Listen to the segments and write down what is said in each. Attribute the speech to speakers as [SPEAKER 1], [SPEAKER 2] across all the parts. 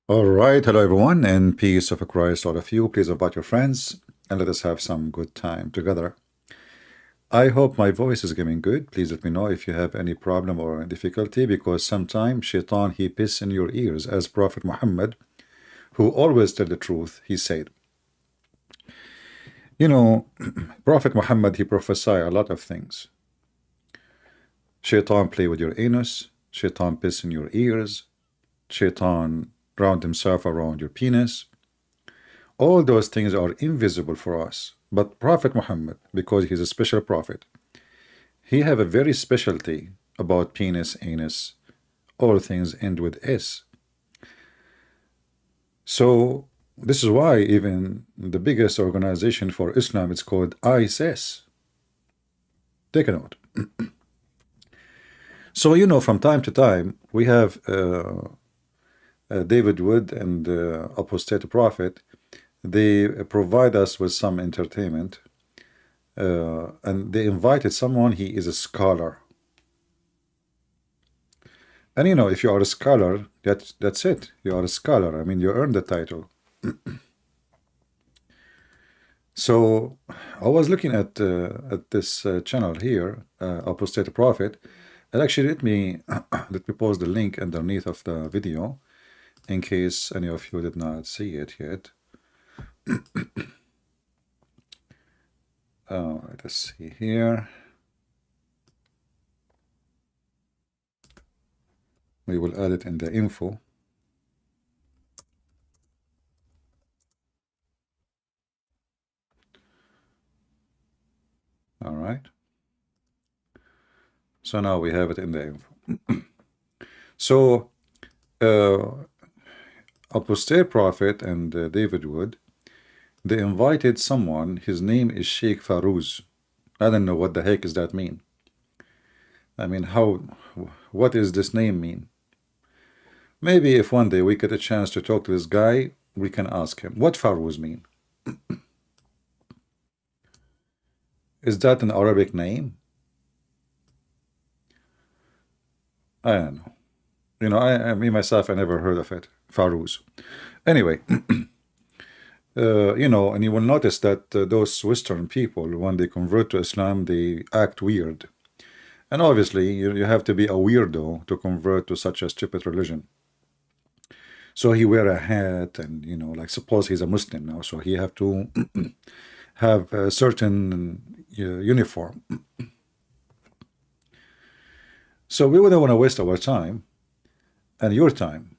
[SPEAKER 1] All right, hello everyone, and peace of Christ, all of you. Please invite your friends and let us have some good time together. I hope my voice is getting good. Please let me know if you have any problem or difficulty, because sometimes Shaitan he piss in your ears, as Prophet Muhammad, who always tell the truth, he said. You know, Prophet Muhammad he prophesied a lot of things. Shaitan play with your anus, Shaitan piss in your ears, Shaitan round himself around your penis. All those things are invisible for us. But Prophet Muhammad, because he's a special prophet, he have a very specialty about penis, anus, all things end with S. So this is why even the biggest organization for Islam is called ISIS. Take a note. So you know, from time to time we have David Wood and Apostate Prophet. They provide us with some entertainment, and they invited someone. He is a scholar, and you know, if you are a scholar, that's it. You are a scholar. I mean, you earned the title. So I was looking at this channel here, Apostate Prophet, and actually let me post the link underneath of the video in case any of you did not see it yet. Let's see here. We will add it in the info. All right. So now we have it in the info. So Apostate Prophet and David Wood, they invited someone. His name is Sheikh Farouz. I don't know what the heck does that mean. I mean, what does this name mean? Maybe if one day we get a chance to talk to this guy, we can ask him, what Farouz mean? Is that an Arabic name? I don't know. You know, me myself, I never heard of it. Farouz. Anyway, you know, and you will notice that those Western people, when they convert to Islam, they act weird. And obviously, you have to be a weirdo to convert to such a stupid religion. So he wear a hat, and you know, like suppose he's a Muslim now, so he have to have a certain uniform. So we wouldn't want to waste our time and your time.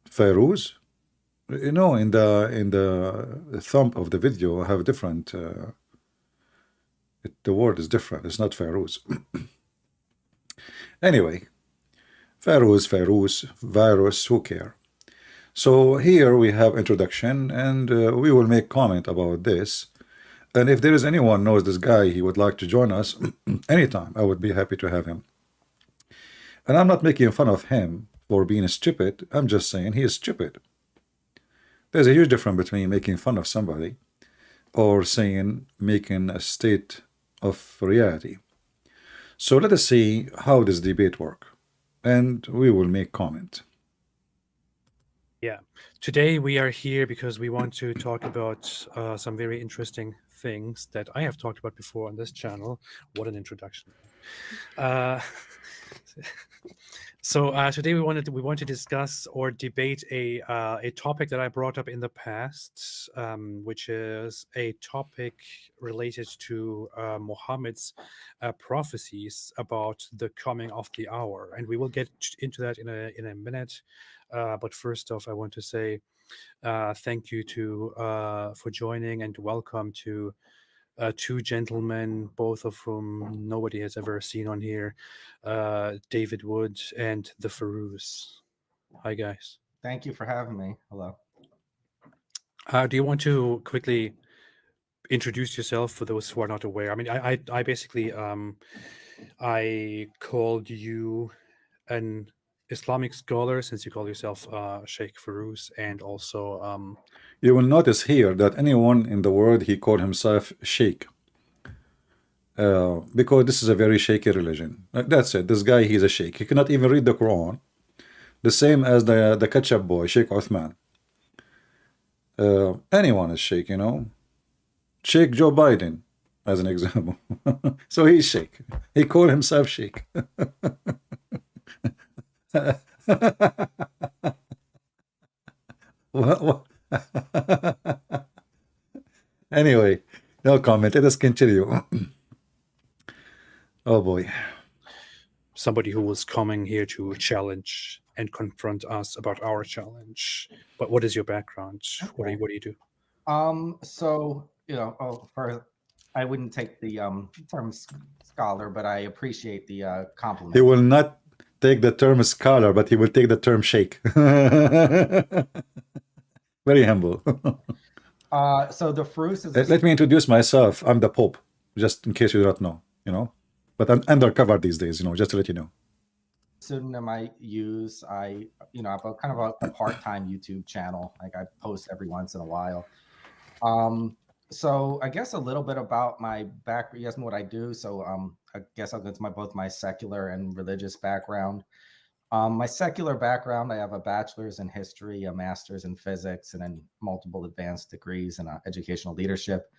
[SPEAKER 1] Fairuz, you know, in the thumb of the video, I have different. The word is different. It's not Fairuz. Anyway, Fairuz, virus, who care? So here we have introduction, and we will make comment about this. And if there is anyone knows this guy, he would like to join us anytime, I would be happy to have him. And I'm not making fun of him for being stupid. I'm just saying he is stupid. There's a huge difference between making fun of somebody or saying making a state of reality. So let us see how this debate work, and we will make comment.
[SPEAKER 2] Yeah, today we are here because we want to talk about some very interesting things that I have talked about before on this channel. What an introduction! So today we want to discuss or debate a topic that I brought up in the past, which is a topic related to Mohammed's prophecies about the coming of the hour, and we will get into that in a minute. But first off, I want to say thank you for joining and welcome to two gentlemen, both of whom nobody has ever seen on here, David Wood and the Farouz. Hi, guys.
[SPEAKER 3] Thank you for having me. Hello.
[SPEAKER 2] Do you want to quickly introduce yourself for those who are not aware? I mean, I basically I called you an Islamic scholar since you call yourself Sheikh Farouz, and also
[SPEAKER 1] you will notice here that anyone in the world he called himself Sheikh, because this is a very shaky religion. That's it. This guy, he's a sheikh. He cannot even read the Quran, The same as the ketchup boy, Sheikh Uthman. Anyone is Sheikh, you know. Sheikh Joe Biden, as an example. So he's Sheikh. He called himself Sheikh. What? Anyway, no comment. Let us continue. Oh boy.
[SPEAKER 2] Somebody who was coming here to challenge and confront us about our challenge. But what is your background? What do you do?
[SPEAKER 3] So first, I wouldn't take the term scholar, but I appreciate the compliment.
[SPEAKER 1] He will not take the term scholar, but he will take the term sheikh. Very humble.
[SPEAKER 3] So the fruits is.
[SPEAKER 1] Let me introduce myself. I'm the Pope, just in case you don't know, you know. But I'm undercover these days, you know, just to let you know.
[SPEAKER 3] Pseudonym I use, I have a kind of a part-time YouTube channel. Like I post every once in a while. So I guess a little bit about my background. You asked me what I do, so I guess I'll go to both my secular and religious background. My secular background, I have a bachelor's in history, a master's in physics, and then multiple advanced degrees in educational leadership.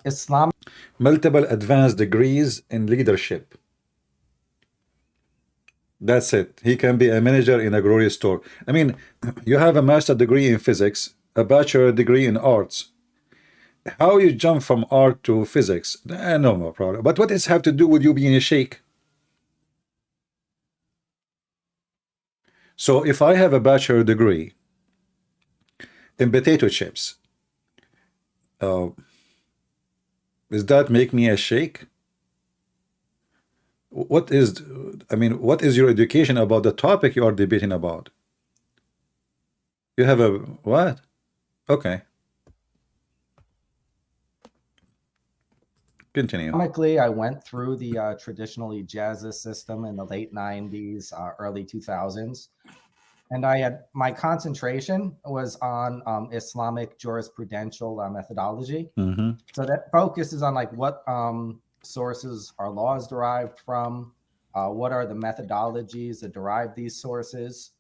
[SPEAKER 3] Islam.
[SPEAKER 1] Multiple advanced degrees in leadership. That's it. He can be a manager in a grocery store. I mean, you have a master's degree in physics, a bachelor degree in arts. How you jump from art to physics? No problem. But what does it have to do with you being a sheikh? So if I have a bachelor degree in potato chips, does that make me a sheikh? What is your education about the topic you are debating about? You have a what? Okay. Continue.
[SPEAKER 3] Economically, I went through the traditional ijazah system in the late 90s, early 2000s. And my concentration was on Islamic jurisprudential methodology.
[SPEAKER 1] Mm-hmm.
[SPEAKER 3] So that focuses on like what sources are laws derived from, what are the methodologies that derive these sources.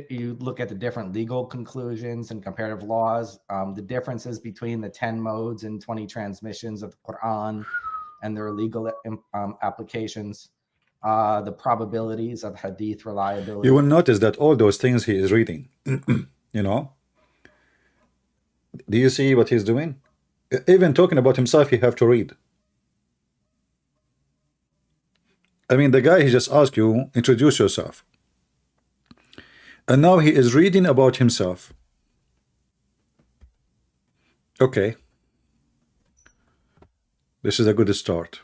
[SPEAKER 3] You look at the different legal conclusions and comparative laws, the differences between the 10 modes and 20 transmissions of the Quran and their legal applications, the probabilities of hadith reliability.
[SPEAKER 1] You will notice that all those things he is reading, you know. Do you see what he's doing? Even talking about himself, he have to read. I mean, the guy, he just asked you, introduce yourself. And now he is reading about himself. Okay. This is a good start.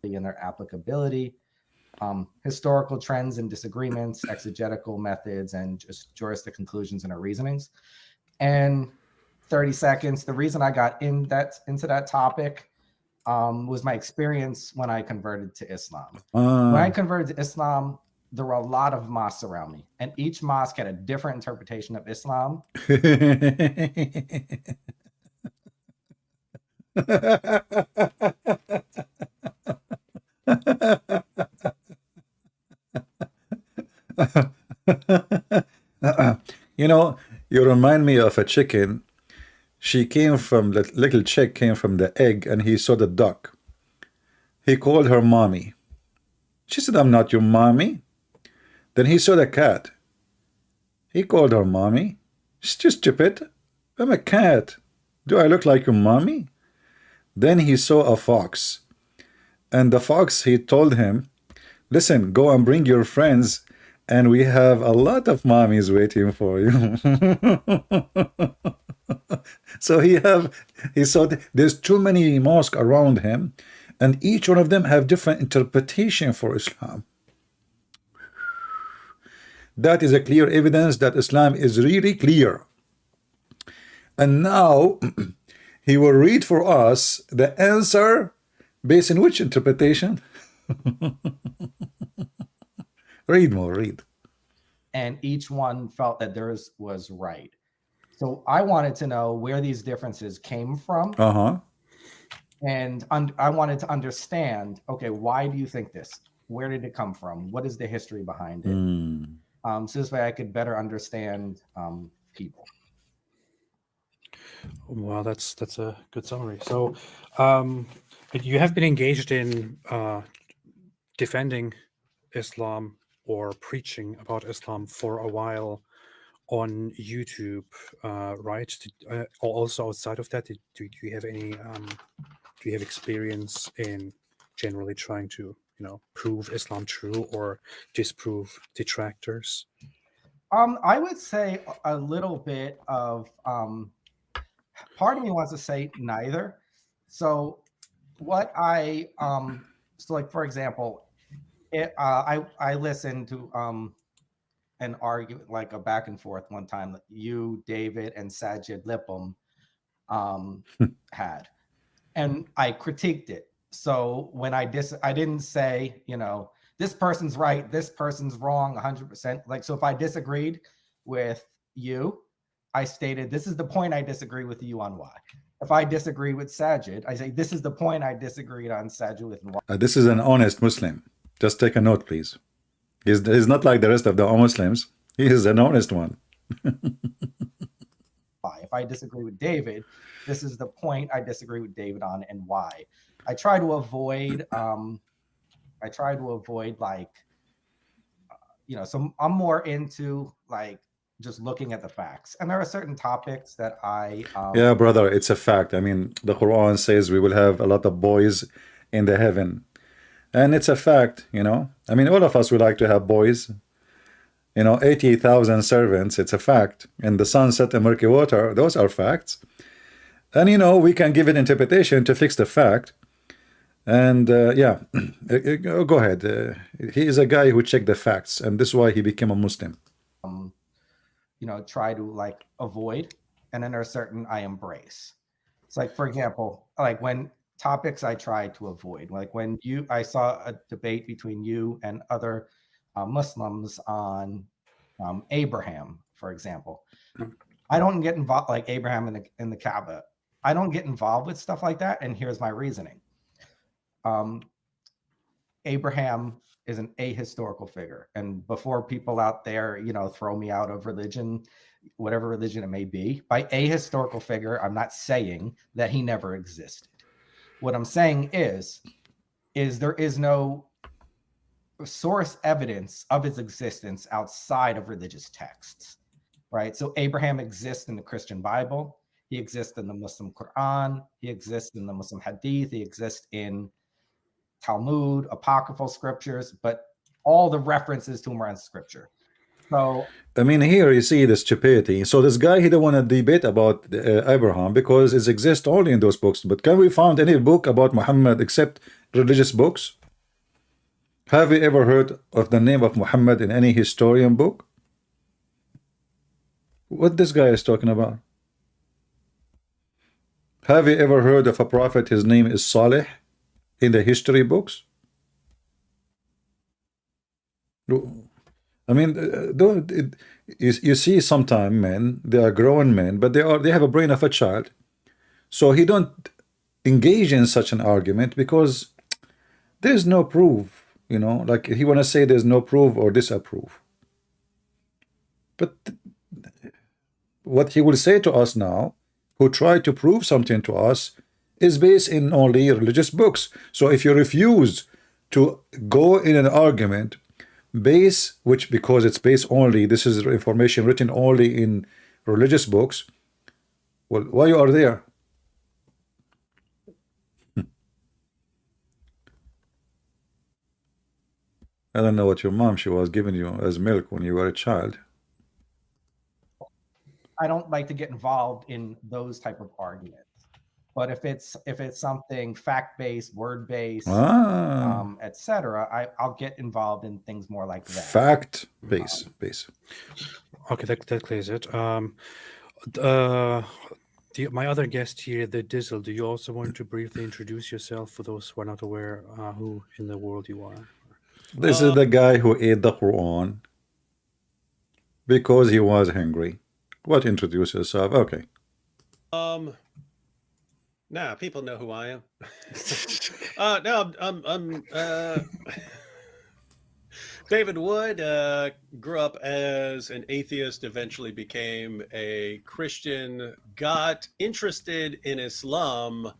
[SPEAKER 3] And their applicability, historical trends and disagreements, exegetical methods, and just juristic conclusions in our reasonings. And 30 seconds. The reason I got into that topic was my experience when I converted to Islam. When I converted to Islam, there were a lot of mosques around me, and each mosque had a different interpretation of Islam.
[SPEAKER 1] You know, you remind me of a chicken. She came from, the little chick came from the egg, and he saw the duck. He called her mommy. She said, I'm not your mommy. Then he saw the cat. He called her mommy. She's just stupid. I'm a cat. Do I look like your mommy? Then he saw a fox. And the fox, he told him, listen, go and bring your friends, and we have a lot of mommies waiting for you. So he saw there's too many mosques around him, and each one of them have different interpretation for Islam. That is a clear evidence that Islam is really clear. And now he will read for us the answer based on which interpretation? Read more, read.
[SPEAKER 3] And each one felt that theirs was right. So I wanted to know where these differences came from.
[SPEAKER 1] Uh-huh.
[SPEAKER 3] And I wanted to understand, okay, why do you think this? Where did it come from? What is the history behind it?
[SPEAKER 1] Mm.
[SPEAKER 3] So this way I could better understand people.
[SPEAKER 2] Well, that's a good summary. So, you have been engaged in defending Islam or preaching about Islam for a while on YouTube, right? Also outside of that, do you have any? Do you have experience in generally trying to, prove Islam true or disprove detractors?
[SPEAKER 3] I would say a little bit of. Part of me wants to say neither. So what I so like for example, I listened to an argument, like a back and forth one time that you, David, and Sajid Lipham had, and I critiqued it. So when I didn't say, this person's right, this person's wrong 100%. Like, so if I disagreed with you, I stated, this is the point I disagree with you on why. If I disagree with Sajid, I say, this is the point I disagreed on Sajid with and why.
[SPEAKER 1] This is an honest Muslim. Just take a note, please. He's not like the rest of the Muslims. He is an honest one.
[SPEAKER 3] If I disagree with David, this is the point I disagree with David on and why. I try to avoid like, so I'm more into like just looking at the facts. And there are certain topics that I
[SPEAKER 1] yeah, brother, it's a fact. I mean, the Quran says we will have a lot of boys in the heaven. And it's a fact, I mean, all of us would like to have boys. 80,000 servants, it's a fact. And the sunset and murky water, those are facts. And, we can give an interpretation to fix the fact. And, yeah, go ahead. He is a guy who checked the facts. And this is why he became a Muslim.
[SPEAKER 3] Try to like avoid. And then there are certain I embrace. It's like, for example, like when topics I try to avoid, like when I saw a debate between you and other Muslims on Abraham, for example. I don't get involved, like Abraham in the Kaaba. I don't get involved with stuff like that. And here's my reasoning. Abraham is an ahistorical figure. And before people out there, throw me out of religion, whatever religion it may be, by ahistorical figure, I'm not saying that he never existed. What I'm saying is there is no source evidence of his existence outside of religious texts, right? So Abraham exists in the Christian Bible. He exists in the Muslim Quran. He exists in the Muslim Hadith. He exists in Talmud, apocryphal scriptures, but all the references to him are in scripture. So,
[SPEAKER 1] I mean, here you see the stupidity. So this guy, he don't want to debate about Abraham because it exists only in those books. But can we find any book about Muhammad except religious books? Have you ever heard of the name of Muhammad in any historian book? What this guy is talking about? Have you ever heard of a prophet, his name is Salih, in the history books? I mean, you see sometimes men, they are grown men, but they have a brain of a child. So he don't engage in such an argument because there's no proof. Like he want to say there's no proof or disapprove. But what he will say to us now, who try to prove something to us, is based in only religious books. So if you refuse to go in an argument because it's based only, this is information written only in religious books, well, why you are there? I don't know what your mom, she was giving you as milk when you were a child.
[SPEAKER 3] I don't like to get involved in those type of arguments. But if it's something fact-based, word-based, etc., I'll get involved in things more like that.
[SPEAKER 1] Fact-based.
[SPEAKER 2] Okay, that clears it. My other guest here, the Dizzle, do you also want to briefly introduce yourself for those who are not aware who in the world you are?
[SPEAKER 1] This is the guy who ate the Quran because he was hungry. What, introduce yourself? Okay.
[SPEAKER 4] Nah, people know who I am. No, David Wood grew up as an atheist, eventually became a Christian, got interested in Islam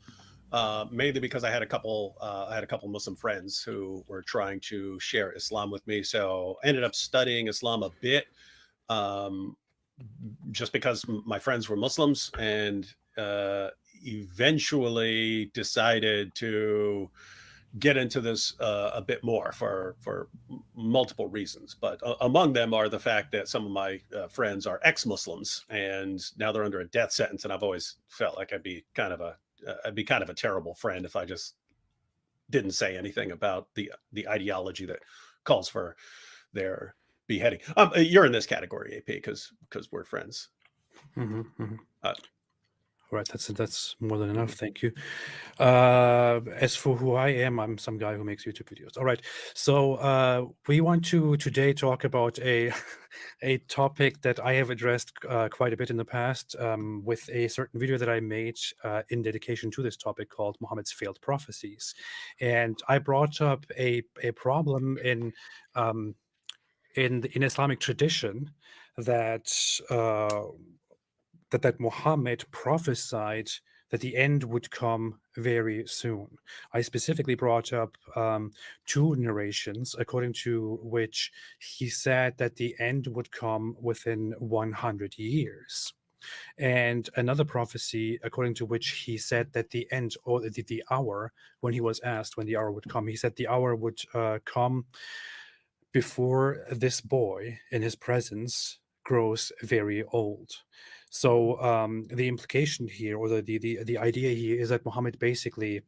[SPEAKER 4] mainly because I had a couple Muslim friends who were trying to share Islam with me. So I ended up studying Islam a bit, just because my friends were Muslims, and eventually decided to get into this a bit more for multiple reasons. But among them are the fact that some of my friends are ex-Muslims, and now they're under a death sentence. And I've always felt like I'd be kind of a terrible friend if I just didn't say anything about the ideology that calls for their beheading. You're in this category, AP, because we're friends.
[SPEAKER 2] All right, that's more than enough. Thank you. As for who I am, I'm some guy who makes YouTube videos. All right, so we want to today talk about a topic that I have addressed quite a bit in the past with a certain video that I made in dedication to this topic called Muhammad's Failed Prophecies, and I brought up a problem in Islamic tradition that that Muhammad prophesied that the end would come very soon. I specifically brought up two narrations according to which he said that the end would come within 100 years. And another prophecy according to which he said that the end, or the hour, when he was asked when the hour would come, he said the hour would come before this boy in his presence grows very old. So the implication here, or the idea here, is that Muhammad basically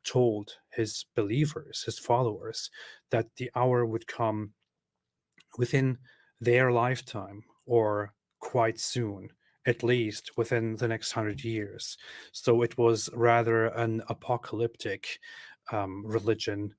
[SPEAKER 2] told his believers, his followers, that the hour would come within their lifetime, or quite soon, at least within the next 100 years. So it was rather an apocalyptic religion,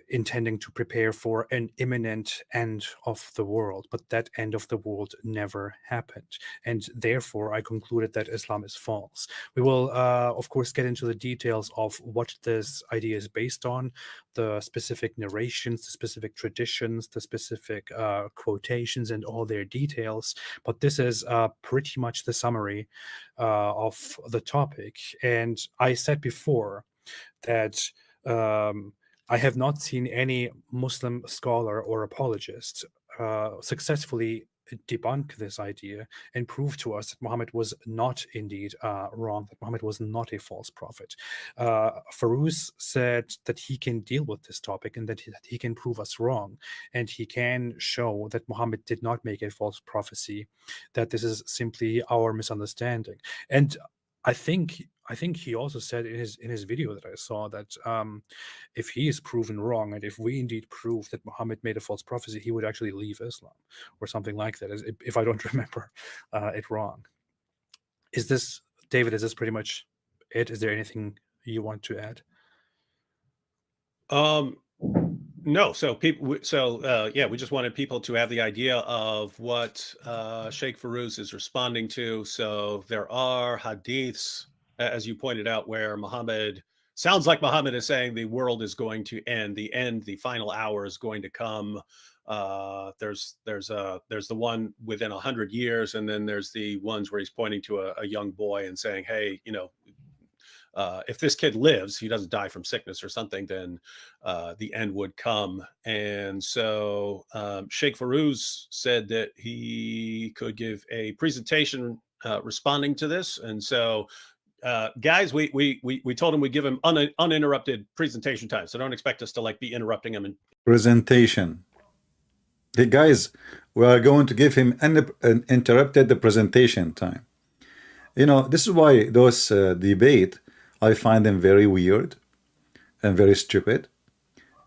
[SPEAKER 2] intending to prepare for an imminent end of the world, but that end of the world never happened, and therefore I concluded that Islam is false. We will of course get into the details of what this idea is based on, the specific narrations, the specific traditions, the specific quotations, and all their details, but this is pretty much the summary of the topic. And I said before that I have not seen any Muslim scholar or apologist successfully debunk this idea and prove to us that Muhammad was not indeed wrong, that Muhammad was not a false prophet. Farouz said that he can deal with this topic and that he can prove us wrong, and he can show that Muhammad did not make a false prophecy, that this is simply our misunderstanding. And I think he also said in his video that I saw that if he is proven wrong, and if we indeed prove that Muhammad made a false prophecy, he would actually leave Islam or something like that, if I don't remember it wrong. Is this, David, is this pretty much it? Is there anything you want to add?
[SPEAKER 4] No. So people. Yeah, we just wanted people to have the idea of what Sheikh Farouz is responding to. So there are hadiths, as you pointed out, where Muhammad sounds like Muhammad is saying the world is going to end. The final hour is going to come. There's the one within 100 years, and then there's the ones where he's pointing to a young boy and saying, hey, if this kid lives, he doesn't die from sickness or something, then the end would come. And so Sheikh Farouz said that he could give a presentation responding to this. And so guys, we told him we'd give him uninterrupted presentation time. So don't expect us to like be interrupting him.
[SPEAKER 1] Presentation. Hey guys, we are going to give him uninterrupted the presentation time. This is why those debate, I find them very weird and very stupid,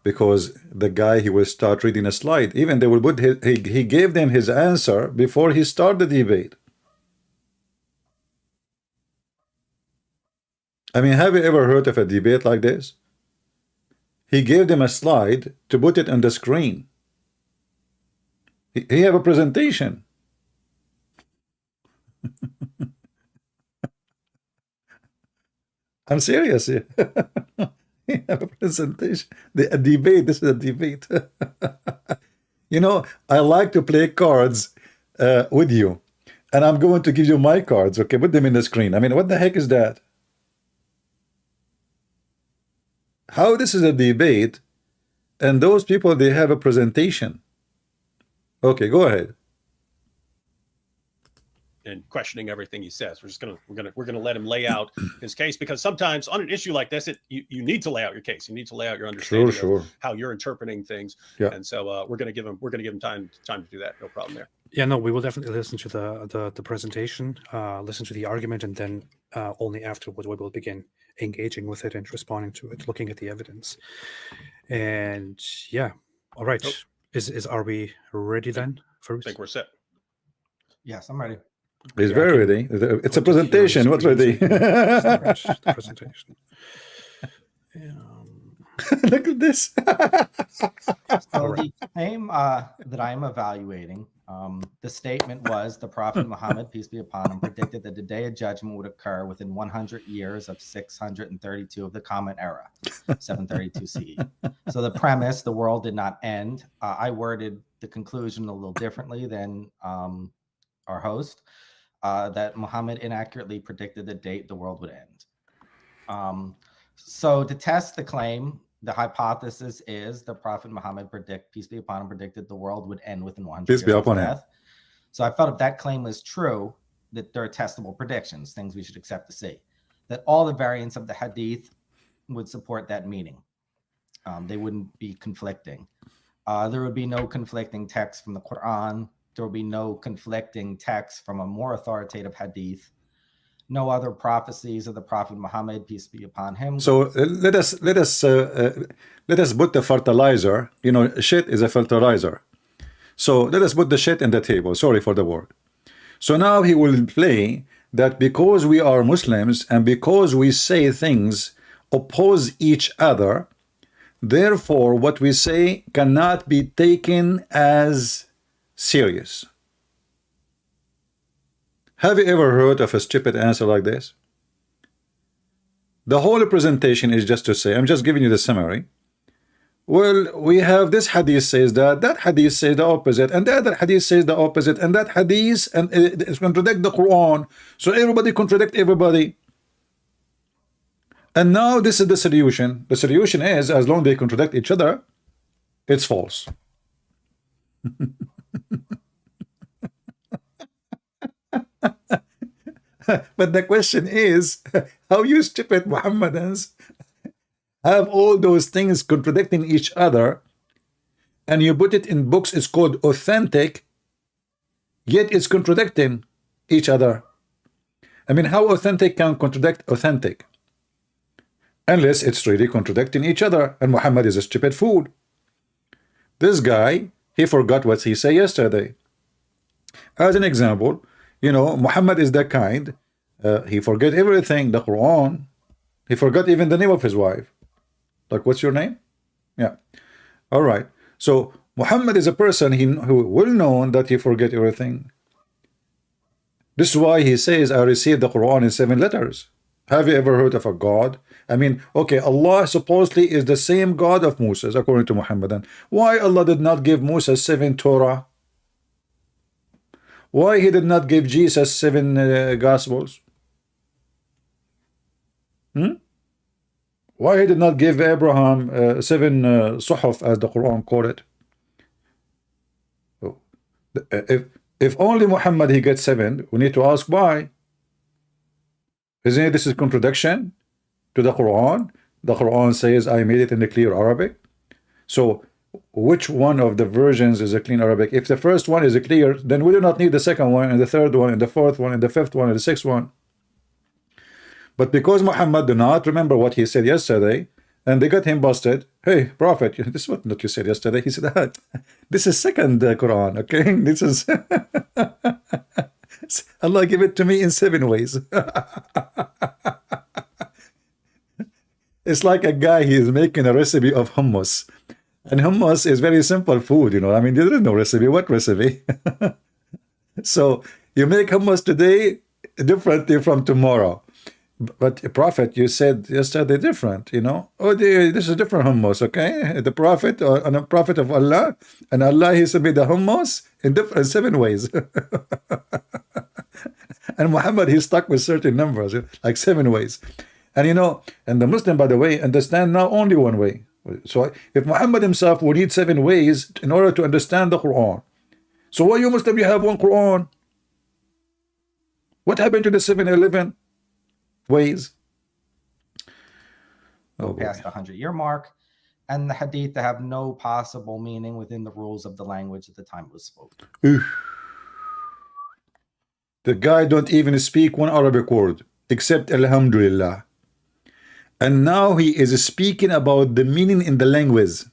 [SPEAKER 1] because the guy, he will start reading a slide. Even they will put he gave them his answer before he started the debate. I mean, have you ever heard of a debate like this? He gave them a slide to put it on the screen. He have a presentation. I'm serious. have a presentation. A debate. This is a debate. You know, I like to play cards with you, and I'm going to give you my cards. Okay, put them in the screen. I mean, what the heck is that? How this is a debate, and those people, they have a presentation. Okay, go ahead.
[SPEAKER 4] And questioning everything he says. We're gonna let him lay out his case, because sometimes on an issue like this, you need to lay out your case. You need to lay out your understanding of how you're interpreting things.
[SPEAKER 1] Yeah.
[SPEAKER 4] And so we're gonna give him time to do that. No problem there.
[SPEAKER 2] Yeah, no, we will definitely listen to the presentation, listen to the argument, and then only afterwards we will begin engaging with it and responding to it, looking at the evidence. And yeah, all right. Are we ready then?
[SPEAKER 4] I think we're set.
[SPEAKER 3] Yes, I'm ready.
[SPEAKER 1] He's very ready. It's a presentation. What's ready?
[SPEAKER 2] The presentation.
[SPEAKER 1] Look at this.
[SPEAKER 3] So the claim that I'm evaluating, the statement was the Prophet Muhammad, peace be upon him, predicted that the day of judgment would occur within 100 years of 632 of the Common Era, 732 CE. So the premise, the world did not end. I worded the conclusion a little differently than our host, that Muhammad inaccurately predicted the date the world would end. So to test the claim, the hypothesis is the Prophet Muhammad peace be upon him, predicted the world would end within 100 years of death. So I felt if that claim was true, that there are testable predictions, things we should accept to see, that all the variants of the hadith would support that meaning. They wouldn't be conflicting. There would be no conflicting text from the Quran. There will be no conflicting text from a more authoritative hadith. No other prophecies of the Prophet Muhammad, peace be upon him.
[SPEAKER 1] So let us put the fertilizer. You know, shit is a fertilizer. So let us put the shit in the table. Sorry for the word. So now he will play that because we are Muslims and because we say things oppose each other, therefore what we say cannot be taken as serious. Have you ever heard of a stupid answer like this? The whole presentation is just to say, I'm just giving you the summary. Well, we have this hadith says that hadith says the opposite, and the other hadith says the opposite, and that hadith and it contradict the Quran. So everybody contradict everybody. And now this is the solution. The solution is, as long as they contradict each other, it's false. But the question is, how you stupid Muhammadans have all those things contradicting each other, and you put it in books, it's called authentic, yet it's contradicting each other. I mean, how authentic can contradict authentic? Unless it's really contradicting each other, and Muhammad is a stupid fool. This guy, he forgot what he said yesterday. As an example, you know, Muhammad is that kind. He forget everything, the Quran. He forgot even the name of his wife. Like, what's your name? Yeah. All right. So Muhammad is a person who well known that he forget everything. This is why he says, I received the Quran in 7 letters. Have you ever heard of a God? I mean, okay, Allah supposedly is the same God of Moses, according to Muhammadan. Why Allah did not give Moses 7 Torah? Why he did not give Jesus 7 Gospels? Why he did not give Abraham 7 Suhuf, as the Quran called it? If only Muhammad he gets 7, we need to ask why. Isn't it this is contradiction to the Quran? The Quran says, I made it in the clear Arabic. So which one of the versions is a clean Arabic? If the first one is a clear, then we do not need the second one, and the third one, and the fourth one, and the fifth one, and the sixth one. But because Muhammad do not remember what he said yesterday, and they got him busted. Hey, Prophet, this is what you said yesterday. He said, this is second Quran, okay? This is Allah give it to me in 7 ways. It's like a guy, he is making a recipe of hummus. And hummus is very simple food, you know. I mean, there is no recipe. What recipe? So you make hummus today differently from tomorrow. But Prophet, you said yesterday different, you know. Oh, this is different hummus, okay? The Prophet and a Prophet of Allah, and Allah He made the hummus in different 7 ways. And Muhammad, he's stuck with certain numbers, like 7 ways. And you know, and the Muslim, by the way, understand now only 1 way. So if Muhammad himself would need 7 ways in order to understand the Quran, so why you Muslim, you have 1 Quran? What happened to the 7-11 ways? Oh,
[SPEAKER 3] past the 100-year mark, and the hadith that have no possible meaning within the rules of the language at the time it was spoken.
[SPEAKER 1] The guy don't even speak 1 Arabic word except Alhamdulillah, and now he is speaking about the meaning in the language.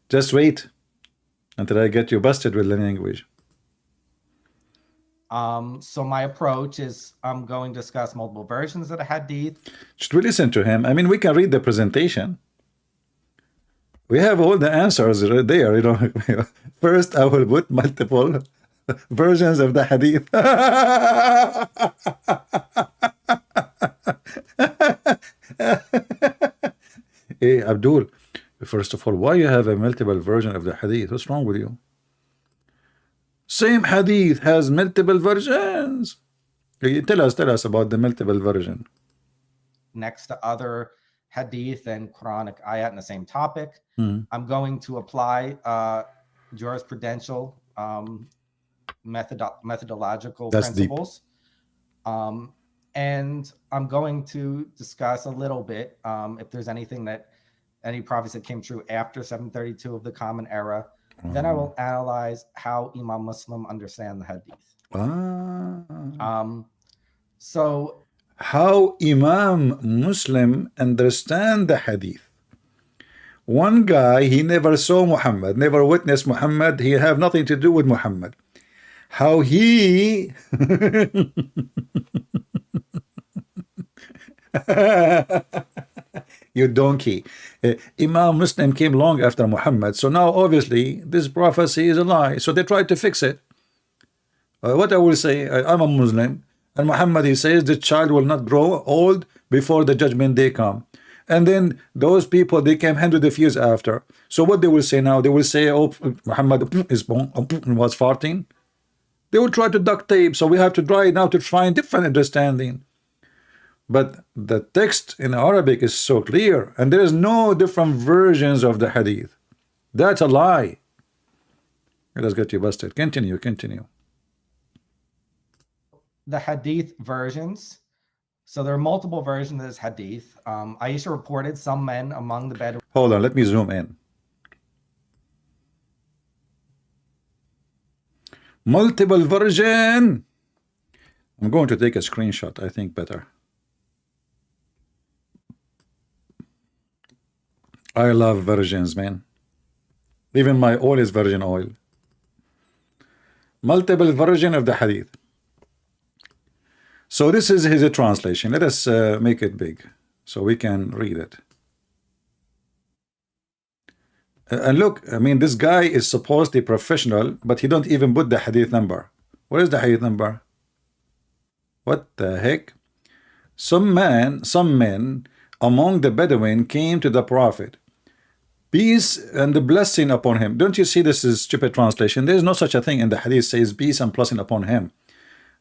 [SPEAKER 1] Just wait until I get you busted with the language.
[SPEAKER 3] So my approach is I'm going to discuss multiple versions of the hadith.
[SPEAKER 1] Should we listen to him? I mean, we can read the presentation. We have all the answers right there, you know. First, I will put multiple versions of the hadith. Hey, Abdul, first of all, why you have a multiple version of the hadith? What's wrong with you? Same hadith has multiple versions. Tell us about the multiple version.
[SPEAKER 3] Next to other hadith and Quranic ayat in the same topic, I'm going to apply jurisprudential methodological
[SPEAKER 1] That's
[SPEAKER 3] principles. And I'm going to discuss a little bit if there's anything that any prophecy that came true after 732 of the Common Era. Then I will analyze how Imam Muslim understand the hadith. So
[SPEAKER 1] how Imam Muslim understand the hadith. One guy, he never saw Muhammad, never witnessed Muhammad, he have nothing to do with Muhammad. How he you donkey. Imam Muslim came long after Muhammad, so now obviously this prophecy is a lie, so they tried to fix it. What I will say, I'm a Muslim, and Muhammad, he says the child will not grow old before the judgment day come. And then those people, they came hundreds of years after. So what they will say now? They will say, oh, Muhammad was farting. They will try to duct tape, so we have to try now to find different understanding. But the text in Arabic is so clear, and there is no different versions of the hadith. That's a lie. Let's get you busted. Continue.
[SPEAKER 3] The hadith versions. So there are multiple versions of this hadith. Aisha reported some men among the Bedouin.
[SPEAKER 1] Hold on, let me zoom in. Multiple version. I'm going to take a screenshot, I think better. I love versions, man. Even my oil is virgin oil. Multiple version of the hadith. So this is his translation. Let us make it big so we can read it. And look, I mean, this guy is supposedly professional, but he don't even put the hadith number. What is the hadith number? What the heck? Some men among the Bedouin came to the Prophet. Peace and the blessing upon him. Don't you see this is stupid translation? There is no such a thing in the hadith says peace and blessing upon him.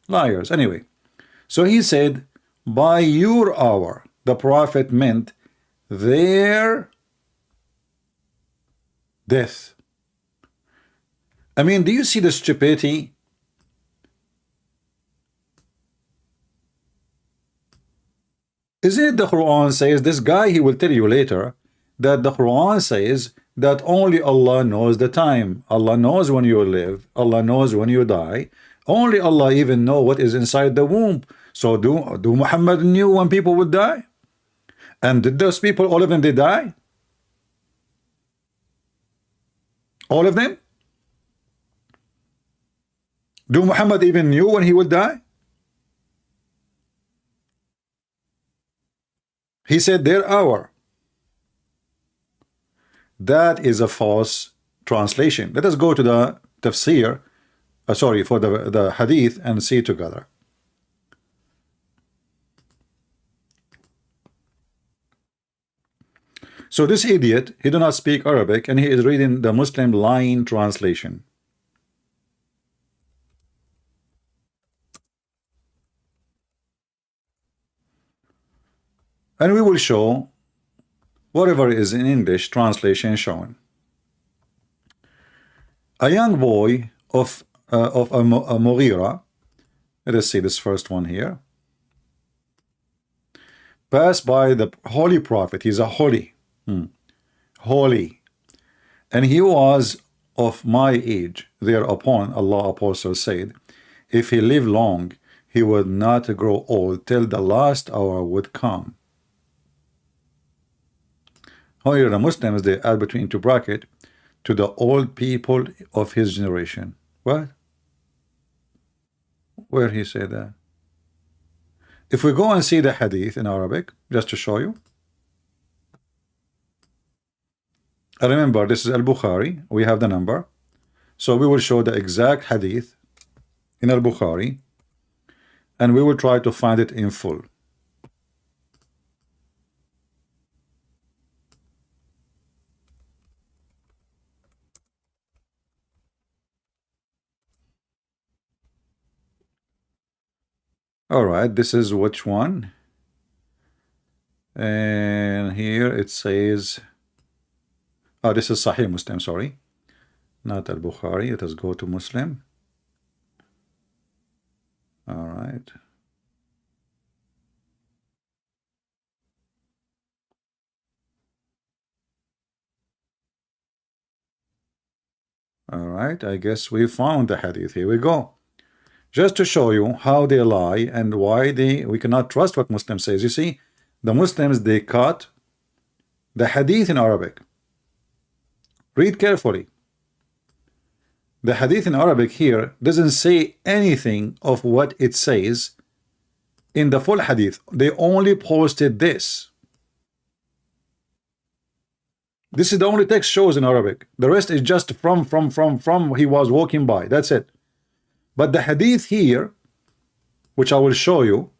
[SPEAKER 1] Liars. Anyway. So he said, by your hour, the Prophet meant their death. I mean, do you see the stupidity? Isn't it the Quran says, this guy, he will tell you later, that the Quran says that only Allah knows the time. Allah knows when you live. Allah knows when you die. Only Allah even know what is inside the womb. So do Muhammad knew when people would die? And did those people, all of them, they die? All of them? Do Muhammad even knew when he would die? He said their hour. That is a false translation. Let us go to the tafsir, for the hadith and see together. So this idiot, he do not speak Arabic, and he is reading the Muslim line translation. And we will show whatever is in English translation shown. A young boy of a Mughira, let us see this first one here, passed by the holy prophet. He's a holy, holy, and he was of my age. Thereupon Allah Apostle said, if he lived long, he would not grow old till the last hour would come. Here the Muslims, they add between into bracket, to the old people of his generation. What? Where he said that? If we go and see the hadith in Arabic, just to show you. I remember this is Al-Bukhari. We have the number. So we will show the exact hadith in Al-Bukhari, and we will try to find it in full. All right, this is which one? And here it says, oh, this is Sahih Muslim, sorry, not Al-Bukhari. Let us go to Muslim. All right. All right, I guess we found the hadith. Here we go. Just to show you how they lie and why we cannot trust what Muslim says. You see, the Muslims, they cut the hadith in Arabic. Read carefully. The hadith in Arabic here doesn't say anything of what it says in the full hadith. They only posted this. This is the only text shows in Arabic. The rest is just from he was walking by. That's it. But the hadith here, which I will show you,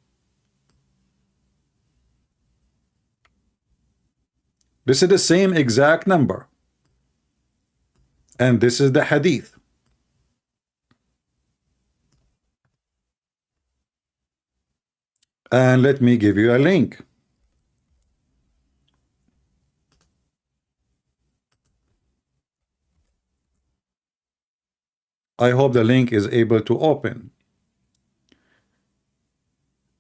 [SPEAKER 1] this is the same exact number. And this is the hadith. And let me give you a link. I hope the link is able to open.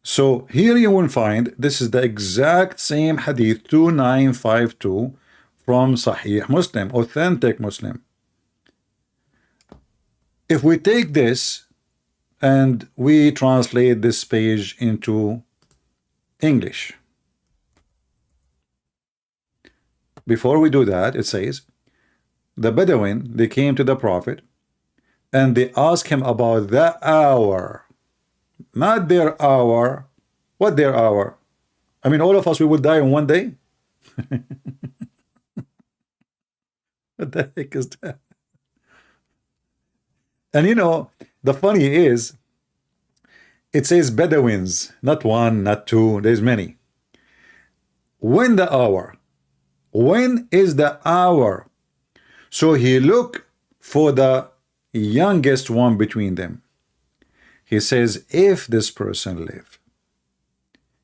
[SPEAKER 1] So here you will find this is the exact same hadith 2952 from Sahih Muslim, authentic Muslim. If we take this and we translate this page into English, before we do that, it says, the Bedouin, they came to the Prophet and they asked him about the hour, not their hour. What their hour? I mean, all of us, we would die in one day. What the heck is that? And you know, the funny is, it says Bedouins, not one, not two, there's many. When the hour? When is the hour? So he looked for the youngest one between them. He says, if this person live,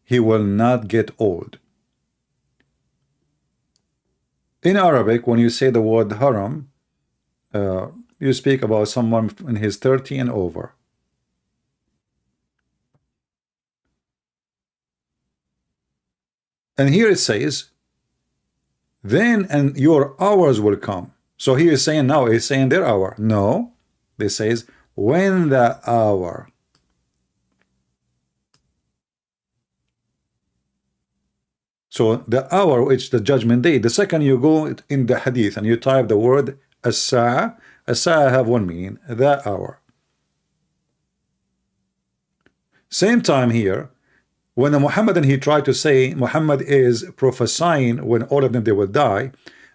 [SPEAKER 1] he will not get old. In Arabic, when you say the word haram, you speak about someone in his 30 and over. And here it says, then and your hours will come. So he is saying now, he's saying their hour. No, this says when the hour. So the hour, which the judgment day, the second you go in the hadith and you type the word as-sa'a, as-sa'a have one meaning, the hour. Same time here, when the Muhammadan, he tried to say Muhammad is prophesying when all of them they will die,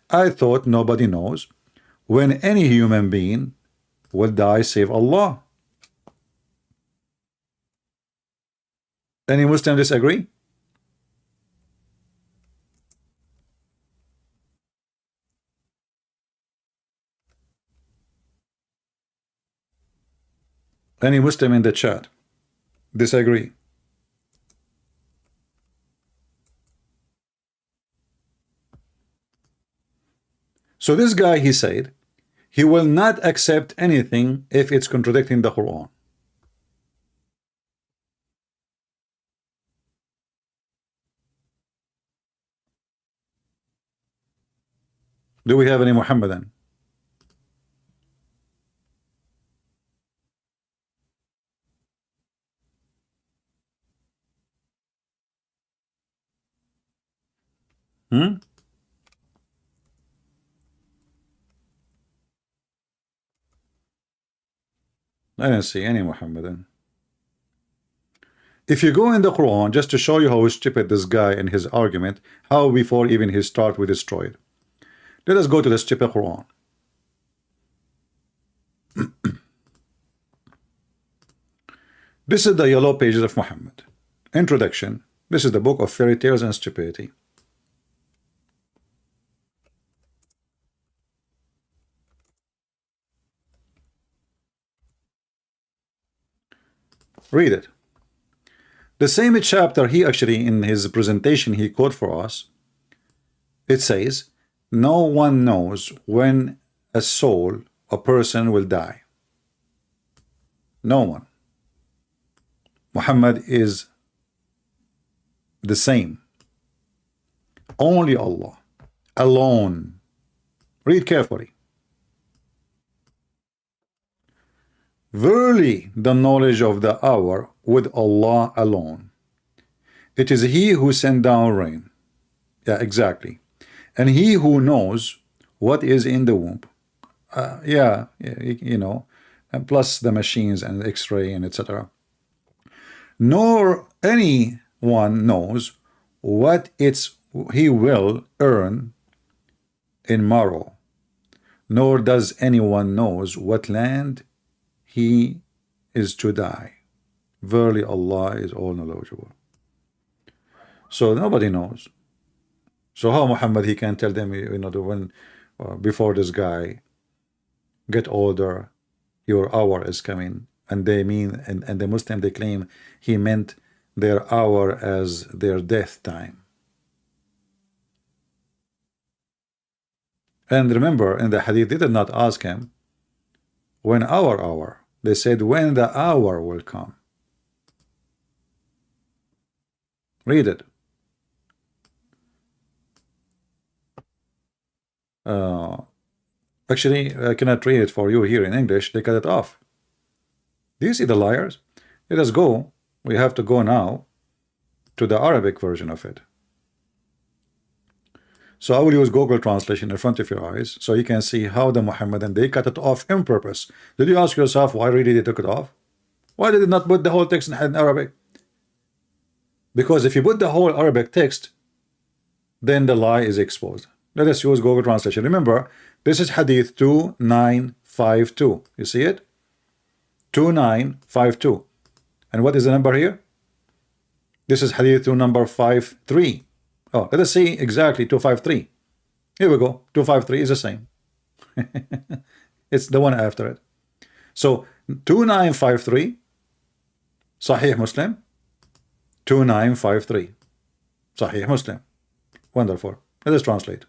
[SPEAKER 1] I thought nobody knows when any human being will die save Allah. Any Muslim disagree? Any Muslim in the chat disagree? So this guy, he said, he will not accept anything if it's contradicting the Quran. Do we have any Muhammadan? Hmm? I don't see any Muhammadan. If you go in the Quran, just to show you how stupid this guy and his argument, how before even his start we destroyed. Let us go to the stupid Quran. This is the yellow pages of Muhammad. Introduction. This is the book of fairy tales and stupidity. Read it. The same chapter he actually in his presentation he quote for us. It says, no one knows when a soul, a person will die. No one. Muhammad is the same. Only Allah. Alone. Read carefully. Verily, the knowledge of the hour with Allah alone. It is He who sent down rain. Yeah, exactly. And He who knows what is in the womb. You know, and plus the machines and X-ray and etc. Nor anyone knows what he will earn in morrow. Nor does anyone knows what land he is to die. Verily Allah is all knowledgeable. So nobody knows. So how Muhammad he can tell them, you know, when before this guy get older, your hour is coming, and they mean and the Muslim they claim he meant their hour as their death time. And remember, in the hadith they did not ask him when our hour. They said when the hour will come. Read it. Actually, I cannot read it for you here in English. They cut it off. Do you see the liars? Let us go. We have to go now to the Arabic version of it. So I will use Google translation in front of your eyes so you can see how the Muhammadan they cut it off on purpose. Did you ask yourself why really they took it off? Why did they not put the whole text in Arabic? Because if you put the whole Arabic text, then the lie is exposed. Let us use Google translation. Remember, this is Hadith 2952. You see it? 2952. And what is the number here? This is Hadith 2 number 53. Oh, let us see exactly 253. Here we go. 253 is the same. It's the one after it. So 2953 Sahih Muslim. 2953 Sahih Muslim. Wonderful. Let us translate.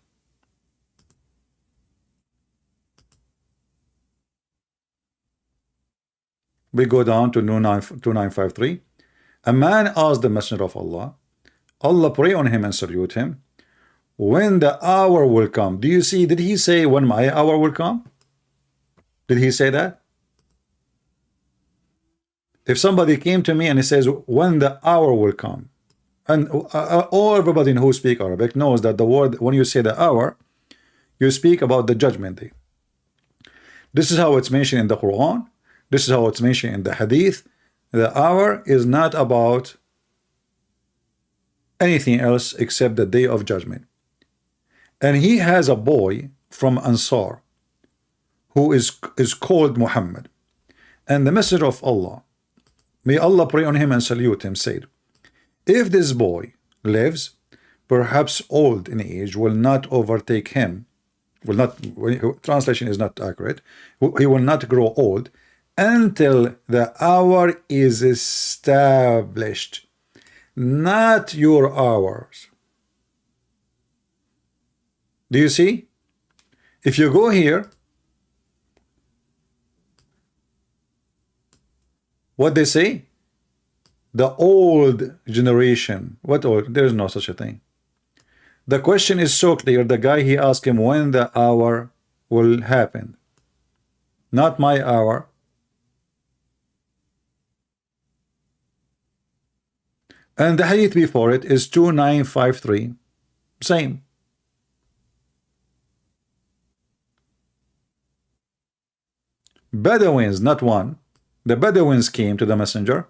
[SPEAKER 1] We go down to 2953. A man asked the Messenger of Allah, Allah pray on him and salute him, when the hour will come. Do you see, did he say when my hour will come? Did he say that? If somebody came to me and he says when the hour will come, and everybody who speak Arabic knows that the word, when you say the hour, you speak about the judgment day. This is how it's mentioned in the Quran. This is how it's mentioned in the Hadith. The hour is not about anything else except the day of judgment. And he has a boy from Ansar who is called Muhammad. And the Messenger of Allah, may Allah pray on him and salute him, said, if this boy lives, perhaps old in age, will not overtake him, will not, translation is not accurate, he will not grow old, until the hour is established, not your hours. Do you see? If you go here, what they say? The old generation. What old? There is no such a thing. The question is so clear. The guy, he asked him when the hour will happen. Not my hour. And the hadith before it is 2953. Same. Bedouins, not one. The Bedouins came to the messenger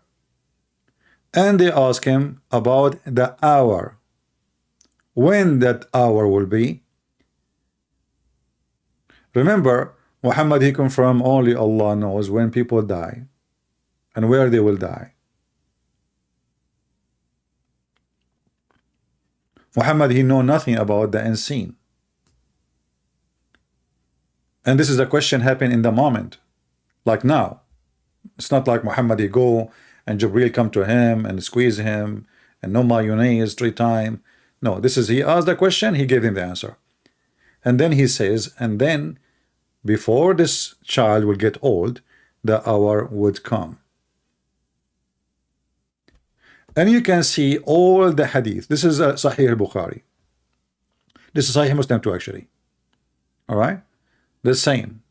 [SPEAKER 1] and they asked him about the hour. When that hour will be. Remember, Muhammad, he confirmed only Allah knows when people die and where they will die. Muhammad, he know nothing about the unseen. And this is a question happening in the moment, like now. It's not like Muhammad, he go and Jibreel come to him and squeeze him and no mayonnaise 3 times. No, this is, he asked the question, he gave him the answer. And then he says, and then before this child will get old, the hour would come. And you can see all the hadith. This is Sahih al-Bukhari. This is Sahih Muslim too, actually. All right? The same.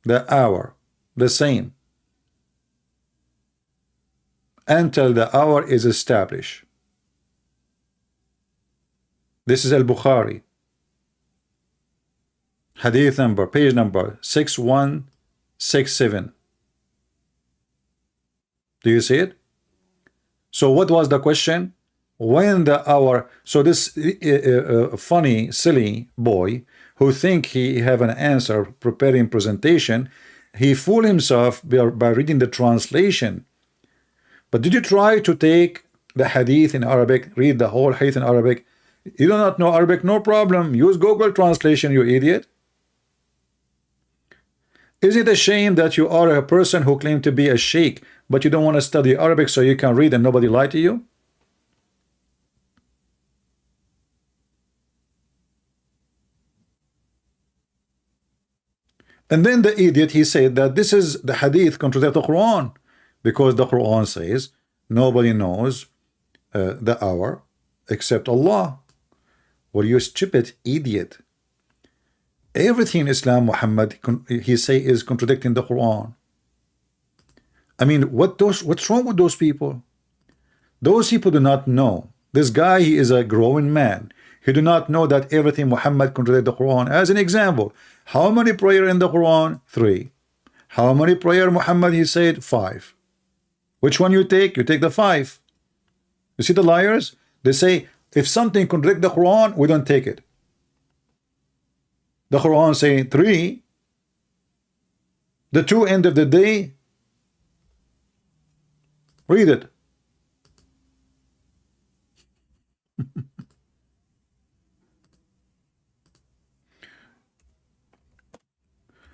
[SPEAKER 1] The hour. The same. Until the hour is established. This is al-Bukhari. Hadith number, page number 6167. Do you see it? So what was the question? When the hour. So this funny, silly boy who think he have an answer preparing presentation, he fooled himself by reading the translation. But did you try to take the hadith in Arabic, read the whole hadith in Arabic? You do not know Arabic, no problem. Use Google translation, you idiot. Is it a shame that you are a person who claims to be a sheikh, but you don't want to study Arabic so you can read and nobody lie to you? And then the idiot, he said that this is the hadith contradict the Quran, because the Quran says nobody knows the hour except Allah. Well, you stupid idiot. Everything in Islam, Muhammad, he say, is contradicting the Quran. I mean, what's wrong with those people? Those people do not know. This guy, he is a growing man. He do not know that everything Muhammad contradicts the Quran. As an example, how many prayer in the Quran? 3. How many prayer Muhammad, he said? 5. Which one you take? You take the 5. You see the liars? They say, if something contradicts the Quran, we don't take it. The Quran saying 3. The 2 end of the day. Read it.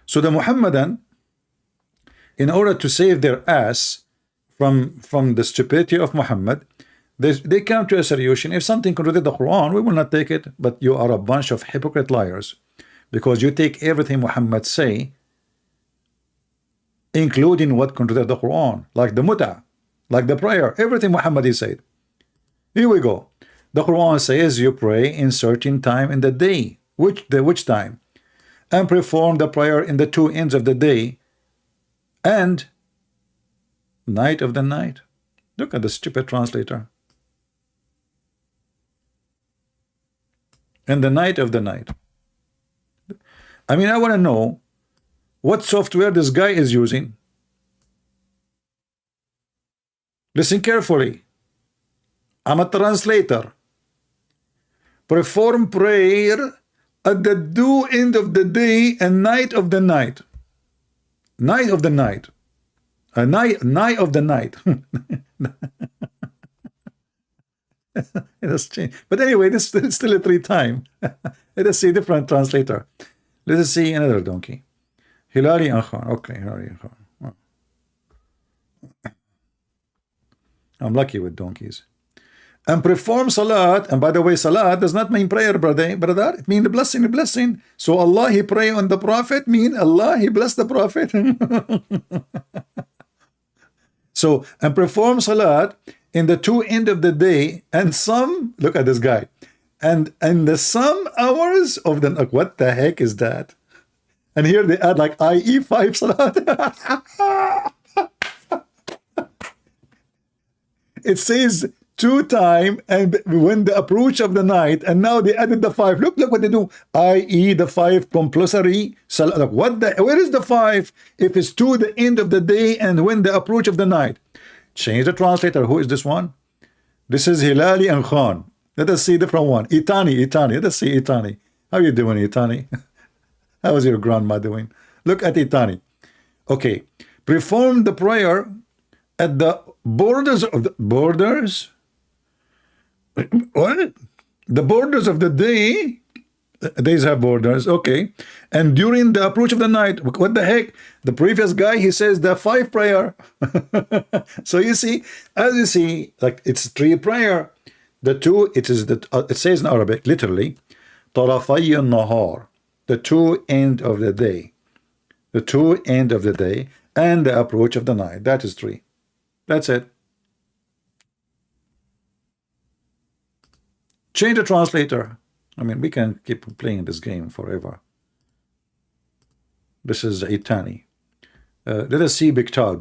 [SPEAKER 1] So the Muhammadan, in order to save their ass from the stupidity of Muhammad, they come to a solution. If something contradicts the Quran, we will not take it. But you are a bunch of hypocrite liars, because you take everything Muhammad say, including what contradicts the Quran, like the mut'ah, like the prayer, everything Muhammad he said. Here we go. The Quran says you pray in certain time in the day. Which time? And perform the prayer in the 2 ends of the day and night of the night. Look at the stupid translator. And the night of the night. I mean, I want to know what software this guy is using. Listen carefully. I'm a translator. Perform prayer at the due end of the day and night of the night. Night of the night. Night of the night. It has changed. But anyway, this is still a 3 time. Let us see different translator. Let us see another donkey. Hilali and Khan. Okay, Hilali and Khan. I'm lucky with donkeys. And perform salat. And by the way, salat does not mean prayer, brother. It means blessing, blessing. So Allah, He pray on the Prophet, mean Allah, He bless the Prophet. So, and perform salat in the two end of the day, and some, look at this guy, and the some hours of the, like, what the heck is that? And here they add like i.e. 5 salat. It says 2 times and when the approach of the night, and now they added the 5. Look what they do, i.e. the 5 compulsory salat. Like, what the, where is the 5 if it's to the end of the day and when the approach of the night? Change the translator. Who is this one? This is Hilali and Khan. Let us see different one. Itani. Let us see Itani. How you doing, Itani? How is your grandma doing? Look at Itani. Okay. Perform the prayer at the borders of the borders. What? The borders of the day. Days have borders. Okay. And during the approach of the night. What the heck? The previous guy, he says the 5 prayer. So you see, as you see, like it's 3 prayer. The 2, it is the it says in Arabic, literally, طرفي النهار, the 2 end of the day. The 2 end of the day and the approach of the night. That is 3. That's it. Change the translator. I mean, we can keep playing this game forever. This is Itani. Let us see Biktal.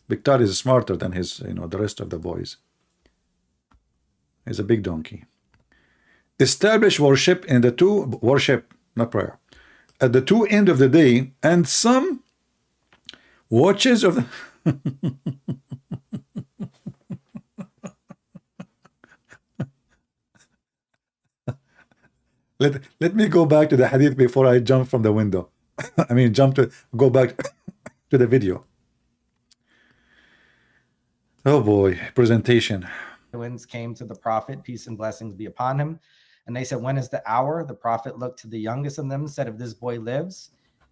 [SPEAKER 1] Biktal is smarter than his, the rest of the boys. He's a big donkey. Establish worship in the 2, worship, not prayer, at the 2 end of the day, and some watches of the Let me go back to the hadith before I jump from the window. I mean, go back to the video. Oh boy, presentation.
[SPEAKER 3] Winds came to the Prophet, peace and blessings be upon him. And they said, when is the hour? The Prophet looked to the youngest of them, said, if this boy lives,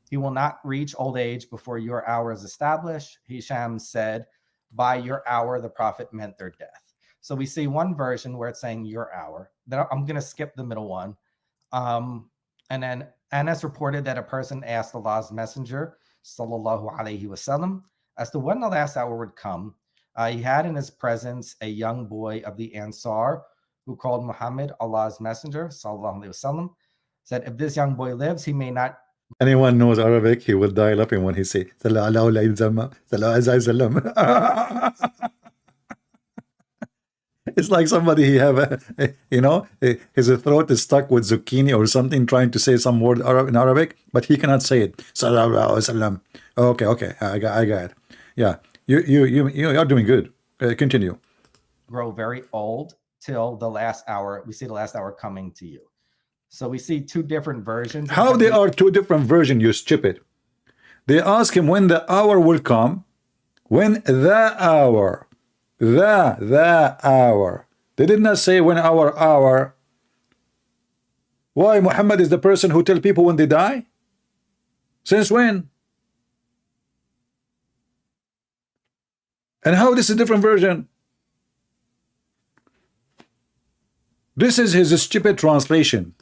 [SPEAKER 3] he will not reach old age before your hour is established. Hisham said, by your hour, the Prophet meant their death. So we see one version where it's saying your hour. Then I'm going to skip the middle one. And then Anas reported that a person asked Allah's messenger, sallallahu alaihi wasallam, as to when the last hour would come. He had in his presence a young boy of the Ansar who called Muhammad, Allah's messenger, sallallahu alaihi wasallam, said, if this young boy lives, he may not.
[SPEAKER 1] Anyone knows Arabic, he will die laughing when he say, it's like somebody he have his throat is stuck with zucchini or something, trying to say some word in Arabic, but he cannot say it. Okay, I got it. Yeah, you are doing good. Continue.
[SPEAKER 3] Grow very old till the last hour. We see the last hour coming to you. So we see 2 different versions.
[SPEAKER 1] How they are 2 different versions, you stupid? They ask him when the hour will come. When the hour. The hour. They did not say when our hour. Why Muhammad is the person who tell people when they die? Since when? And how this is a different version? This is his stupid translation.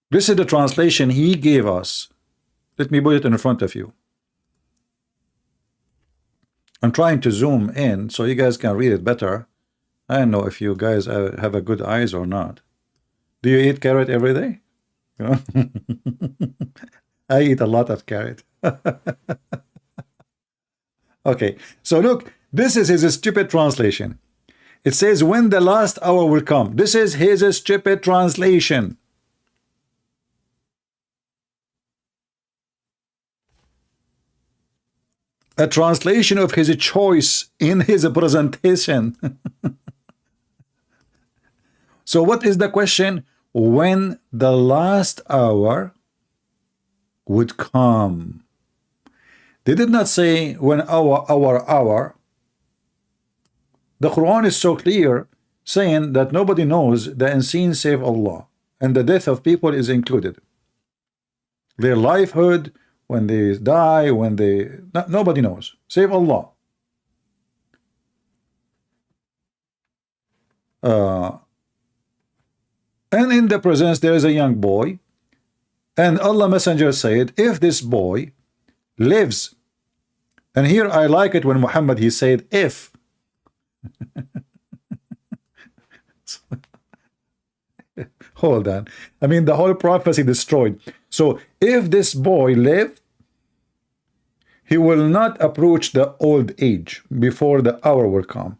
[SPEAKER 1] This is the translation he gave us. Let me put it in front of you. I'm trying to zoom in so you guys can read it better. I don't know if you guys have a good eyes or not. Do you eat carrot every day? I eat a lot of carrot. Okay, so look, this is his stupid translation. It says when the last hour will come. This is his stupid translation. A translation of his choice in his presentation. So what is the question? When the last hour would come. They did not say when our hour. The Quran is so clear, saying that nobody knows the unseen save Allah, and the death of people is included. Their livelihood when they die, when they... nobody knows, save Allah. And in the presence there is a young boy, and Allah Messenger said, if this boy lives, and here I like it when Muhammad he said if. Hold on, I mean the whole prophecy destroyed. So if this boy live, he will not approach the old age before the hour will come.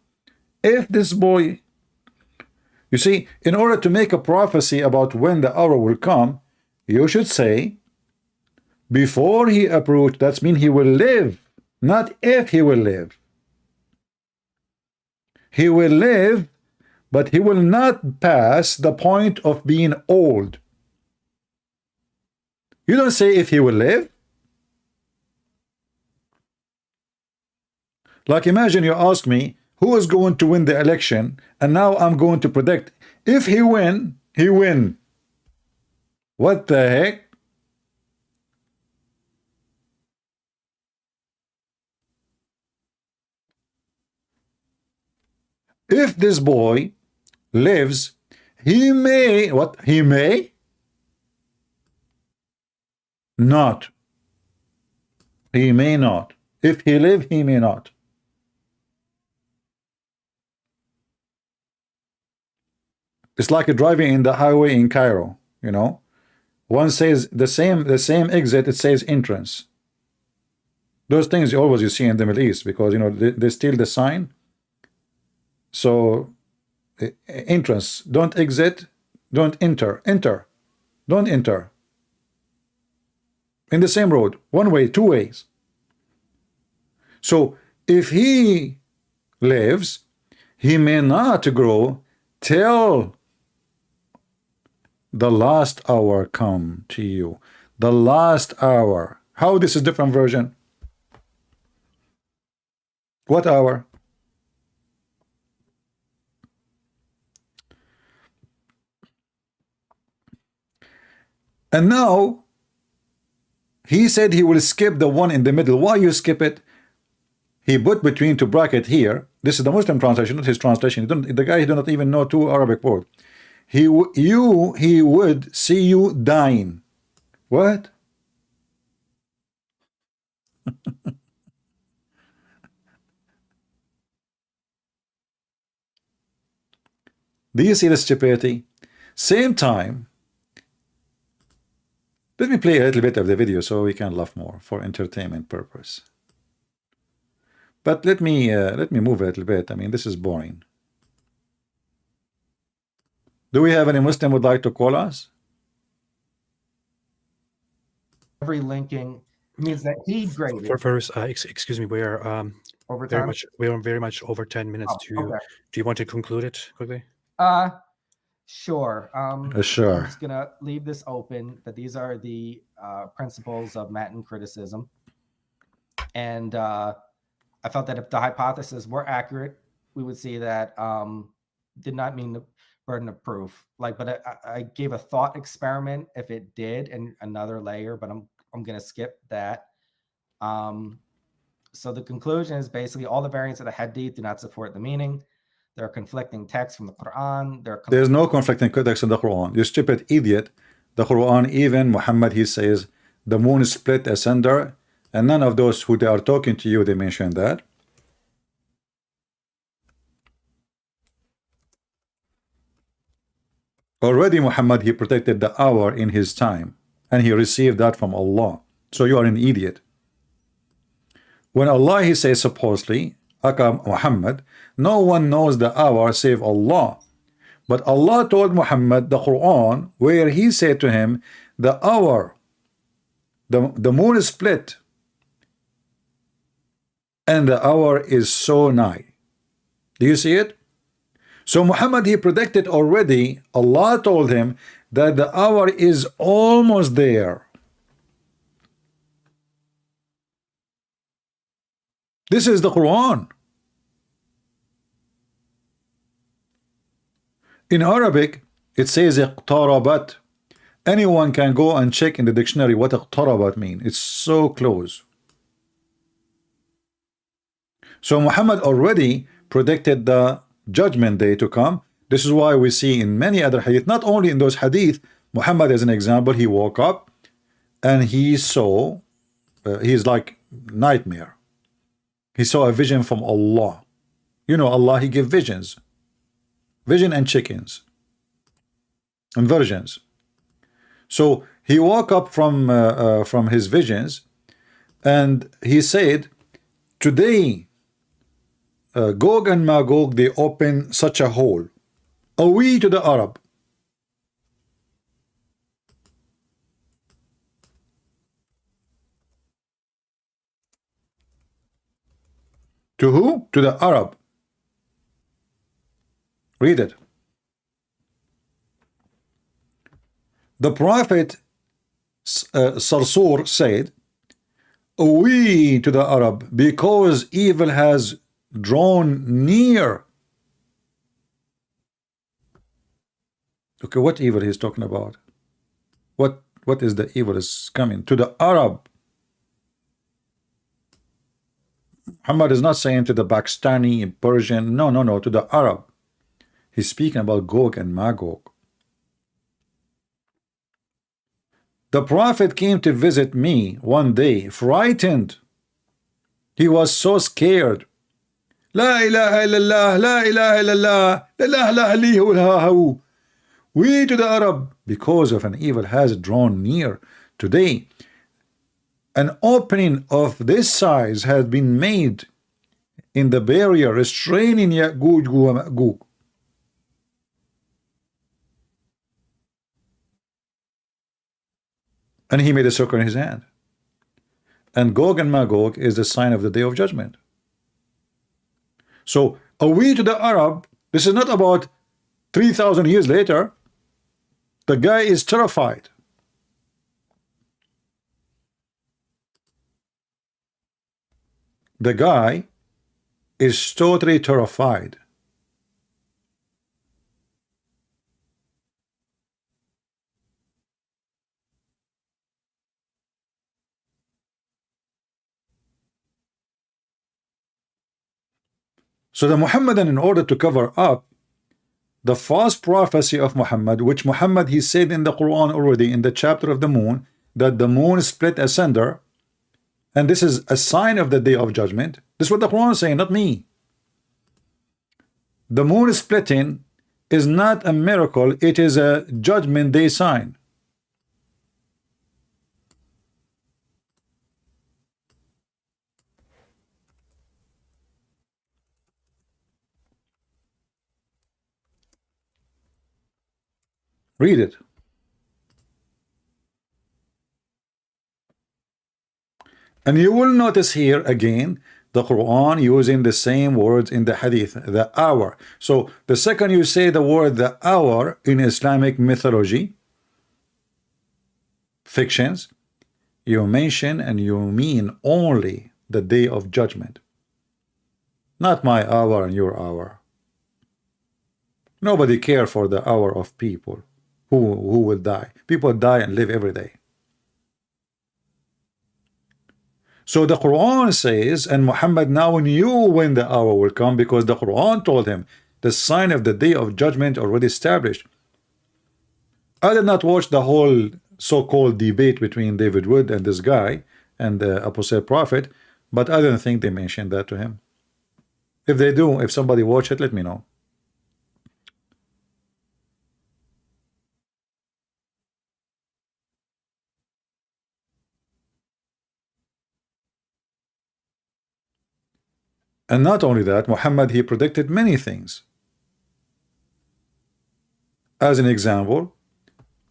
[SPEAKER 1] If this boy, you see, in order to make a prophecy about when the hour will come, you should say before he approach. That means he will live, not if he will live. He will live, but he will not pass the point of being old. You don't say if he will live. Like imagine you ask me who is going to win the election, and now I'm going to predict if he win, he win. What the heck? If this boy lives, he may, what? He may not. He may not. If he live, he may not. It's like driving in the highway in Cairo, you know. One says the same exit, it says entrance. Those things always you see in the Middle East, because you know they steal the sign. So entrance, don't exit, don't enter, enter, don't enter. In the same road, one way, two ways. So if he lives, he may not grow till the last hour come to you. The last hour. How this is different version? What hour? And now he said he will skip the one in the middle. Why you skip it? He put between two bracket here. This is the Muslim translation, not his translation. The guy do not even know two Arabic words. He would see you dying. What? Do you see the stupidity? Same time, let me play a little bit of the video so we can laugh more for entertainment purpose. But let me move a little bit. I mean, this is boring. Do we have any Muslim would like to call us?
[SPEAKER 3] Every linking means that he graded
[SPEAKER 2] First, excuse me, we are
[SPEAKER 3] over
[SPEAKER 2] very
[SPEAKER 3] time.
[SPEAKER 2] much very much over 10 minutes.
[SPEAKER 3] Okay.
[SPEAKER 2] Do you want to conclude it quickly?
[SPEAKER 3] Sure.
[SPEAKER 1] Sure.
[SPEAKER 3] I'm just gonna leave this open. That these are the principles of Matin criticism, and I felt that if the hypotheses were accurate, we would see that did not mean the burden of proof. Like, but I gave a thought experiment if it did, and another layer, but I'm gonna skip that. So the conclusion is basically all the variants of the hadith do not support the meaning. There are conflicting texts from the Quran.
[SPEAKER 1] There's no conflicting text in the Quran. You stupid idiot. The Quran, even Muhammad, he says the moon is split asunder, and none of those who they are talking to you, they mention that. Already Muhammad, he protected the hour in his time, and he received that from Allah. So you are an idiot. When Allah, he says supposedly, Aka Muhammad, no one knows the hour save Allah. But Allah told Muhammad the Quran, where he said to him, the hour, the moon is split, and the hour is so nigh. Do you see it? So Muhammad, he predicted already. Allah told him that the hour is almost there. This is the Quran. In Arabic, it says اقتربت, Anyone can go and check in the dictionary what اقتربت mean. It's so close. So Muhammad already predicted the judgment day to come. This is why we see in many other hadith, not only in those hadith, Muhammad as an example, he woke up and he saw, he's like nightmare. He saw a vision from Allah. You know, Allah, he give visions. Vision and chickens. And virgins. So he woke up from his visions and he said, today, Gog and Magog, they open such a hole. Away to the Arab. To who? To the Arab. Read it. The Prophet Sarsur said, away to the Arab, because evil has drawn near. Okay, what evil he's talking about? What is the evil is coming? To the Arab. Muhammad is not saying to the Pakistani, Persian. No, to the Arab. He's speaking about Gog and Magog. The Prophet came to visit me one day, frightened. He was so scared. La ilaha illallah, la ilaha illallah, la ilaha illallah. We to the Arab, because of an evil has drawn near. Today, an opening of this size has been made in the barrier restraining Ya'juj wa Ma'juj. And he made a circle in his hand. And Gog and Magog is the sign of the day of judgment. So, away to the Arab, this is not about 3,000 years later. The guy is terrified. The guy is totally terrified. So the Muhammadan, in order to cover up the false prophecy of Muhammad, which Muhammad, he said in the Quran already in the chapter of the moon, that the moon split asunder, and this is a sign of the day of judgment. This is what the Quran is saying, not me. The moon splitting is not a miracle, it is a judgment day sign. Read it. And you will notice here again the Quran using the same words in the hadith, the hour. So the second you say the word the hour in Islamic mythology, fictions, you mention and you mean only the day of judgment. Not my hour and your hour. Nobody cares for the hour of people who will die. People die and live every day. So the Quran says, and Muhammad now knew when the hour will come because the Quran told him the sign of the day of judgment already established. I did not watch the whole so-called debate between David Wood and this guy and the Apostate prophet, but I don't think they mentioned that to him. If they do, if somebody watch it, let me know. And not only that, Muhammad, he predicted many things. As an example,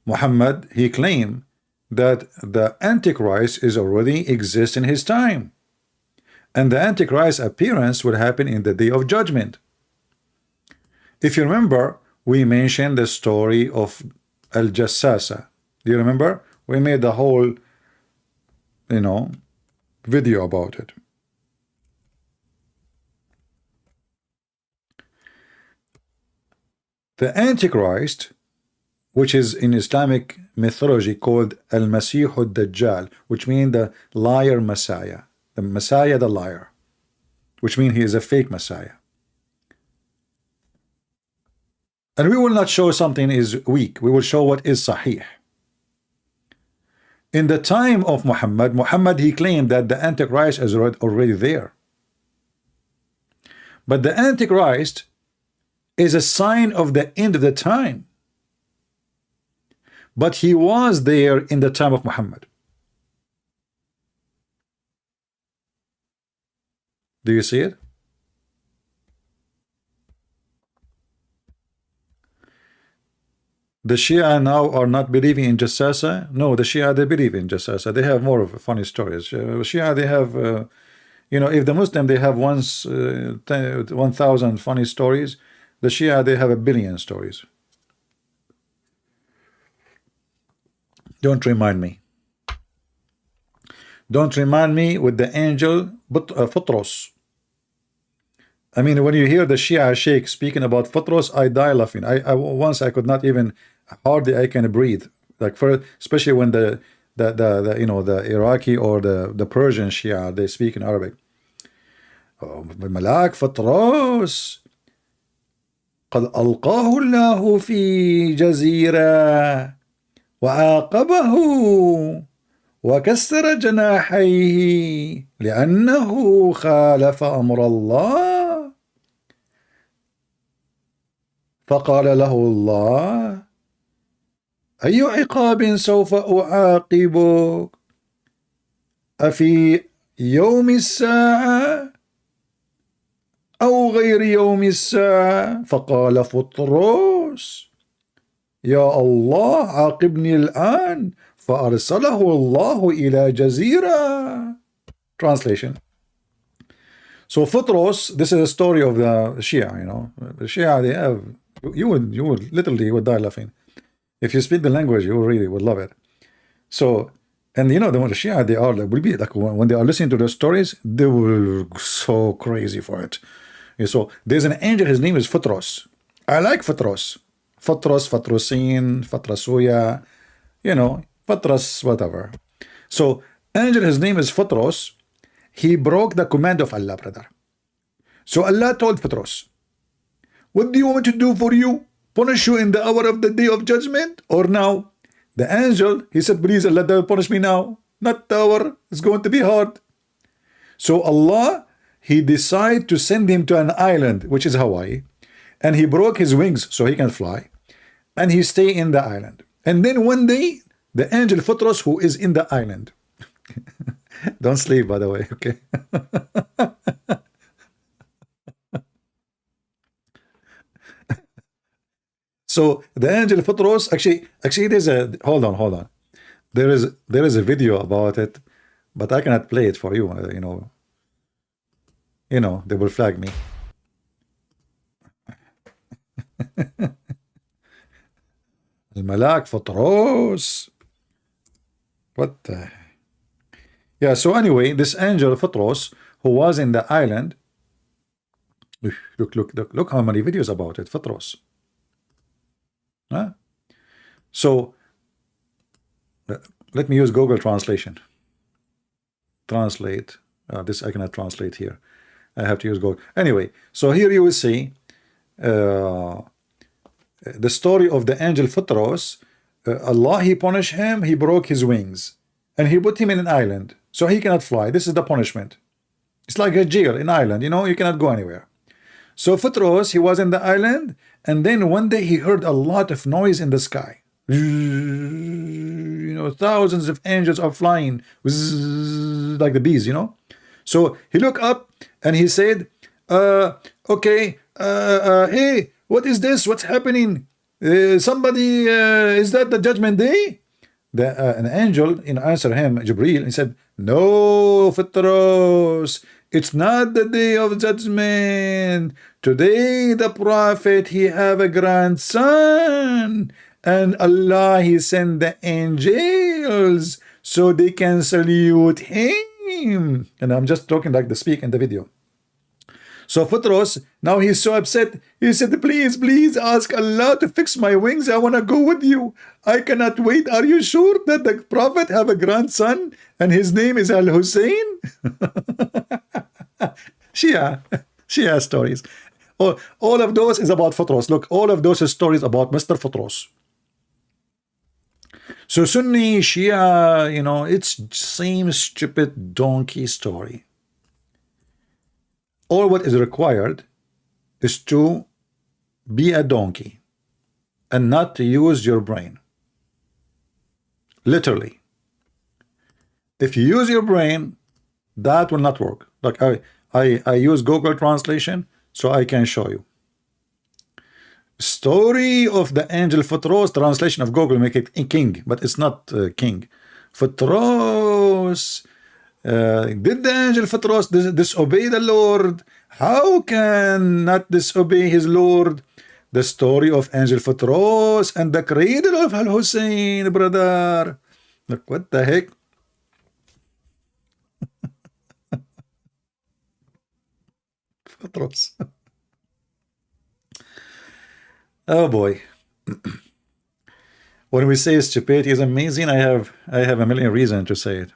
[SPEAKER 1] Muhammad, he claimed that the Antichrist is already exists in his time. And the Antichrist appearance would happen in the day of judgment. If you remember, we mentioned the story of Al-Jassasa. Do you remember? We made the whole, video about it. The Antichrist which is in Islamic mythology called Al-Masih al-Dajjal, which means the liar Messiah, the Messiah, the liar, which means he is a fake Messiah. And we will not show something is weak, we will show what is sahih. In the time of Muhammad, he claimed that the Antichrist is already there. But the Antichrist is a sign of the end of the time. But he was there in the time of Muhammad. Do you see it? The Shia now are not believing in Jassasa. No, the Shia, they believe in Jassasa. They have more of funny stories. Shia, they have, you know, if the Muslim, they have 1,000 funny stories, the Shia, they have 1 billion stories. Don't remind me. Don't remind me with the angel Futros. I mean, when you hear the Shia Sheikh speaking about Futros, I die laughing. Once I could not even, hardly I can breathe. Like for, especially when the you know, the Iraqi or the Persian Shia, they speak in Arabic. Malak Futros قد ألقاه الله في جزيرة وعاقبه وكسر جناحيه لأنه خالف أمر الله فقال له الله أي عقاب سوف أعاقبك أفي يوم الساعة أو غير يوم الساعة فقال فطروس يا الله عاقبني الآن فأرسله الله إلى جزيرة. Translation. So Futros, this is a story of the Shia, you know. The Shia, they have, you would literally would die laughing. If you speak the language, you really would love it. So, and you know, the Shia, they are like, will be like, when they are listening to the stories, they will go so crazy for it. And so there's an angel, his name is Futros. I like Futros. Futros, Fatrosin, Fatrasuya, you know, Fatras, whatever. So, angel, his name is Futros. He broke the command of Allah, brother. So Allah told Futros, what do you want me to do for you? Punish you in the hour of the day of judgment or now? The angel, he said, please Allah, don't punish me now. Not the hour. It's going to be hard. So Allah, he decided to send him to an island, which is Hawaii. And he broke his wings so he can fly. And he stay in the island. And then one day, the angel Futros, who is in the island. Don't sleep, by the way, okay? So the angel Futros, actually there's a, hold on. There is a video about it, but I cannot play it for you, you know, they will flag me. Malak Futros. What the? Yeah, so anyway, this angel Futros, who was in the island, look how many videos about it, Futros. Huh? So let me use Google translation. Translate. This I cannot translate here. I have to use Google. Anyway, so here you will see the story of the angel Futros. Allah, he punished him, he broke his wings, and he put him in an island, so he cannot fly. This is the punishment. It's like a jail in Ireland, you know, you cannot go anywhere. So Futros, he was in the island, and then one day he heard a lot of noise in the sky. You know, thousands of angels are flying, like the bees, you know. So he looked up and he said, okay, hey, what is this? What's happening? Somebody, is that the judgment day? An angel answered him, Jibreel, and said, no, Futros, it's not the day of judgment. Today the prophet, he have a grandson, and Allah, he sent the angels so they can salute him. And I'm just talking like the speak in the video. So Futros, now he's so upset. He said, please ask Allah to fix my wings. I want to go with you. I cannot wait. Are you sure that the Prophet have a grandson and his name is Al-Hussein? Shia stories. All of those is about Futros. Look, all of those is stories about Mr. Futros. So Sunni, Shia, you know, it's same stupid donkey story. All what is required is to be a donkey and not to use your brain. Literally. If you use your brain, that will not work. Like I use Google Translation, so I can show you. Story of the angel Futros, translation of Google make it king, but it's not king. Futros, did the angel Futros disobey the Lord? How can not disobey his Lord? The story of angel Futros and the cradle of Al-Hussein, brother. Look, what the heck? Futros. Oh boy. When we say stupidity is amazing, I have a million reasons to say it.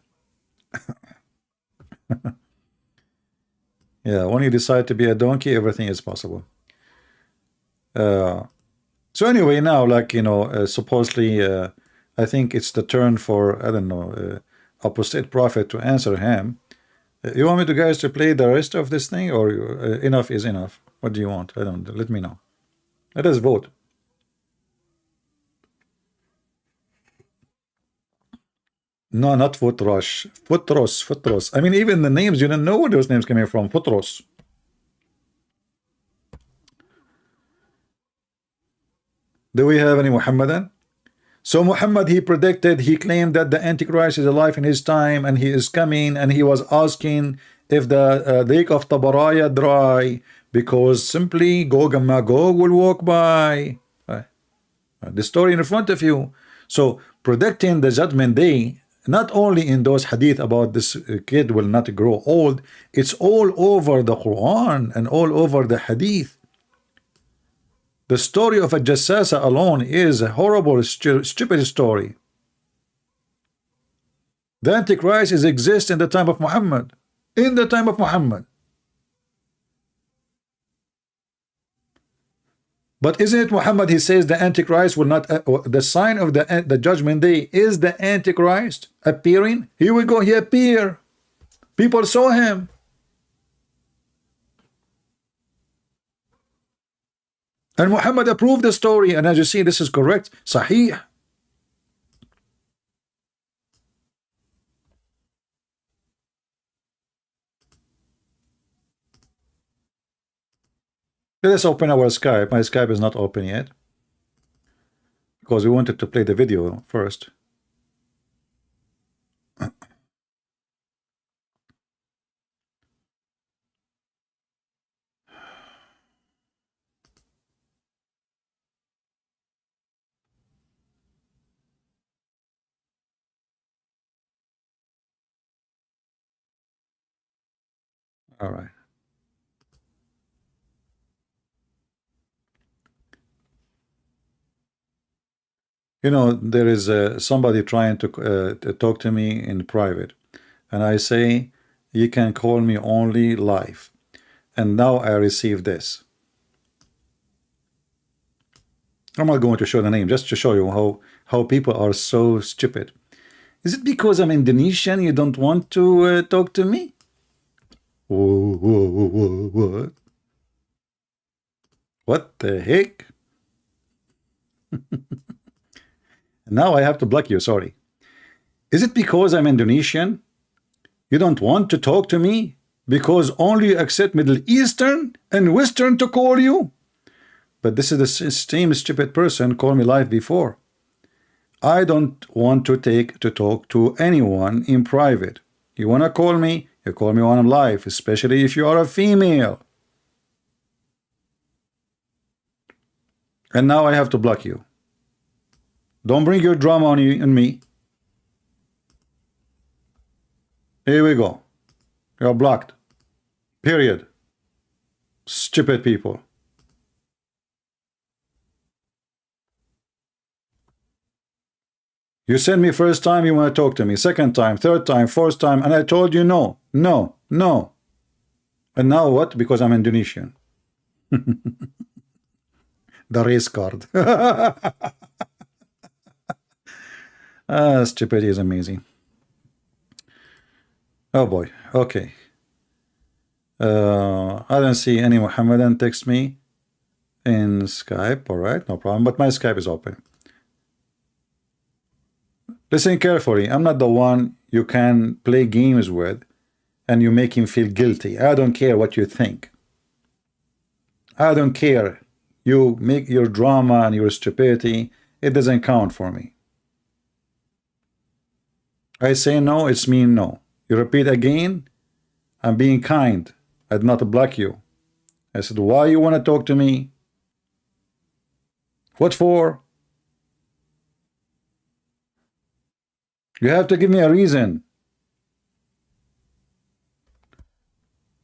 [SPEAKER 1] Yeah, when you decide to be a donkey, everything is possible. So anyway, now, like, you know, supposedly, I think it's the turn for, I don't know, Apostate Prophet to answer him. You want me to guys to play the rest of this thing, or enough is enough? What do you want? I don't. Let me know. Let us vote. No, not Futros. Futros. I mean, even the names, you don't know where those names coming from. Futros. Do we have any Muhammadan? So Muhammad, he predicted, he claimed that the Antichrist is alive in his time and he is coming, and he was asking if the lake of Tabaraya dry, because simply Gog and Magog will walk by. The story in front of you. So predicting the judgment day, not only in those hadith about this kid will not grow old, it's all over the Quran and all over the hadith. The story of a Jassasa alone is a horrible, stupid story. The Antichrist exists in the time of Muhammad. In the time of Muhammad. But isn't it Muhammad, he says the Antichrist will not, the sign of the judgment day is the Antichrist appearing. Here we go, he appeared. People saw him. And Muhammad approved the story, and as you see, this is correct, Sahih. Let us open our Skype. My Skype is not open yet, because we wanted to play the video first. All right. You know, there is somebody trying to talk to me in private, and I say, you can call me only live. And now I receive this. I'm not going to show the name, just to show you how people are so stupid. Is it because I'm Indonesian you don't want to talk to me? What? What the heck? Now I have to block you, sorry. Is it because I'm Indonesian you don't want to talk to me? Because only you accept Middle Eastern and Western to call you? But this is the same stupid person called me live before. I don't want to talk to anyone in private. You want to call me, you call me when I'm live, especially if you are a female. And now I have to block you. Don't bring your drama on me. Here we go. You're blocked. Period. Stupid people. You sent me first time, you want to talk to me. Second time, third time, fourth time, and I told you no, no, no. And now what? Because I'm Indonesian. The race card. Stupidity is amazing. Oh boy. Okay. I don't see any Mohammedan text me in Skype. All right, no problem. But my Skype is open. Listen carefully. I'm not the one you can play games with and you make him feel guilty. I don't care what you think. I don't care. You make your drama and your stupidity. It doesn't count for me. I say no, it's mean no. You repeat again, I'm being kind. I did not block you. I said, why you want to talk to me? What for? You have to give me a reason.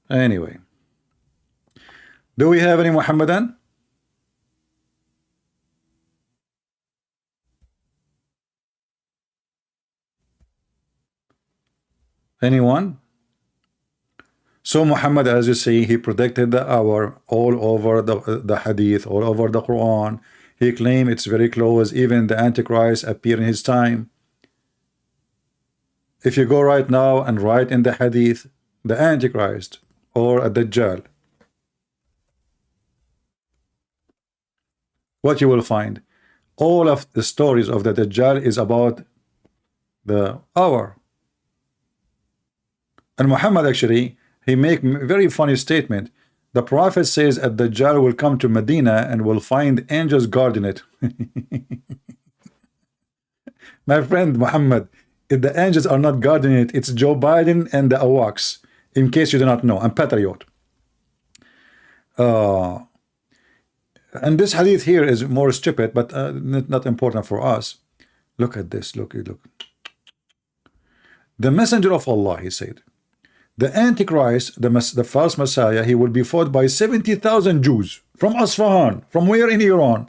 [SPEAKER 1] Anyway. Do we have any Muhammadan? Anyone? So Muhammad, as you see, he predicted the hour all over the hadith, all over the Quran. He claimed it's very close. Even the Antichrist appear in his time. If you go right now and write in the hadith, the Antichrist or a Dajjal, what you will find? All of the stories of the Dajjal is about the hour. And Muhammad actually, he make very funny statement. The Prophet says that Dajjal will come to Medina and will find angels guarding it. My friend Muhammad, if the angels are not guarding it, it's Joe Biden and the Awaks. In case you do not know, I'm patriot. And this hadith here is more stupid, but not important for us. Look at this. Look. The messenger of Allah, he said, the Antichrist, the false Messiah, he will be fought by 70,000 Jews from Asfahan. From where in Iran?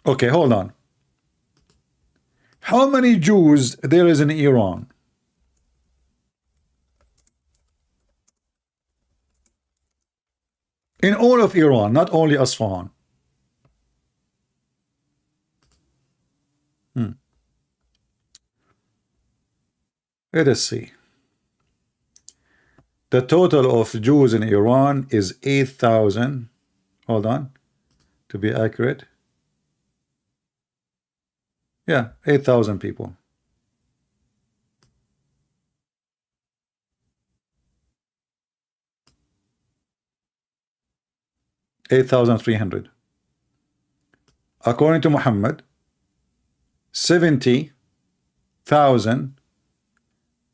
[SPEAKER 1] Okay, hold on. How many Jews there is in Iran? In all of Iran, not only Asfahan. Let us see. The total of Jews in Iran is 8,000. Hold on. To be accurate. Yeah, 8,000 people. $8,300. According to Muhammad, 70,000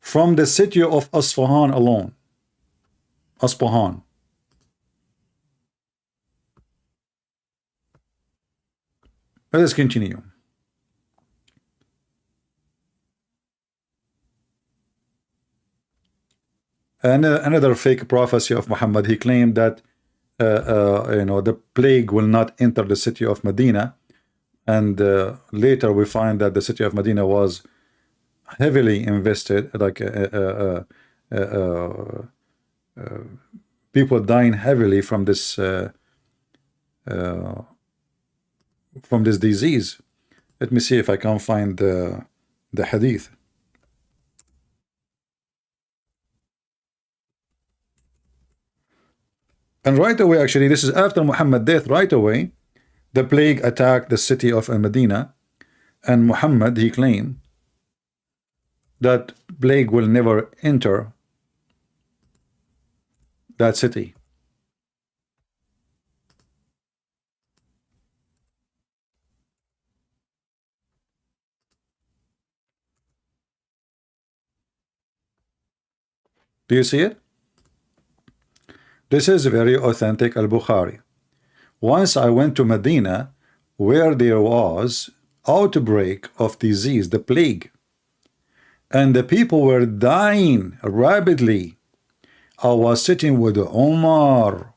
[SPEAKER 1] from the city of Asfahan alone. Asfahan. Let us continue. And another fake prophecy of Muhammad, he claimed that the plague will not enter the city of Medina, and later we find that the city of Medina was heavily invested, like people dying heavily from this disease. Let me see if I can find the hadith. And right away, actually, this is after Muhammad's death. Right away, the plague attacked the city of Medina, and Muhammad, he claimed that plague will never enter that city. Do you see it? This is very authentic Al-Bukhari. Once I went to Medina, where there was outbreak of disease, the plague, and the people were dying rapidly. I was sitting with Omar.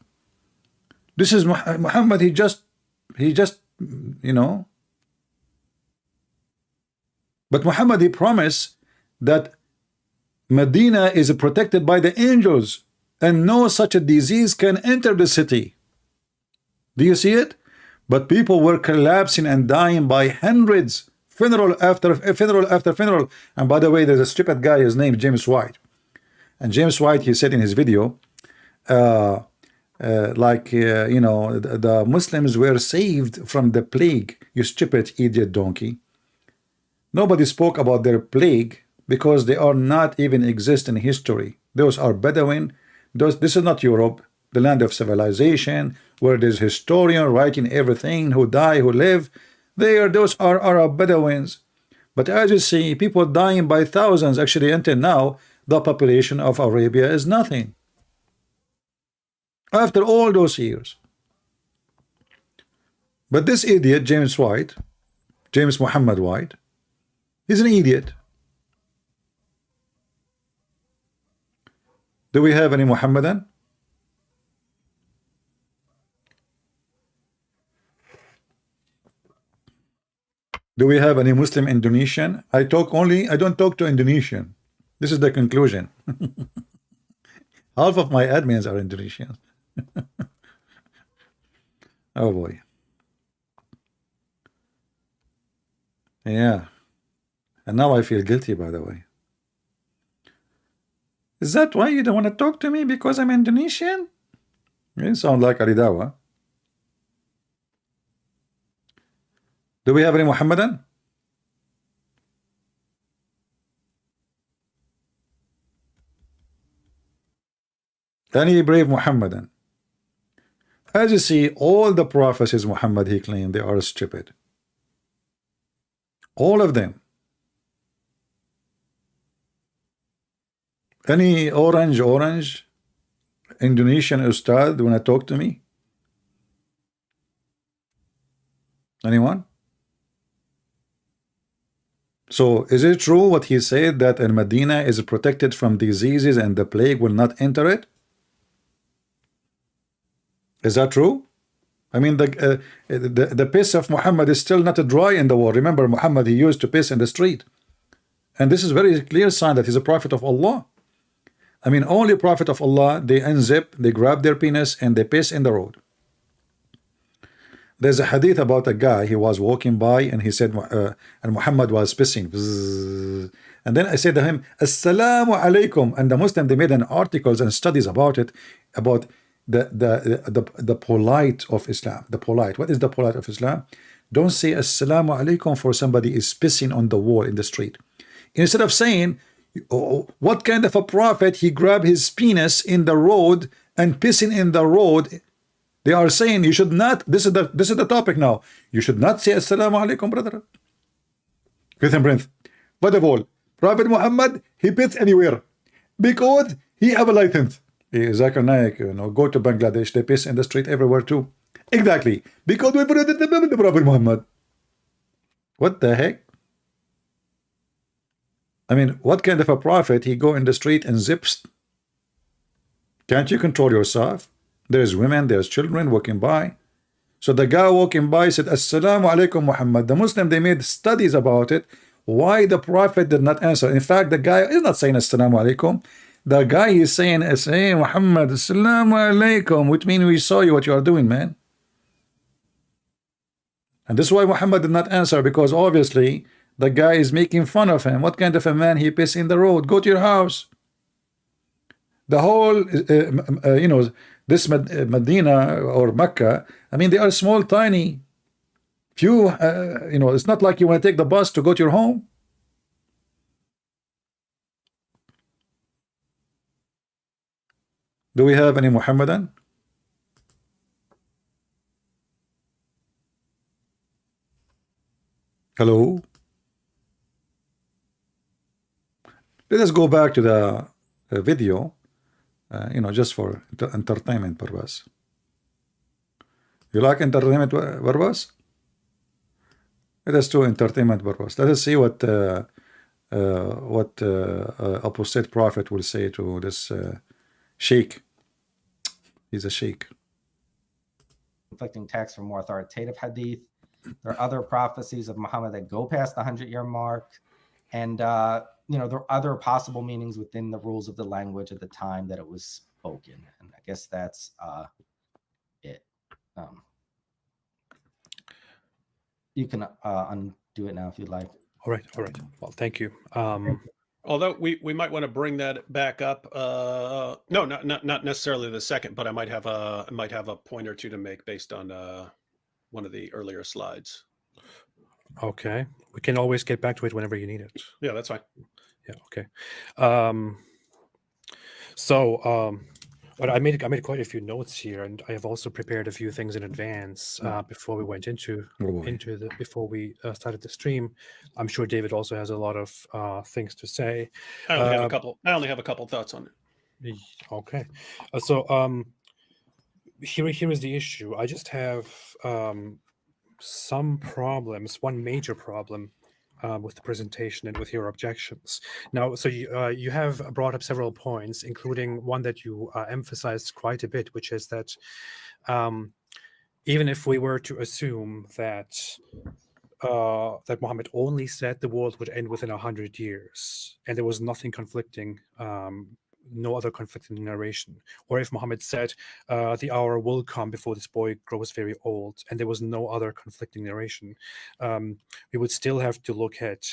[SPEAKER 1] This is Muhammad. He just, you know. But Muhammad, he promised that Medina is protected by the angels and no such a disease can enter the city. Do you see it? But people were collapsing and dying by hundreds, funeral after funeral after funeral. And by the way, there's a stupid guy, his name James White. And James White, he said in his video, you know, the Muslims were saved from the plague. You stupid idiot donkey. Nobody spoke about their plague because they are not even exist in history. Those are Bedouin. This is not Europe, the land of civilization, where there's historian writing everything, who die, who live. Those are Arab Bedouins. But as you see, people dying by thousands. Actually, until now, the population of Arabia is nothing. After all those years. But this idiot, James Muhammad White, he's an idiot. Do we have any Muhammadan? Do we have any Muslim Indonesian? I don't talk to Indonesian. This is the conclusion. Half of my admins are Indonesians. Oh boy. Yeah. And now I feel guilty, by the way. Is that why you don't want to talk to me? Because I'm Indonesian? You sound like Dawah. Do we have any Muhammadan? Any brave Muhammadan? As you see, all the prophecies Muhammad he claimed, they are stupid. All of them. Any orange Indonesian ustad wanna talk to me? Anyone? So is it true what he said, that in Medina is protected from diseases and the plague will not enter it? Is that true? I mean, the piss of Muhammad is still not dry in the world. Remember, Muhammad, he used to piss in the street. And this is very clear sign that he's a prophet of Allah. I mean, only prophet of Allah, they unzip, they grab their penis and they piss in the road. There's a hadith about a guy, he was walking by and he said, and Muhammad was pissing. And then I said to him, Assalamu alaikum. And the Muslim, they made an articles and studies about it, about the polite of Islam. The polite. What is the polite of Islam? Don't say Assalamu alaikum for somebody is pissing on the wall in the street. Instead of saying, oh, what kind of a prophet he grabbed his penis in the road and pissing in the road? They are saying you should not. This is the topic now. You should not say Assalamu alaikum, brother. With him, breath. But of all, Prophet Muhammad, he pissed anywhere because he have a license. Zakir, Naik, go to Bangladesh, they piss in the street everywhere too. Exactly, because we put it in the Prophet Muhammad. What the heck? I mean, what kind of a prophet he go in the street and zips? Can't you control yourself? There's women, there's children walking by. So the guy walking by said, Assalamu alaikum Muhammad. The Muslim, they made studies about it. Why the prophet did not answer? In fact, the guy is not saying Assalamu alaikum. The guy is saying, hey, Muhammad, Assalamu alaikum, which means we saw you what you are doing, man. And this is why Muhammad did not answer, because obviously the guy is making fun of him. What kind of a man he piss in the road? Go to your house. The whole, this Medina or Mecca, I mean, they are small, tiny. Few, it's not like you want to take the bus to go to your home. Do we have any Muhammadan? Hello? Let us go back to the video, just for entertainment purpose. You like entertainment purpose? Let us do entertainment purpose. Let us see what Apostate prophet will say to this Sheikh. He's a sheikh.
[SPEAKER 3] Conflicting texts from more authoritative hadith. There are other prophecies of Muhammad that go past the 100-year mark. And, there are other possible meanings within the rules of the language at the time that it was spoken. And I guess that's it. You can undo it now if you'd like.
[SPEAKER 2] All right. Well, thank you.
[SPEAKER 4] Although we might want to bring that back up. No, not necessarily the second, but I might have a point or two to make based on one of the earlier slides.
[SPEAKER 2] Okay, we can always get back to it whenever you need it.
[SPEAKER 4] Yeah, that's fine.
[SPEAKER 2] Yeah. Okay. But I made quite a few notes here, and I have also prepared a few things in advance before we went before we started the stream. I'm sure David also has a lot of things to say.
[SPEAKER 4] I only have a couple thoughts on it.
[SPEAKER 2] Okay. Here is the issue. I just have some problems. One major problem with the presentation and with your objections. Now, so you have brought up several points, including one that you emphasized quite a bit, which is that even if we were to assume that that Muhammad only said the world would end within 100 years, and there was nothing conflicting, no other conflicting narration, or if Muhammad said the hour will come before this boy grows very old, and there was no other conflicting narration, we would still have to look at,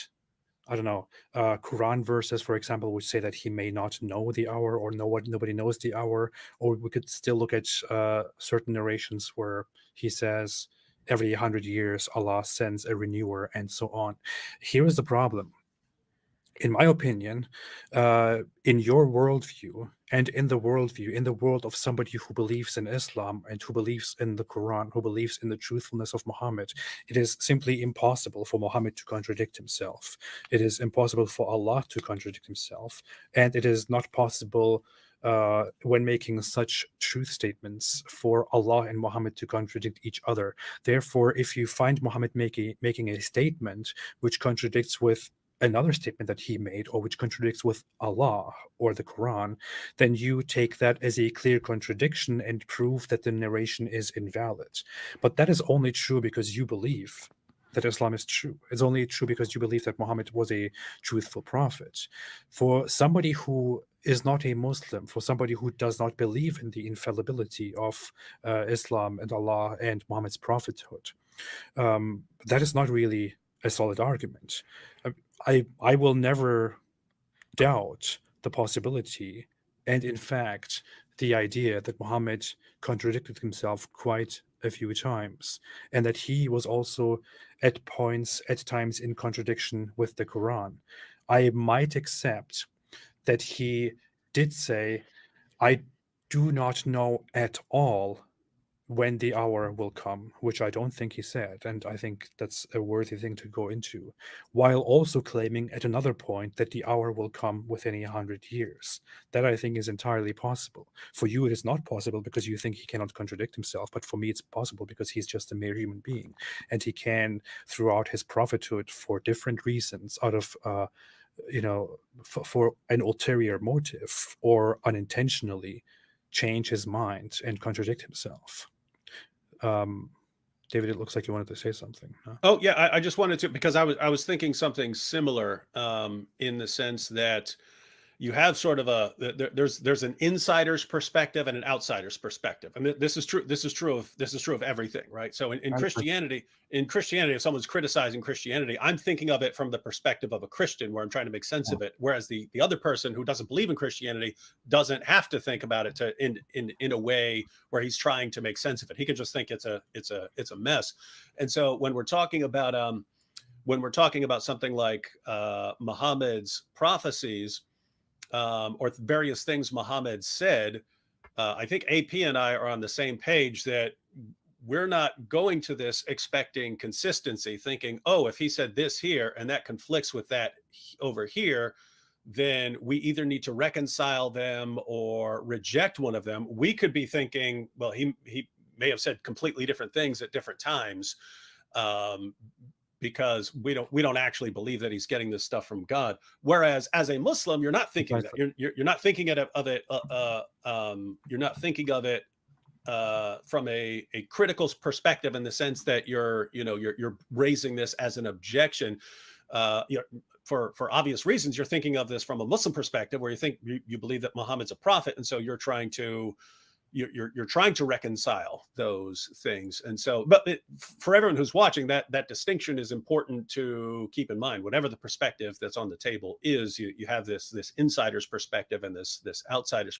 [SPEAKER 2] I don't know, Quran verses, for example, which say that he may not know the hour, or nobody knows the hour, or we could still look at certain narrations where he says every 100 years Allah sends a renewer, and so on. Here is the problem. In my opinion, in your worldview and in the world of somebody who believes in Islam and who believes in the Quran, who believes in the truthfulness of Muhammad, it is simply impossible for Muhammad to contradict himself. It is impossible for Allah to contradict himself. And it is not possible when making such truth statements for Allah and Muhammad to contradict each other. Therefore, if you find Muhammad making a statement which contradicts with another statement that he made, or which contradicts with Allah or the Quran, then you take that as a clear contradiction and prove that the narration is invalid. But that is only true because you believe that Islam is true. It's only true because you believe that Muhammad was a truthful prophet. For somebody who is not a Muslim, for somebody who does not believe in the infallibility of Islam and Allah and Muhammad's prophethood, that is not really a solid argument. I will never doubt the possibility, and in fact, the idea that Muhammad contradicted himself quite a few times, and that he was also at times in contradiction with the Quran. I might accept that he did say, I do not know at all when the hour will come, which I don't think he said, and I think that's a worthy thing to go into, while also claiming at another point that the hour will come within 100 years. That I think is entirely possible. For you, it is not possible because you think he cannot contradict himself, but for me, it's possible because he's just a mere human being, and he can, throughout his prophethood, for different reasons, out of for an ulterior motive or unintentionally, change his mind and contradict himself. David, it looks like you wanted to say something. Huh?
[SPEAKER 4] Oh yeah, I just wanted to, because I was thinking something similar in the sense that you have sort of there's an insider's perspective and an outsider's perspective. I mean, this is true of everything, right? So in Christianity, if someone's criticizing Christianity, I'm thinking of it from the perspective of a Christian, where I'm trying to make sense of it. Whereas the other person who doesn't believe in Christianity doesn't have to think about it in a way where he's trying to make sense of it. He can just think it's a mess. And so when we're talking about something like Muhammad's prophecies, or various things Muhammad said, I think AP and I are on the same page that we're not going to this expecting consistency, thinking, oh, if he said this here and that conflicts with that over here, then we either need to reconcile them or reject one of them. We could be thinking, well, he may have said completely different things at different times. because we don't actually believe that he's getting this stuff from God. Whereas as a Muslim, you're not thinking that you're not thinking of it. You're not thinking of it from a critical perspective, in the sense that you're raising this as an objection. For obvious reasons, you're thinking of this from a Muslim perspective, where you believe that Muhammad's a prophet, and so you're trying to reconcile those things. And so, but for everyone who's watching, that distinction is important to keep in mind. Whatever the perspective that's on the table is, you have this insider's perspective and this outsider's.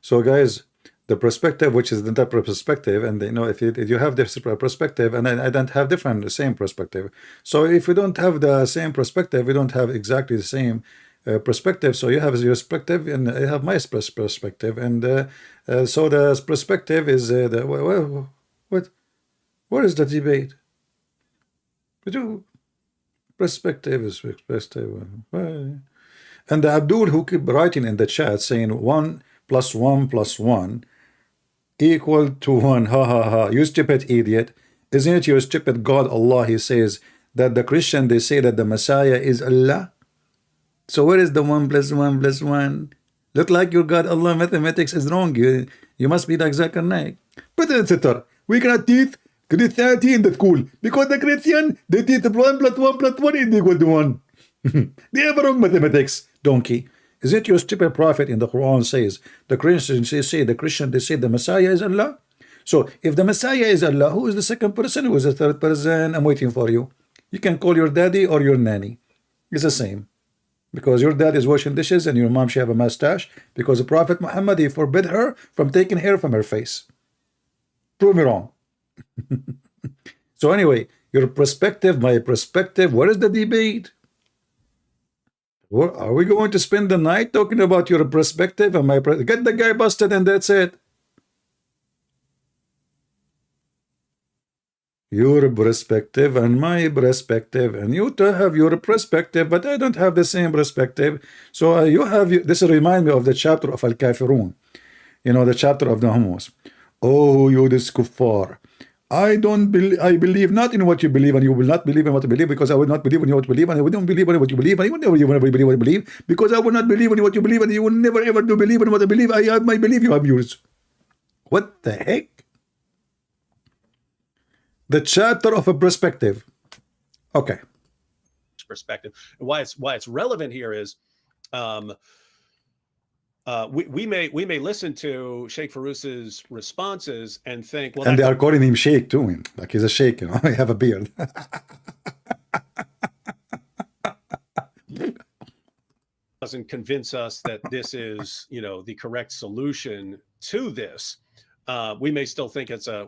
[SPEAKER 1] So guys, the perspective, which is the interpretive perspective, and if you have this perspective, and I don't have the same perspective. So if we don't have the same perspective, we don't have exactly the same perspective. So you have your perspective, and I have my perspective, and so the perspective is what is the debate? Perspective is perspective. And Abdul, who keep writing in the chat saying 1 + 1 + 1 equal to 1. Ha ha ha. You stupid idiot. Isn't it your stupid God Allah? He says that the Christian, they say that the Messiah is Allah. So where is the 1 + 1 + 1? Look like your God Allah mathematics is wrong. You must be like Zakir Naik. But etc. We cannot teach Christianity in the school, because the Christian, they teach 1 + 1 + 1 is equal to 1. They have wrong mathematics, donkey. Is it your stupid prophet in the Quran says the Christians say the Messiah is Allah? So if the Messiah is Allah, who is the second person? Who is the third person? I'm waiting for you. You can call your daddy or your nanny. It's the same. Because your dad is washing dishes and your mom should have a mustache, because the Prophet Muhammad, he forbid her from taking hair from her face. Prove me wrong. So anyway, your perspective, my perspective, what is the debate? What, are we going to spend the night talking about your perspective and my get the guy busted and that's it? Your perspective and my perspective, and you have your perspective, but I don't have the same perspective. So you have this remind me of the chapter of Al-Kafirun, the chapter of the homos. Oh, you this kuffar, I believe not in what you believe, and you will not believe in what you believe, because I will not believe in what you believe, and I will not believe in what you believe, and you will never believe what you believe, because I will not believe in what you believe, and you will never ever do believe in what I believe. I have my belief, you have yours. What the heck? The chapter of a perspective. Okay.
[SPEAKER 4] Perspective. And why it's relevant here is we may listen to Sheikh Farouz's responses and think, well,
[SPEAKER 1] and they are calling him Sheikh too, like he's a Sheikh, I have a beard.
[SPEAKER 4] Doesn't convince us that this is the correct solution to this. We may still think it's a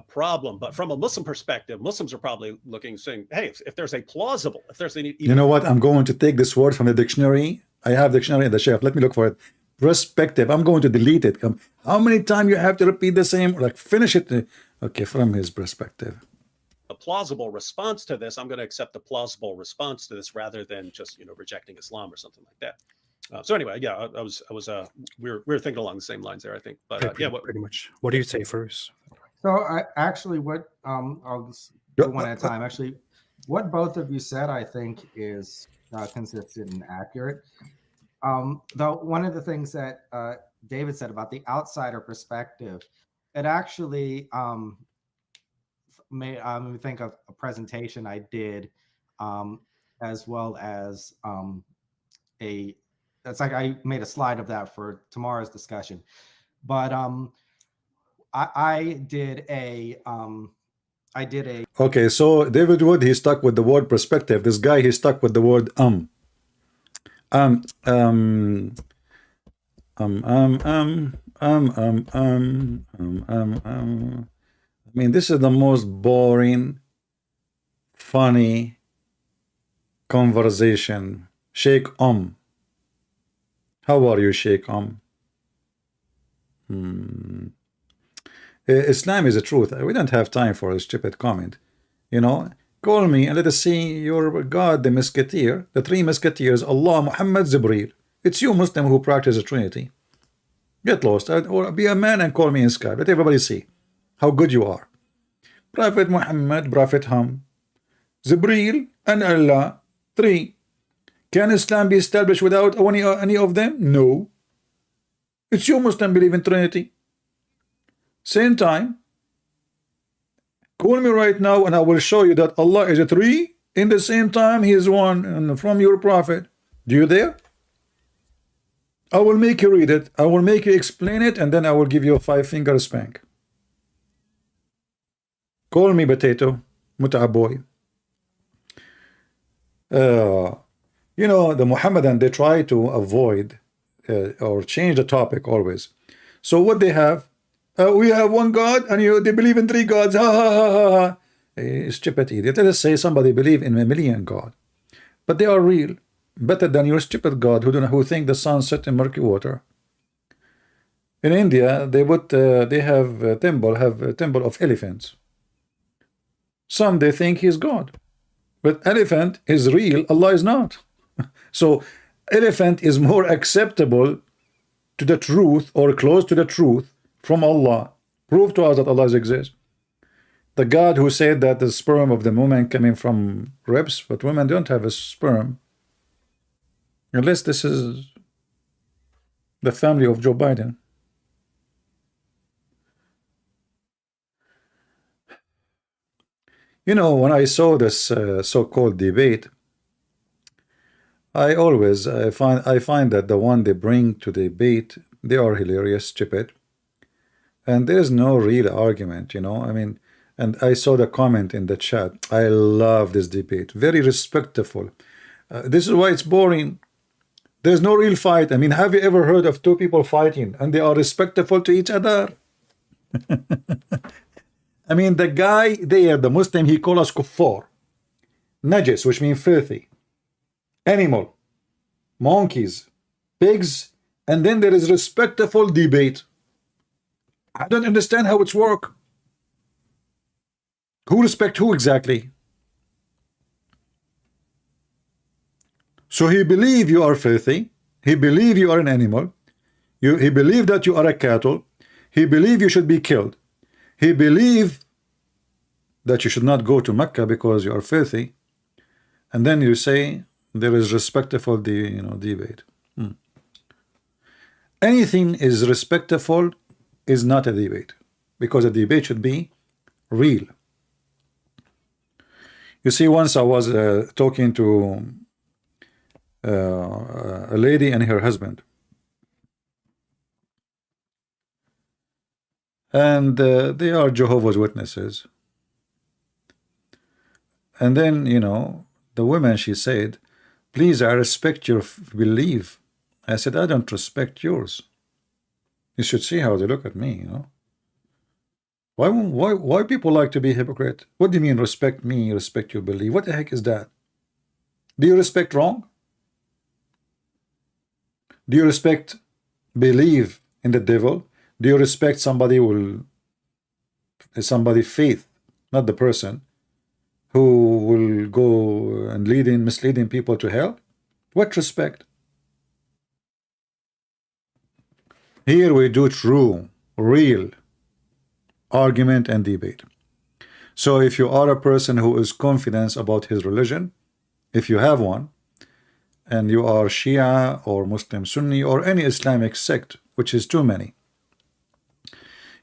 [SPEAKER 4] problem, but from a Muslim perspective, Muslims are probably saying, hey, if there's a plausible, if there's any,
[SPEAKER 1] you know what, I'm going to take this word from the dictionary. I have dictionary in the shelf. Let me look for it. Perspective. I'm going to delete it. How many times you have to repeat the same? Like finish it. Okay, from his perspective.
[SPEAKER 4] A plausible response to this. I'm going to accept the plausible response to this rather than just rejecting Islam or something like that. So anyway, yeah, we were thinking along the same lines there, I think. But
[SPEAKER 2] pretty much. What do you say, Farouz?
[SPEAKER 3] So I'll just go one at a time. Actually, what both of you said, I think, is consistent and accurate. Though one of the things that David said about the outsider perspective, it actually made me think of a presentation I did, as well as I made a slide of that for tomorrow's discussion. But I did a
[SPEAKER 1] okay, so David Wood, he's stuck with the word perspective. This guy, he's stuck with the word I mean, this is the most boring, funny conversation. Sheikh how are you, Sheikh Islam is the truth. We don't have time for a stupid comment. Call me and let us see your God, the Musketeer, the three Musketeers, Allah, Muhammad, Jibreel. It's you, Muslim, who practice the Trinity. Get lost, or be a man and call me in Skype. Let everybody see how good you are. Prophet Muhammad, Prophet Ham, Jibreel, and Allah. 3. Can Islam be established without any of them? No. It's you Muslim believe in Trinity. Same time, call me right now and I will show you that Allah is a 3. In the same time, He is 1 and from your Prophet. Do you there? I will make you read it. I will make you explain it, and then I will give you a 5-finger spank. Call me potato, muta boy. You know, the Mohammedan, they try to avoid or change the topic always. So what they have, we have 1 God and they believe in 3 gods. Ha ha ha ha ha. Stupid idiot. Let us say somebody believe in 1,000,000 God, but they are real. Better than your stupid God who think the sun set in murky water. In India, they have a temple of elephants. Some they think He's God, but elephant is real. Allah is not. So elephant is more acceptable to the truth or close to the truth from Allah. Prove to us that Allah exists. The God who said that the sperm of the woman coming from ribs, but women don't have a sperm. Unless this is the family of Joe Biden. You know, when I saw this so-called debate, I find that the one they bring to debate, they are hilarious, stupid, and there's no real argument. You know, I mean, and I saw the comment in the chat. I love this debate, very respectful. This is why it's boring. There's no real fight. I mean, have you ever heard of 2 people fighting and they are respectful to each other? I mean, the guy there, the Muslim, he called us kuffar, najis, which means filthy, animal, monkeys, pigs, and then there is respectful debate. I don't understand how it's work. Who respect who exactly? So he believe you are filthy. He believe you are an animal. He believe that you are a cattle. He believe you should be killed. He believe that you should not go to Mecca because you are filthy. And then you say there is respectful debate. Anything is respectful is not a debate, because a debate should be real. You see, once I was talking to a lady and her husband, and they are Jehovah's Witnesses. And then, you know, the woman, she said, please, I respect your belief. I said, I don't respect yours. You should see how they look at me, you know. Why people like to be hypocrite? What do you mean respect me, respect your belief? What the heck is that? Do you respect wrong? Do you respect believe in the devil? Do you respect somebody faith, not the person, who will go and misleading people to hell? What respect? Here we do true, real argument and debate. So if you are a person who is confident about his religion, if you have one, and you are Shia or Muslim Sunni or any Islamic sect, which is too many.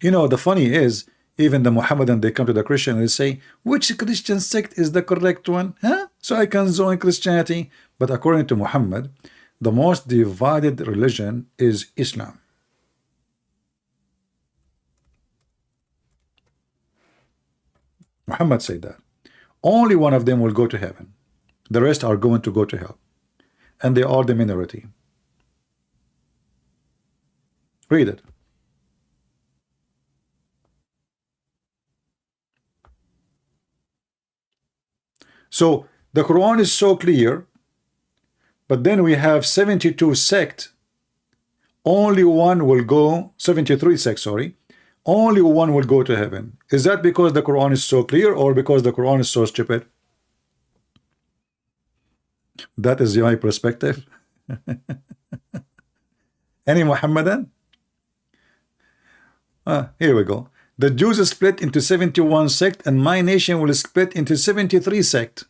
[SPEAKER 1] You know, the funny is, even the Mohammedan, they come to the Christian and they say, which Christian sect is the correct one? Huh? So I can join Christianity. But according to Muhammad, the most divided religion is Islam. Muhammad said that. Only one of them will go to heaven. The rest are going to go to hell. And they are the minority. Read it. So the Quran is so clear, but then we have 72 sects. Only one will go, 73 sects, sorry. Only one will go to heaven. Is that because the Quran is so clear or because the Quran is so stupid? That is my perspective. Any Muhammadan? Here we go. The Jews split into 71 sects, and my nation will split into 73 sects.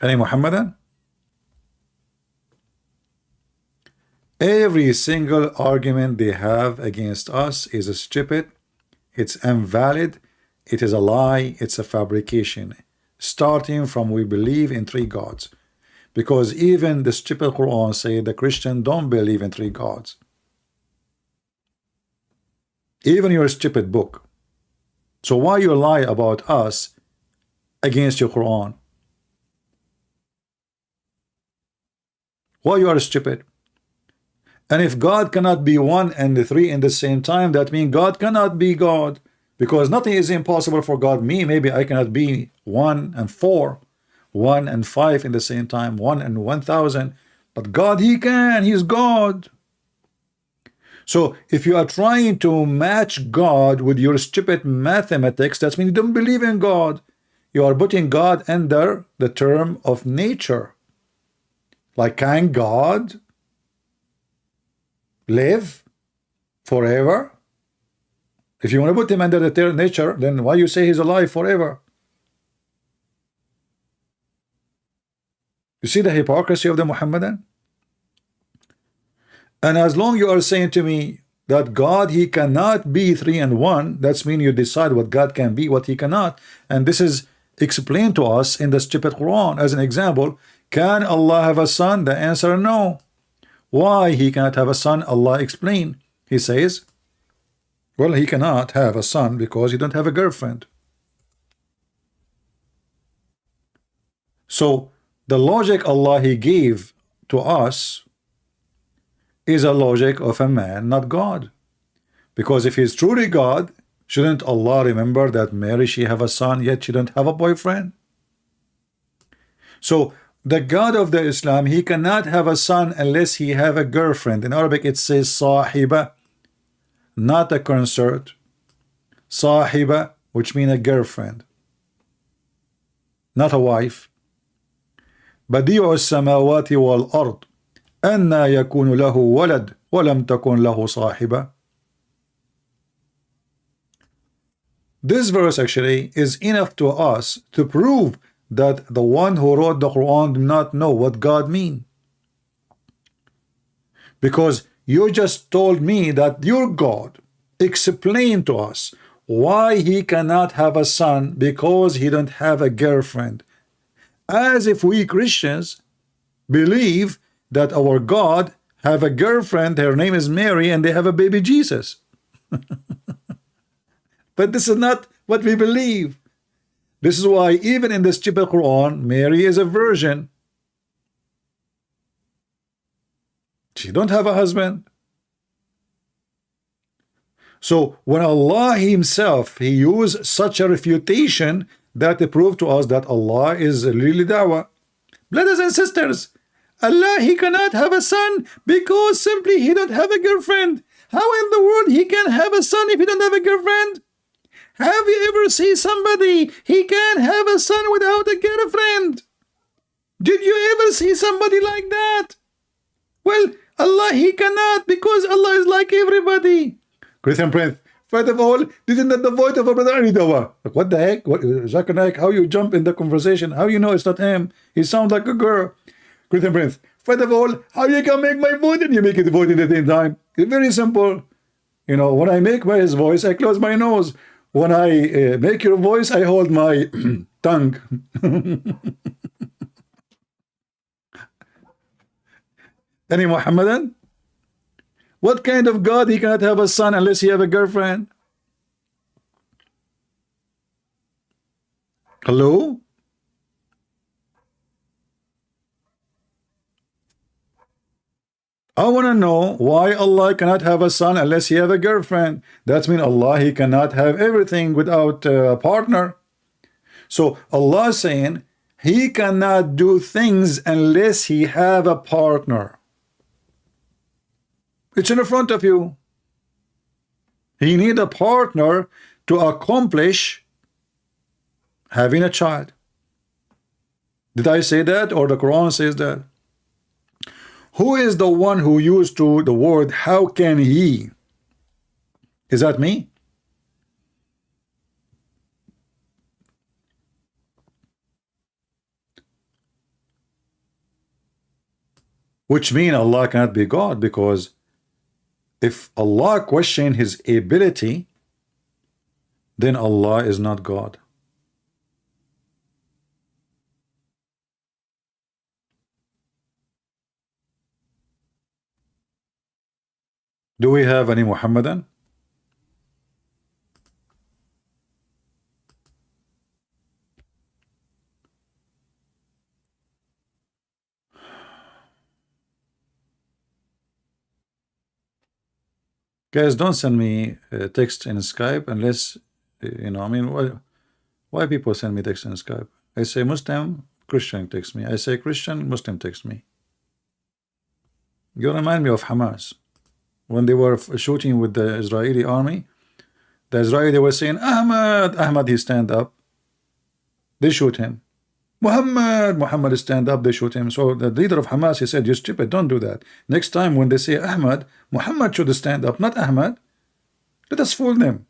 [SPEAKER 1] Any Muhammadan? Every single argument they have against us is stupid, it's invalid, it is a lie, it's a fabrication, starting from we believe in 3 gods. Because even the stupid Quran say the Christian don't believe in 3 gods. Even your stupid book. So why you lie about us against your Quran? Why you are stupid? And if God cannot be 1 and 3 in the same time, that means God cannot be God. Because nothing is impossible for God. Me, maybe I cannot be 1 and 4, 1 and 5 in the same time, 1 and 1,000. But God, He can. He's God. So if you are trying to match God with your stupid mathematics, that means you don't believe in God. You are putting God under the term of nature. Like, can God live forever? If you want to put him under the term nature, then why you say he's alive forever? You see the hypocrisy of the Muhammadan? And as long you are saying to me that God, He cannot be 3 and 1, that's mean you decide what God can be, what He cannot. And this is explained to us in the stupid Quran. As an example, can Allah have a son? The answer no. Why He cannot have a son? Allah explain. He says, well, He cannot have a son because He don't have a girlfriend. So the logic Allah He gave to us is a logic of a man, not God. Because if He's truly God, shouldn't Allah remember that Mary, she have a son, yet she don't have a boyfriend? So the God of the Islam, He cannot have a son unless he have a girlfriend. In Arabic it says sahiba, not a consort. Sahiba, which means a girlfriend, not a wife. بديع السماوات والأرض أنى يكون له ولد ولم تكن له صاحبة. This verse actually is enough to us to prove that the one who wrote the Quran did not know what God mean. Because you just told me that your God explained to us why He cannot have a son because He don't have a girlfriend. As if we Christians believe that our God have a girlfriend, her name is Mary, and they have a baby Jesus. But this is not what we believe. This is why even in the stupid Quran, Mary is a virgin. She don't have a husband. So when Allah Himself, He used such a refutation that proved to us that Allah is really Dawah. Brothers and sisters, Allah, He cannot have a son because simply He don't have a girlfriend. How in the world He can have a son if He don't have a girlfriend? Have you ever seen somebody He can have a son without a girlfriend? Did you ever see somebody like that? Well, Allah, He cannot because Allah is like everybody. Christian Prince, first of all, isn't that the voice of a brother Dawah? Like, what the heck? What, Zakir Naik, how you jump in the conversation? How you know it's not him? He sounds like a girl. Christian Prince, first of all, how you can make my voice and you make his voice at the same time? It's very simple. You know, when I make his voice, I close my nose. When I make your voice, I hold my tongue. Any Muhammadan? What kind of God He cannot have a son unless He have a girlfriend? Hello? I want to know why Allah cannot have a son unless He have a girlfriend. That means Allah, He cannot have everything without a partner. So Allah is saying He cannot do things unless He have a partner. It's in front of you. He need a partner to accomplish having a child. Did I say that or the Quran says that? Who is the one who used to the word how can he? Is that me? Which means Allah cannot be God, because if Allah questioned his ability, then Allah is not God. Do we have any Muhammadan? Guys, don't send me text in Skype unless, you know, I mean, why people send me text in Skype? I say Muslim, Christian text me. I say Christian, Muslim text me. You remind me of Hamas. When they were shooting with the Israeli army, the Israeli were saying, Ahmed, he stand up. They shoot him. Muhammad stand up, they shoot him. So the leader of Hamas, he said, you stupid, don't do that. Next time when they say Ahmed, Muhammad should stand up, not Ahmed. Let us fool them.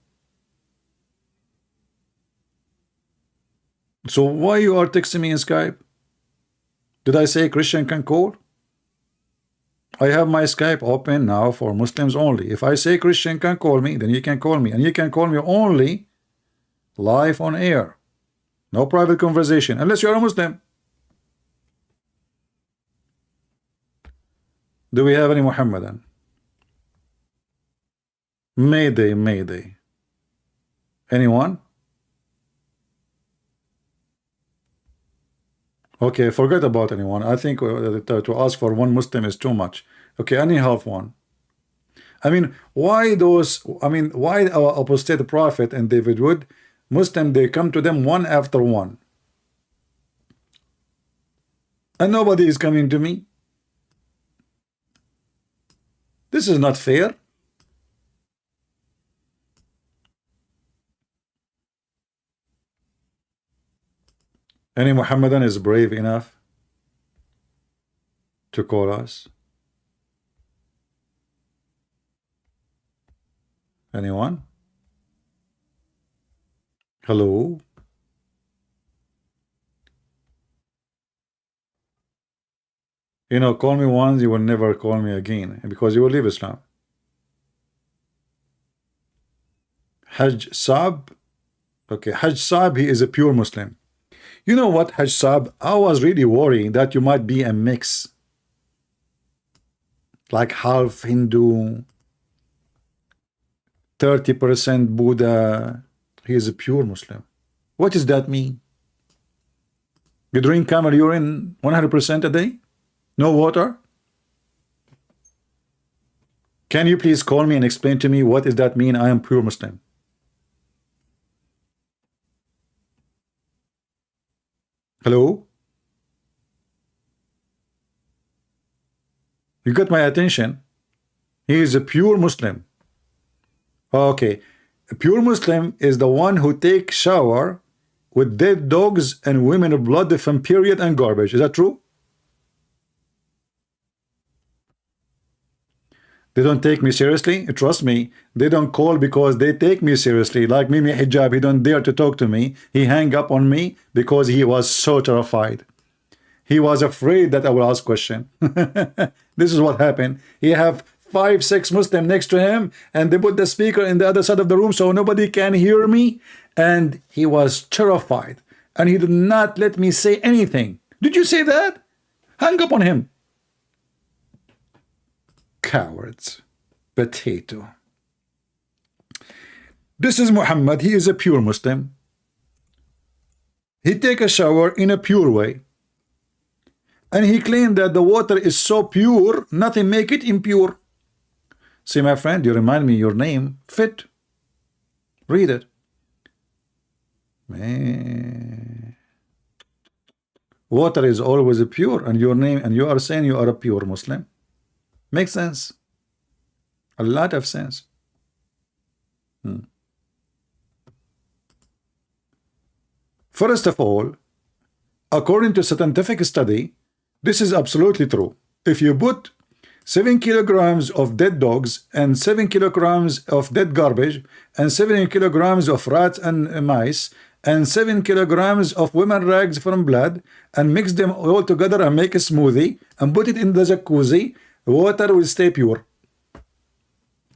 [SPEAKER 1] So why you are texting me in Skype? Did I say Christian can call? I have my Skype open now for Muslims only. If I say Christian can call me, then you can call me. And you can call me only live on air. No private conversation, unless you're a Muslim. Do we have any Muhammadan? Mayday, Mayday. Anyone? Okay, forget about anyone. I think to ask for one Muslim is too much. Okay, any half one. I mean, why those? I mean, why our apostate prophet and David Wood? Muslim, they come to them one after one. And nobody is coming to me. This is not fair. Any Muhammadan is brave enough to call us? Anyone? Hello? You know, call me once, you will never call me again, because you will leave Islam. Hajj Saab. Okay, Hajj Saab, he is a pure Muslim. You know what, Hajj Saab? I was really worried that you might be a mix. Like half Hindu, 30% Buddha. He is a pure Muslim. What does that mean? You drink camel urine 100% a day? No water? Can you please call me and explain to me what does that mean? I am pure Muslim. Hello? You got my attention. He is a pure Muslim. Okay. A pure Muslim is the one who takes shower with dead dogs and women of blood from period and garbage. Is that true? They don't take me seriously. Trust me, they don't call because they take me seriously. Like Mimi Hijab, he don't dare to talk to me. He hang up on me because he was so terrified. He was afraid that I will ask question. This is what happened. He have 5-6 Muslim next to him, and they put the speaker in the other side of the room so nobody can hear me, and he was terrified, and he did not let me say anything. Did you say that? Hang up on him. Cowards. Potato. This is Muhammad. He is a pure Muslim. He take a shower in a pure way, and he claimed that the water is so pure, nothing make it impure. See, my friend, you remind me your name, Fit. Read it. Man. Water is always pure, and your name, and you are saying you are a pure Muslim. Makes sense. A lot of sense. First of all, according to scientific study, this is absolutely true. if you put 7 kilograms of dead dogs and 7 kilograms of dead garbage and 7 kilograms of rats and mice and 7 kilograms of women rags from blood and mix them all together and make a smoothie and put it in the jacuzzi, water will stay pure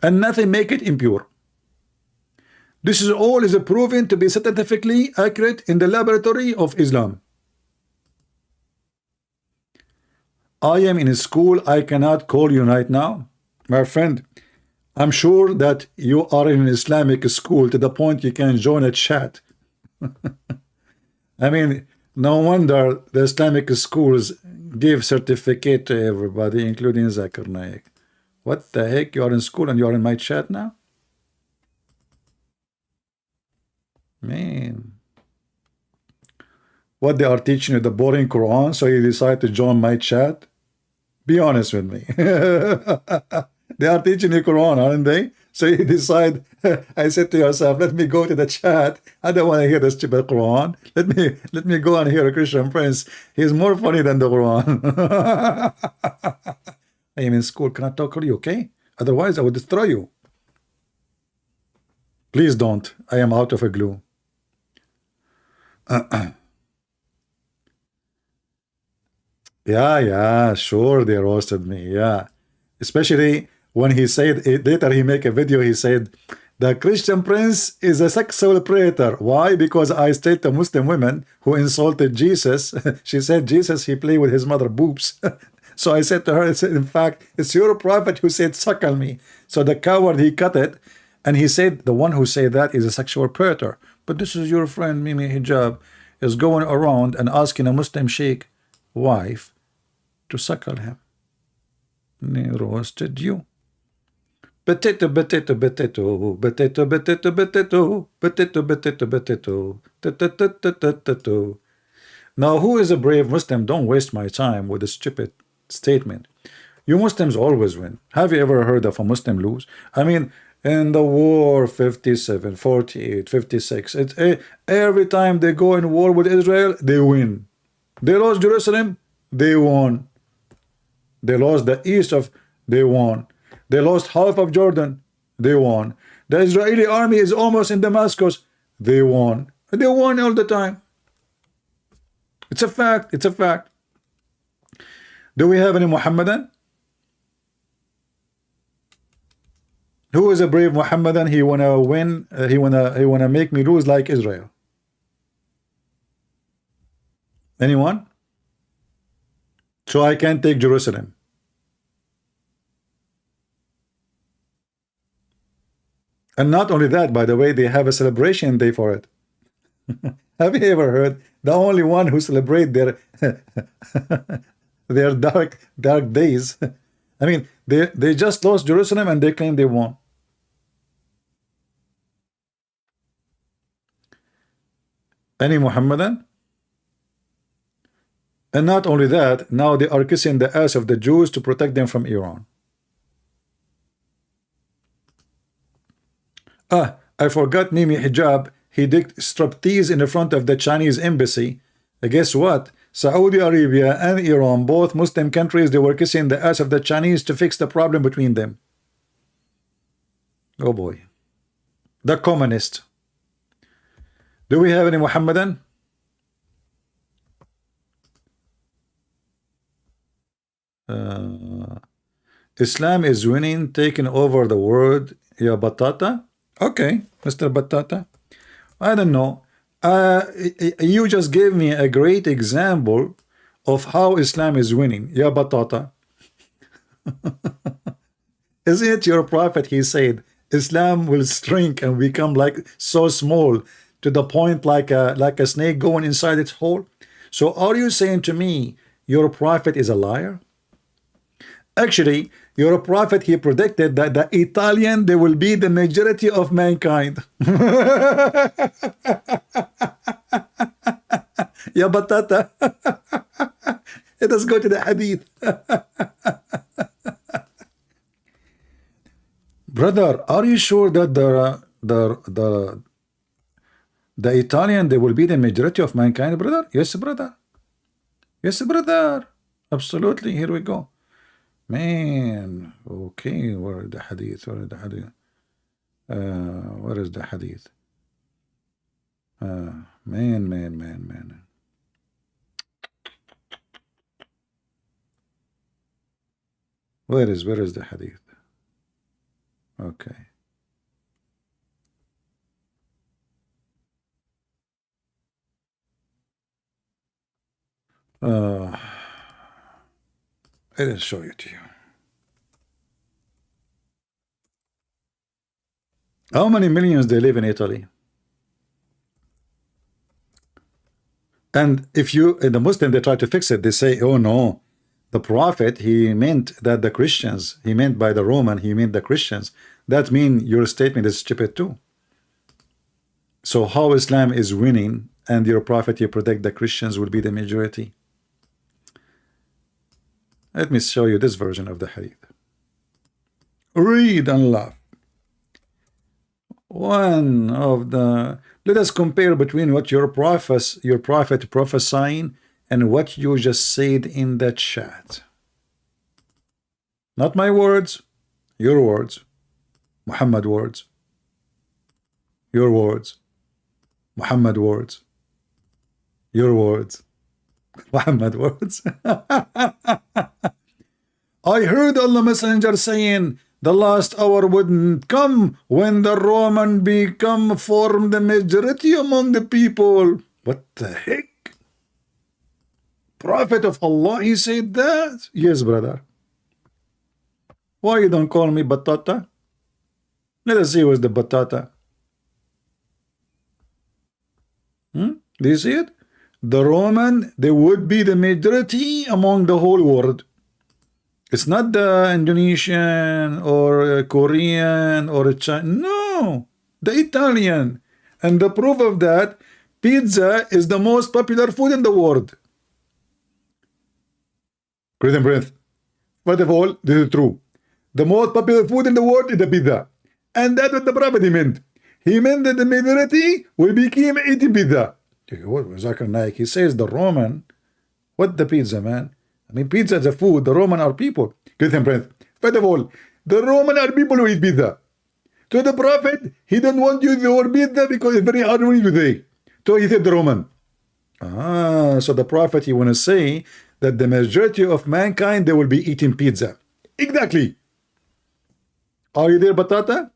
[SPEAKER 1] and nothing make it impure. This is all is proven to be scientifically accurate in the laboratory of Islam. I am in a school. I cannot call you right now. My friend, I'm sure that you are in an Islamic school to the point you can join a chat. I mean, no wonder the Islamic schools give certificate to everybody, including Zakir Naik. What the heck? You are in school and you are in my chat now? Man. What they are teaching you, the boring Quran, so you decide to join my chat? Be honest with me. They are teaching you Quran, aren't they? So you decide, I said to yourself, let me go to the chat. I don't want to hear the stupid Quran. Let me go and hear a Christian prince. He's more funny than the Quran. I am in school. Can I talk to you, okay? Otherwise, I will destroy you. Please don't. I am out of a glue. Yeah, sure, they roasted me, yeah. Especially when he said, later he make a video, he said, the Christian prince is a sexual predator. Why? Because I stated to Muslim women who insulted Jesus, she said, Jesus, he played with his mother boobs. So I said to her, in fact, it's your prophet who said, suckle me. So the coward, he cut it, and he said, the one who said that is a sexual predator. But this is your friend, Mimi Hijab, is going around and asking a Muslim sheikh wife to suckle him. They roasted you. Potato, potato, potato, potato, potato, potato, potato, potato, potato. Now, who is a brave Muslim? Don't waste my time with a stupid statement. You Muslims always win. Have you ever heard of a Muslim lose? I mean, in the war 57, 48, 56, every time they go in war with Israel, they win. They lost Jerusalem, they won. They lost the east of, they won. They lost half of Jordan, they won. The Israeli army is almost in Damascus, they won. They won all the time. It's a fact, it's a fact. Do we have any Muhammadan? Who is a brave Muhammadan? He wanna win, he wanna make me lose like Israel. Anyone? So I can't take Jerusalem. And not only that, by the way, they have a celebration day for it. Have you ever heard? The only one who celebrate their their dark days. I mean, they just lost Jerusalem and they claim they won. Any Muhammadan? And not only that, now they are kissing the ass of the Jews to protect them from Iran. I forgot Mimi Hijab. He did striptease in the front of the Chinese embassy. Guess what? Saudi Arabia and Iran, both Muslim countries, they were kissing the ass of the Chinese to fix the problem between them. Oh boy. The communist. Do we have any Muhammadan? Islam is winning, taking over the world. Ya Batata? Okay, Mr. Batata. I don't know. You just gave me a great example of how Islam is winning. Ya Batata. Isn't it your prophet? He said Islam will shrink and become like so small to the point like a snake going inside its hole. So are you saying to me your prophet is a liar? Actually, your prophet, he predicted that the Italian, they will be the majority of mankind. Ya Batata. Let us go to the hadith. Brother, are you sure that the Italian, they will be the majority of mankind, brother? Yes, brother. Yes, brother. Absolutely. Here we go. Man, okay, where is the hadith? Where is the hadith? Where is the hadith? Man. Where is the hadith? Okay. I'll show it to you. How many millions they live in Italy? And if you, in the Muslim, they try to fix it. They say, oh no, the Prophet, he meant that the Christians, he meant by the Roman, he meant the Christians. That means your statement is stupid too. So how Islam is winning and your Prophet, you predict the Christians will be the majority? Let me show you this version of the hadith. Read and laugh. One of the, let us compare between what your prophet prophesying and what you just said in the chat. Not my words, your words, Muhammad words, your words, Muhammad words, your words, Muhammad words. I heard Allah Messenger saying the last hour wouldn't come when the Roman form the majority among the people. What the heck? Prophet of Allah, he said that? Yes, brother. Why you don't call me batata? Let us see what's the batata. Do you see it? The Roman, they would be the majority among the whole world. It's not the Indonesian or Korean or Chinese. No, the Italian. And the proof of that, pizza is the most popular food in the world. Great and breath. First of all, this is true. The most popular food in the world is the pizza. And that's what the Prophet meant. He meant that the majority will become eating pizza. What was Zakir Naik? He says the Roman, what the pizza, man? I mean, pizza is a food. The Roman are people. Great and breath. First of all, the Roman are people who eat pizza. So the Prophet, he don't want you to use the word pizza because it's very hard to read today. So he said the Roman. So the Prophet, he want to say that the majority of mankind, they will be eating pizza. Exactly. Are you there, Batata?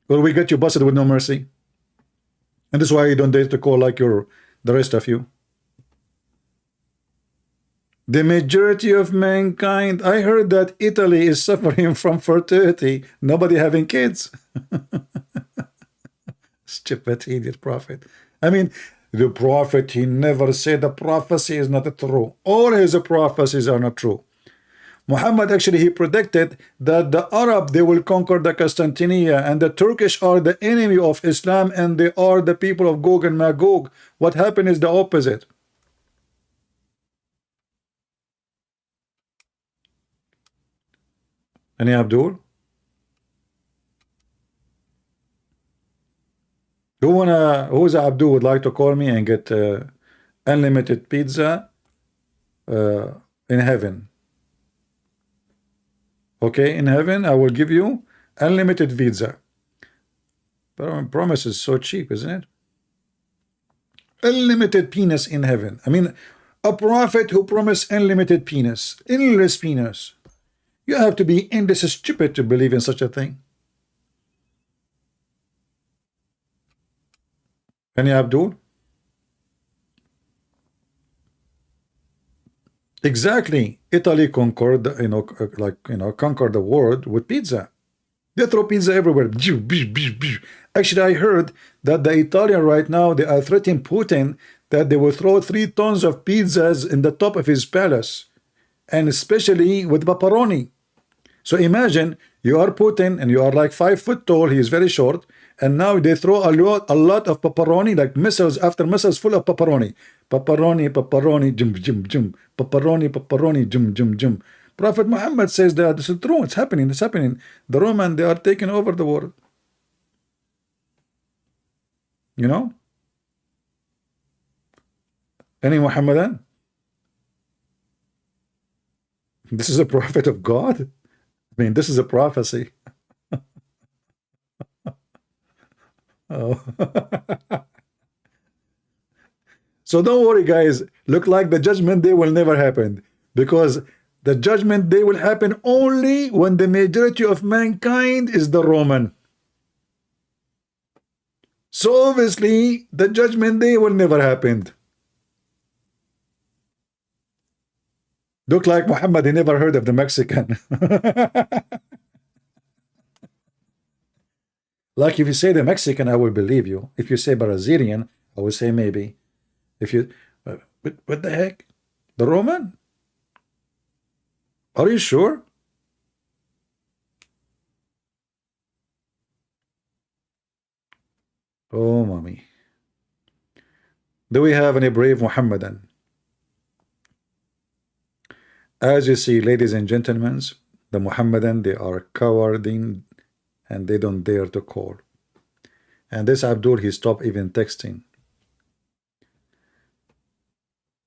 [SPEAKER 1] Or we get you busted with no mercy? And that's why you don't dare to call like the rest of you. The majority of mankind, I heard that Italy is suffering from fertility, nobody having kids. Stupid idiot prophet. I mean, the prophet, he never said the prophecy is not true. All his prophecies are not true. Muhammad actually, he predicted that the Arab, they will conquer the Constantinia, and the Turkish are the enemy of Islam, and they are the people of Gog and Magog. What happened is the opposite. Any Abdul? Who's Abdul would like to call me and get unlimited pizza in heaven? Okay, in heaven I will give you unlimited pizza. But promise is so cheap, isn't it? Unlimited penis in heaven. I mean, a prophet who promised unlimited penis, endless penis. You have to be endless stupid to believe in such a thing. Any Abdul? Exactly. Italy conquered, conquered the world with pizza. They throw pizza everywhere. Actually, I heard that the Italian right now, they are threatening Putin that they will throw 3 tons of pizzas in the top of his palace, and especially with pepperoni. So imagine you are Putin and you are like 5 foot tall, he is very short, and now they throw a lot of pepperoni, like missiles after missiles full of pepperoni. Pepperoni, jum. Pepperoni, jum. Prophet Muhammad says that this is true, it's happening. The Roman, they are taking over the world. You know? Any Muhammadan? This is a prophet of God? I mean, this is a prophecy. Oh. So don't worry, guys. Look like the judgment day will never happen, because the judgment day will happen only when the majority of mankind is the Roman. So obviously, the judgment day will never happen. Look like Muhammad, he never heard of the Mexican. Like if you say the Mexican, I will believe you. If you say Brazilian, I will say maybe. If you, what the heck? The Roman? Are you sure? Oh, mommy. Do we have any brave Muhammadan? As you see, ladies and gentlemen, the Muhammadan, they are cowarding and they don't dare to call. And this Abdul, he stopped even texting.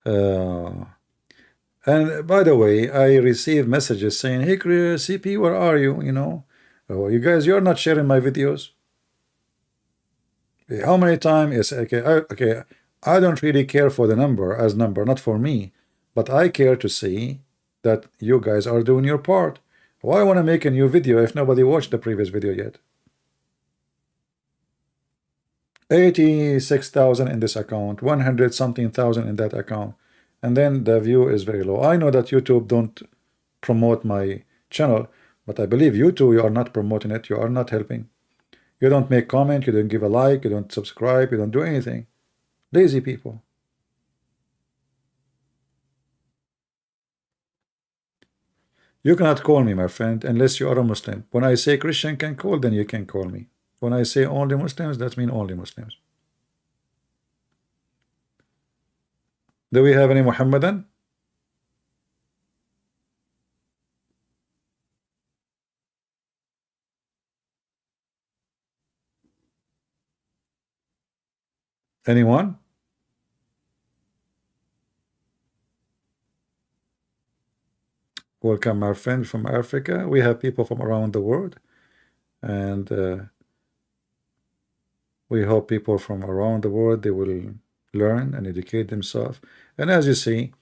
[SPEAKER 1] And by the way, I received messages saying, hey, CP, where are you? You know, oh, you guys, you're not sharing my videos. How many times? Yes, okay, I don't really care for the number as number, not for me, but I care to see that you guys are doing your part. Why want to make a new video if nobody watched the previous video yet? 86,000 in this account, 100 something thousand in that account, and then the view is very low. I know that YouTube don't promote my channel, but I believe you too, you are not promoting it, you are not helping. You don't make comment, you don't give a like, you don't subscribe, you don't do anything. Lazy people. You cannot call me, my friend, unless you are a Muslim. When I say Christian can call, then you can call me. When I say only Muslims, that means only Muslims. Do we have any Muhammadan? Anyone? Welcome, our friend from Africa. We have people from around the world, and we hope people from around the world, they will learn and educate themselves. And as you see,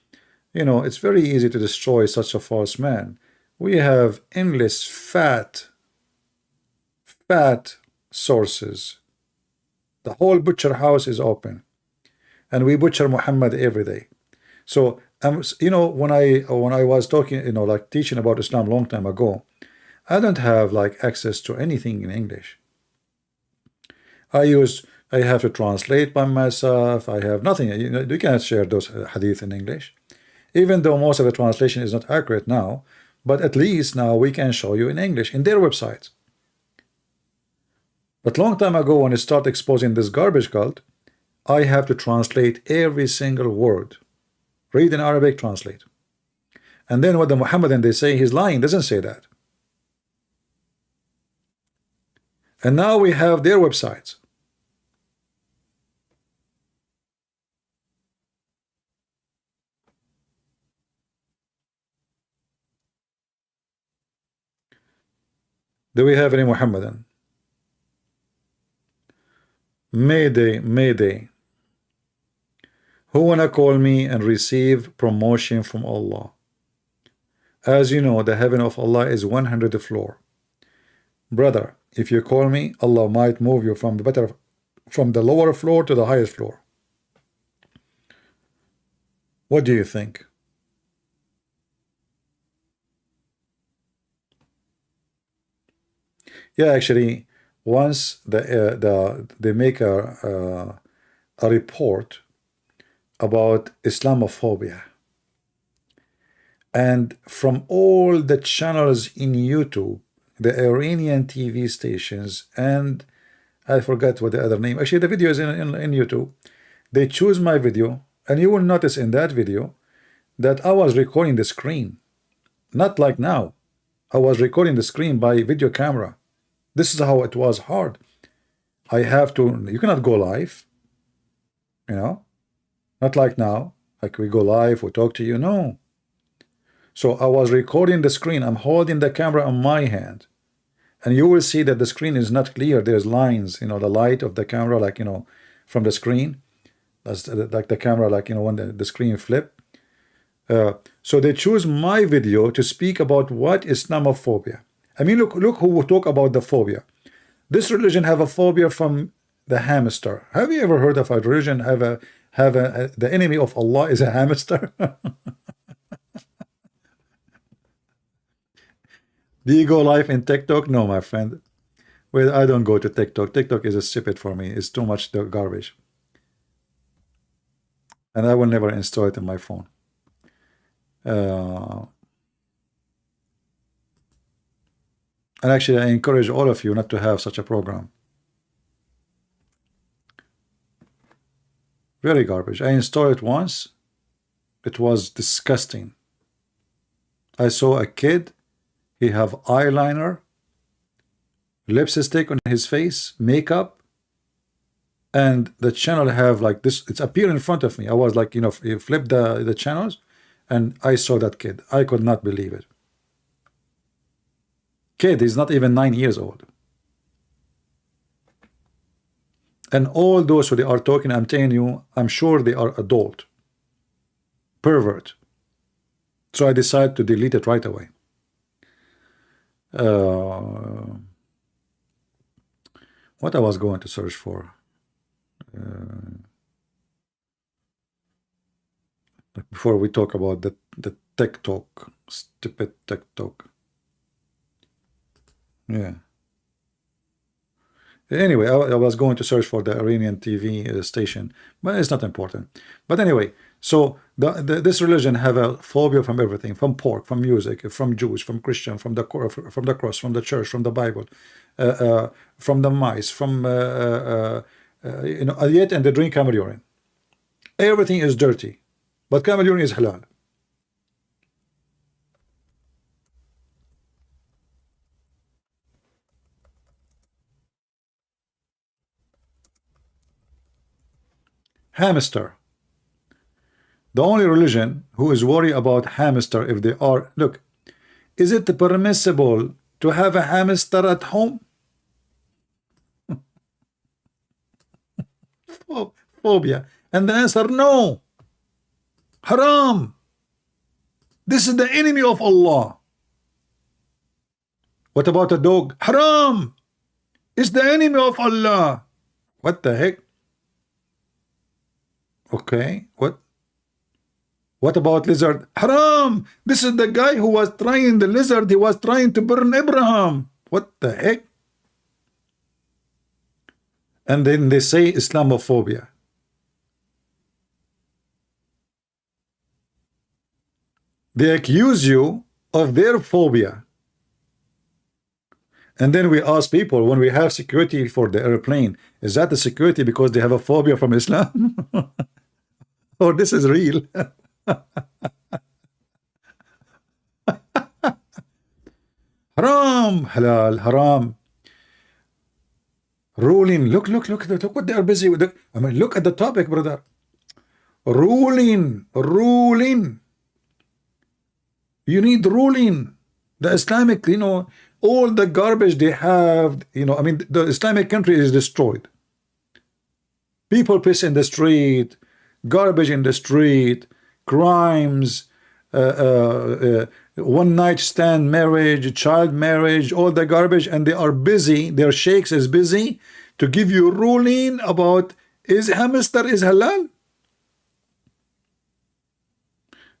[SPEAKER 1] you know, it's very easy to destroy such a false man. We have endless fat sources. The whole butcher house is open, and we butcher Muhammad every day. So you know, when I was talking, you know, like teaching about Islam long time ago, I don't have like access to anything in English. I have to translate by myself. I have nothing. You cannot share those hadith in English, even though most of the translation is not accurate now. But at least now we can show you in English in their websites. But long time ago, when I start exposing this garbage cult, I have to translate every single word. Read in Arabic, translate. And then what the Muhammadan, they say he's lying, doesn't say that. And now we have their websites. Do we have any Muhammadan? Mayday, Mayday. Who wanna call me and receive promotion from Allah? As you know, the heaven of Allah is 100th floor. Brother, if you call me, Allah might move you from the lower floor to the highest floor. What do you think? Yeah, actually, once they make a report about Islamophobia, and from all the channels in YouTube, the Iranian TV stations, and I forgot what the other name. Actually, the video is in YouTube. They choose my video, and you will notice in that video that I was recording the screen, not like now. I was recording the screen by video camera. This is how it was hard. I have to. You cannot go live, you know, not like now. Like we go live, we talk to you. No. So I was recording the screen. I'm holding the camera in my hand, and you will see that the screen is not clear. There's lines, you know, the light of the camera, like, you know, from the screen. That's like the camera, like, you know, when the screen flip. So they choose my video to speak about what Islamophobia. I mean, look who talk about the phobia. This religion have a phobia from the hamster. Have you ever heard of a religion have the enemy of Allah is a hamster? Do you go live in TikTok? No, my friend. Well, I don't go to TikTok. TikTok is a stupid for me. It's too much garbage. And I will never install it in my phone. And actually, I encourage all of you not to have such a program. Very garbage. I installed it once. It was disgusting. I saw a kid. He have eyeliner, lipstick on his face, makeup, and the channel have like this. It's appeared in front of me. I was like, you know, you flip the channels, and I saw that kid. I could not believe it. Kid is not even 9 years old. And all those who they are talking, I'm telling you, I'm sure they are adult. Pervert. So I decided to delete it right away. What I was going to search for. Before we talk about the TikTok, stupid TikTok. Yeah. Anyway, I was going to search for the Iranian TV station, but it's not important. But anyway, so this religion have a phobia from everything, from pork, from music, from Jews, from Christian, from the cross, from the church, from the Bible, from the mice, from you know, yet and they drink camel urine. Everything is dirty, but camel urine is halal. Hamster. The only religion who is worried about hamster if they are, look, is it permissible to have a hamster at home? Phobia. And the answer, no. Haram. This is the enemy of Allah. What about a dog? Haram. It's the enemy of Allah. What the heck? Okay, what about lizard? Haram! This is the guy who was trying the lizard. He was trying to burn Abraham. What the heck? And then they say Islamophobia. They accuse you of their phobia. And then we ask people, when we have security for the airplane, is that the security because they have a phobia from Islam? Or this is real? Haram, halal, haram. Ruling. Look what they are busy with. I mean, look at the topic, brother. Ruling. You need ruling. The Islamic, you know, all the garbage they have, you know, I mean, the Islamic country is destroyed. People piss in the street, garbage in the street, crimes, one night stand marriage, child marriage, all the garbage, and they are busy, their sheikhs is busy to give you ruling about is hamster is halal.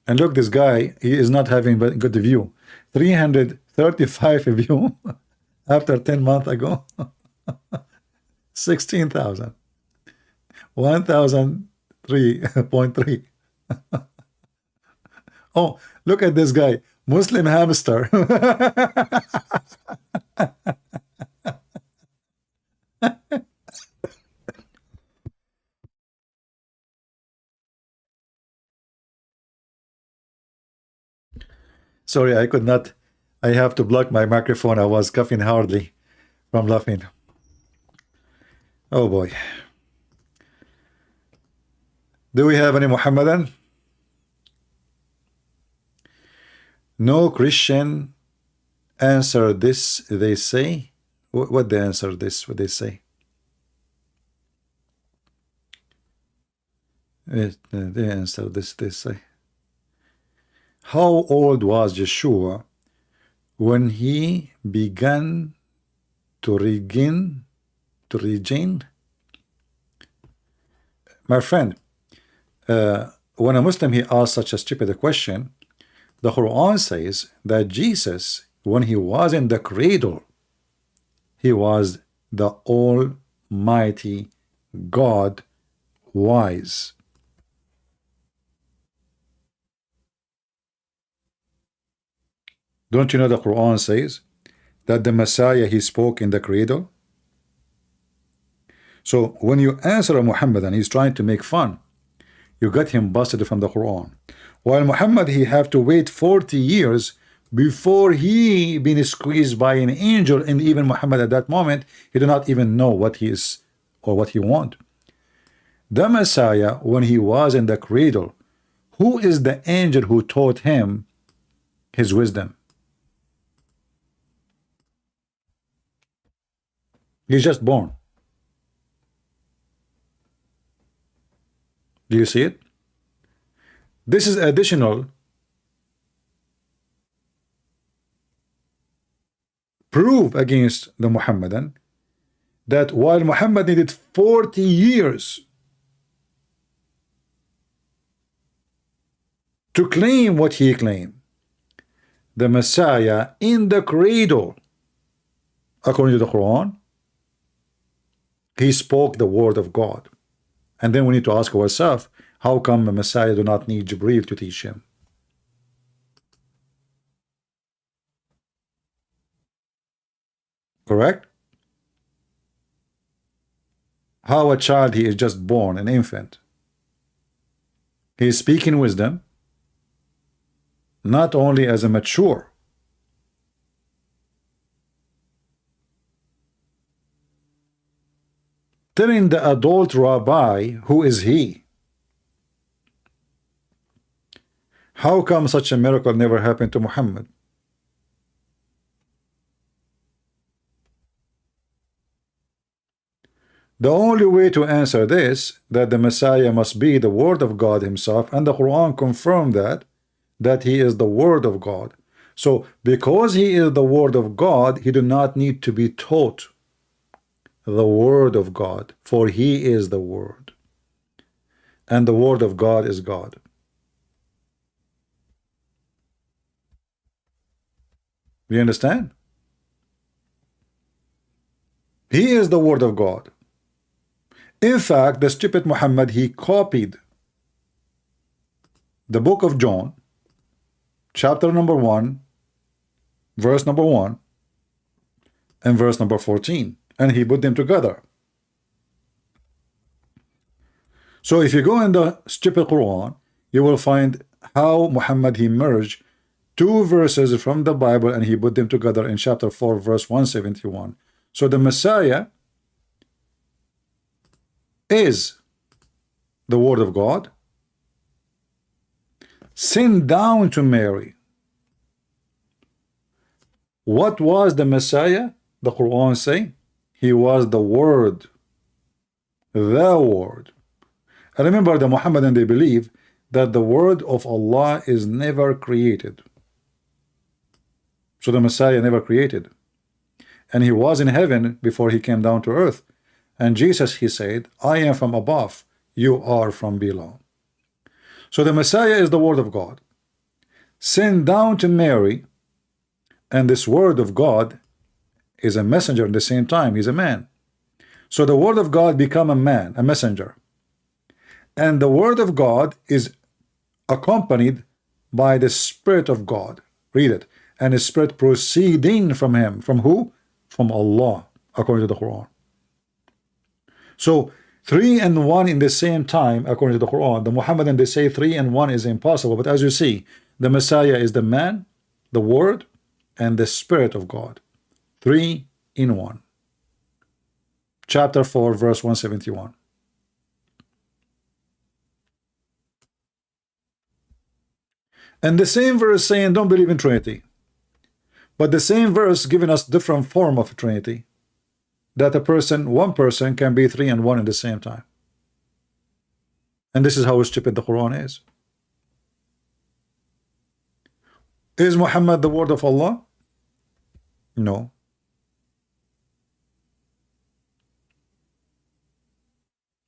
[SPEAKER 1] And look, this guy, he is not having good view. 335 view after 10 months ago. 16,000. 1,003.3. Oh, look at this guy. Muslim hamster. Sorry, I could not. I have to block my microphone. I was coughing hardly from laughing. Oh boy. Do we have any Muhammadan? No Christian answer this, they say. What they answer this, what they say? They answer this, they say. How old was Yeshua when he began to regain? My friend, when a Muslim he asks such a stupid question, the Quran says that Jesus, when he was in the cradle, he was the Almighty God, wise. Don't you know the Quran says that the Messiah he spoke in the cradle? So when you answer a Muhammad and he's trying to make fun, you got him busted from the Quran. While Muhammad he have to wait 40 years before he been squeezed by an angel, and even Muhammad at that moment he do not even know what he is or what he want. The Messiah, when he was in the cradle, who is the angel who taught him his wisdom? He's just born. Do you see it? This is additional proof against the Muhammadan that while Muhammad needed 40 years to claim what he claimed, the Messiah in the cradle, according to the Quran, he spoke the word of God. And then we need to ask ourselves, how come the Messiah do not need Jibreel to teach him? Correct? How a child, he is just born, an infant. He is speaking wisdom, not only as a mature, telling the adult rabbi, who is he? How come such a miracle never happened to Muhammad? The only way to answer this, that the Messiah must be the word of God himself, and the Quran confirmed that he is the word of God. So because he is the word of God, he do not need to be taught the word of God, for he is the word, and the word of God is God. You understand? He is the word of God. In fact, the stupid Muhammad, he copied the book of John, chapter number 1, verse number 1, and verse number 14, and he put them together. So if you go in the stupid Quran, you will find how Muhammad he merged two verses from the Bible and he put them together in chapter 4, verse 171. So the Messiah is the word of God sent down to Mary. What was the Messiah? The Quran say he was the word, the word. And remember, the Muhammadan, they believe that the word of Allah is never created. So the Messiah never created, and he was in heaven before he came down to earth. And Jesus, he said, I am from above, you are from below. So the Messiah is the word of God sent down to Mary, and this word of God is a messenger at the same time. He's a man. So the word of God become a man, a messenger, and the word of God is accompanied by the Spirit of God. Read it. And the Spirit proceeding from him. From who? From Allah, according to the Quran. So 3 and 1 in the same time, according to the Quran. The Muhammadan, they say 3 and 1 is impossible, but as you see, the Messiah is the man, the word, and the Spirit of God. 3 in 1. Chapter 4, verse 171. And the same verse saying don't believe in Trinity. But the same verse giving us different form of Trinity. That one person can be three and one at the same time. And this is how stupid the Quran is. Is Muhammad the word of Allah? No.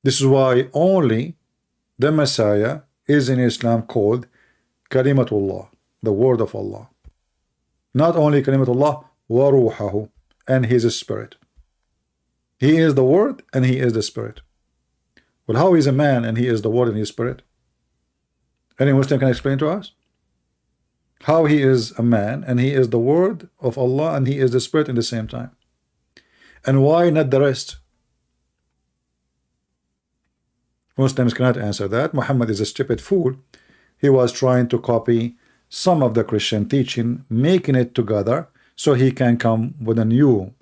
[SPEAKER 1] This is why only the Messiah is in Islam called Kalimatullah, the word of Allah. Not only Kalimatullah, wa ruhahu, and he is a spirit. He is the word and he is the spirit. Well, how is a man and he is the word and he is spirit? Any Muslim can explain to us? How he is a man and he is the word of Allah and he is the spirit in the same time? And why not the rest? Muslims cannot answer that. Muhammad is a stupid fool. He was trying to copy some of the Christian teaching, making it together so he can come with a new,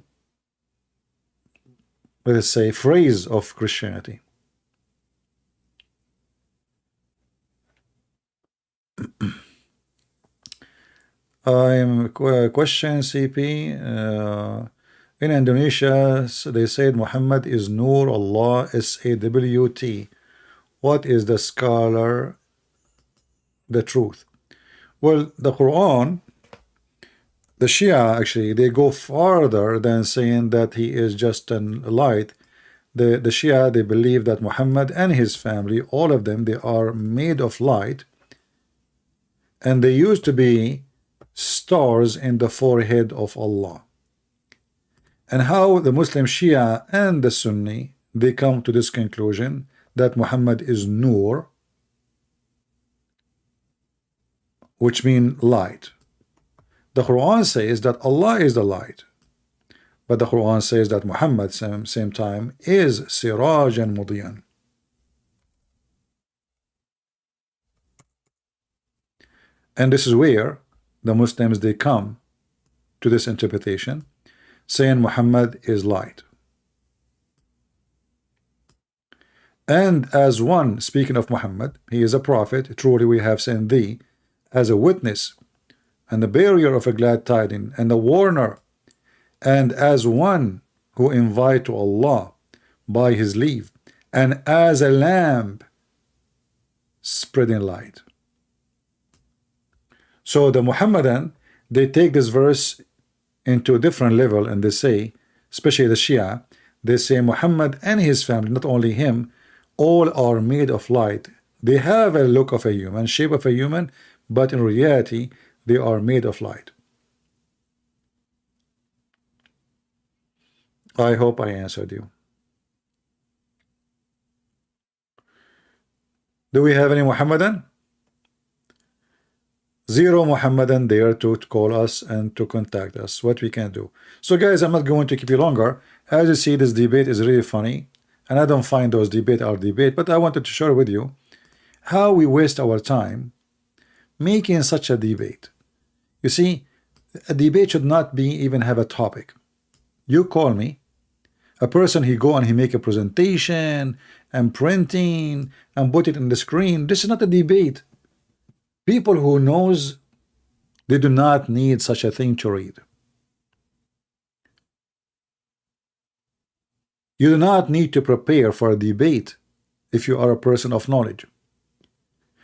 [SPEAKER 1] let us say, phrase of Christianity. I'm question CP. In Indonesia, they said Muhammad is Nur Allah SAWT. What is the scholar? The truth. Well, the Quran, the Shia actually, they go farther than saying that he is just a light. The Shia, they believe that Muhammad and his family, all of them, they are made of light, and they used to be stars in the forehead of Allah. And how the Muslim Shia and the Sunni, they come to this conclusion that Muhammad is Nur, which means light. The Quran says that Allah is the light, but the Quran says that Muhammad same time is Siraj and Mudiyan. And this is where the Muslims, they come to this interpretation, saying Muhammad is light. And as one, speaking of Muhammad, he is a prophet, truly we have sent thee as a witness and the bearer of a glad tidings and the warner, and as one who invite to Allah by his leave, and as a lamp spreading light. So the Muhammadan, they take this verse into a different level, and they say, especially the Shia, they say Muhammad and his family, not only him, all are made of light. They have a look of a human, shape of a human, but in reality they are made of light. I hope I answered you. Do we have any Muhammadan? Zero Muhammadan there to call us and to contact us. What we can do. So guys, I'm not going to keep you longer. As you see, this debate is really funny, and I don't find those debate our debate, but I wanted to share with you how we waste our time making such a debate. You see, a debate should not be even have a topic. You call me, a person, he go and he make a presentation and printing and put it in the screen. This is not a debate. People who knows, they do not need such a thing to read. You do not need to prepare for a debate if you are a person of knowledge.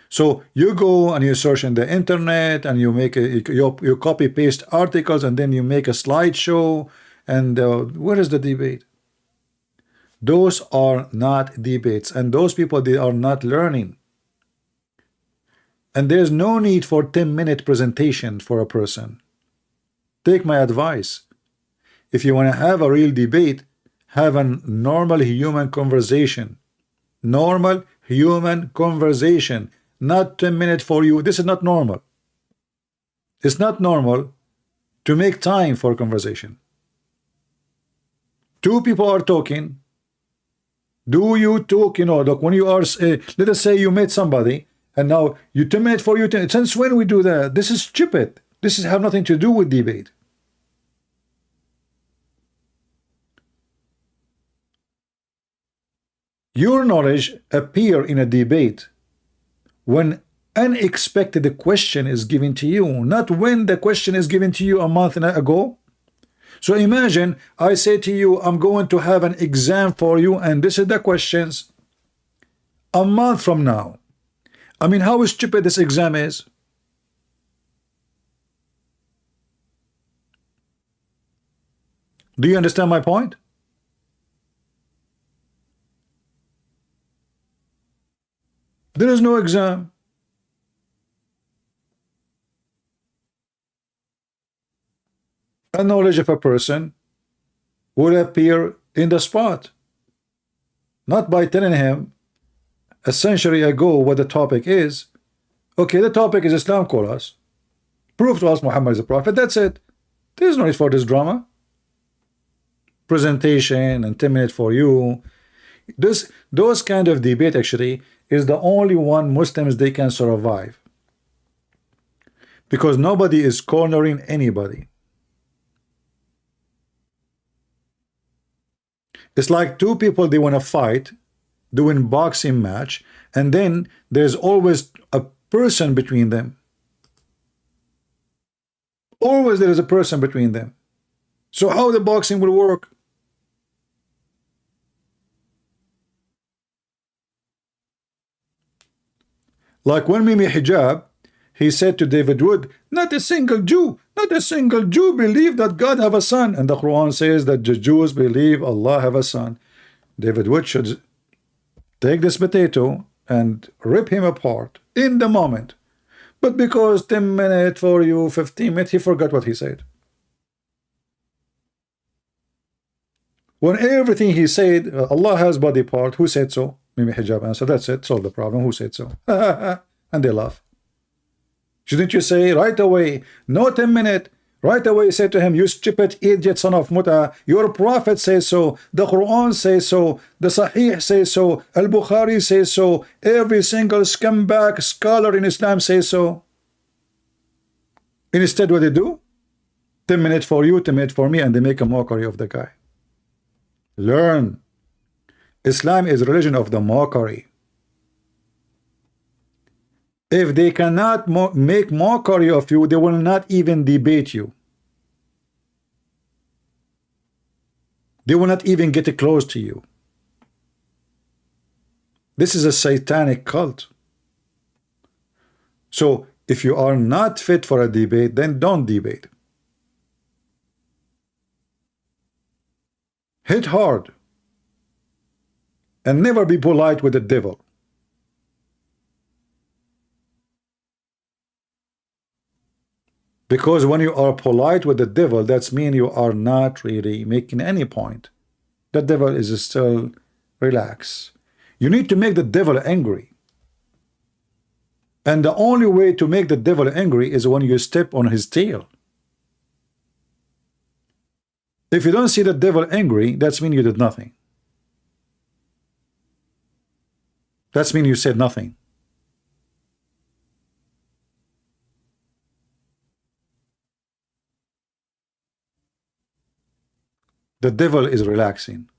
[SPEAKER 1] So you go and you search in the internet and you make you copy paste articles and then you make a slideshow, and where is the debate? Those are not debates, and those people, they are not learning. And there's no need for 10-minute presentation for a person. Take my advice. If you want to have a real debate, have a normal human conversation. Normal human conversation. Not 10 minutes for you. This is not normal. It's not normal to make time for conversation. Two people are talking. Do you talk, like when you are, let us say you met somebody, and now you 10 minutes for you. Since when we do that? This is stupid. This is have nothing to do with debate. Your knowledge appear in a debate when unexpected question is given to you, not when the question is given to you a month ago. So imagine I say to you, I'm going to have an exam for you, and this is the questions a month from now. I mean, how stupid this exam is. Do you understand my point? There is no exam. A knowledge of a person will appear in the spot, not by telling him a century ago what the topic is. Okay, the topic is Islam, call us. Prove to us Muhammad is a prophet. That's it. There's no need for this drama. Presentation and 10 minutes for you. Those kind of debate actually is the only one Muslims they can survive, because nobody is cornering anybody. It's like two people, they want to fight, doing boxing match, and then there's always a person between them. Always there is a person between them. So how the boxing will work? Like when Mimi Hijab, he said to David Wood, not a single Jew believe that God have a son. And the Quran says that the Jews believe Allah have a son. David Wood should take this potato and rip him apart in the moment. But because 10 minutes for you, 15 minutes, he forgot what he said. When everything he said, Allah has body part, who said so? Mimi Hijab answered, that's it, solve the problem, who said so? And they laugh. Shouldn't you say right away, no 10 minutes, right away say to him, you stupid idiot son of Muta, your prophet says so, the Quran says so, the Sahih says so, Al-Bukhari says so, every single scumbag scholar in Islam says so. Instead what they do? 10 minutes for you, 10 minutes for me, and they make a mockery of the guy. Learn. Islam is religion of the mockery. If they cannot make mockery of you, they will not even debate you. They will not even get close to you. This is a satanic cult. So if you are not fit for a debate, then don't debate. Hit hard. And never be polite with the devil. Because when you are polite with the devil, that's mean you are not really making any point. The devil is still relaxed. You need to make the devil angry. And the only way to make the devil angry is when you step on his tail. If you don't see the devil angry, that's mean you did nothing. That's mean you said nothing. The devil is relaxing.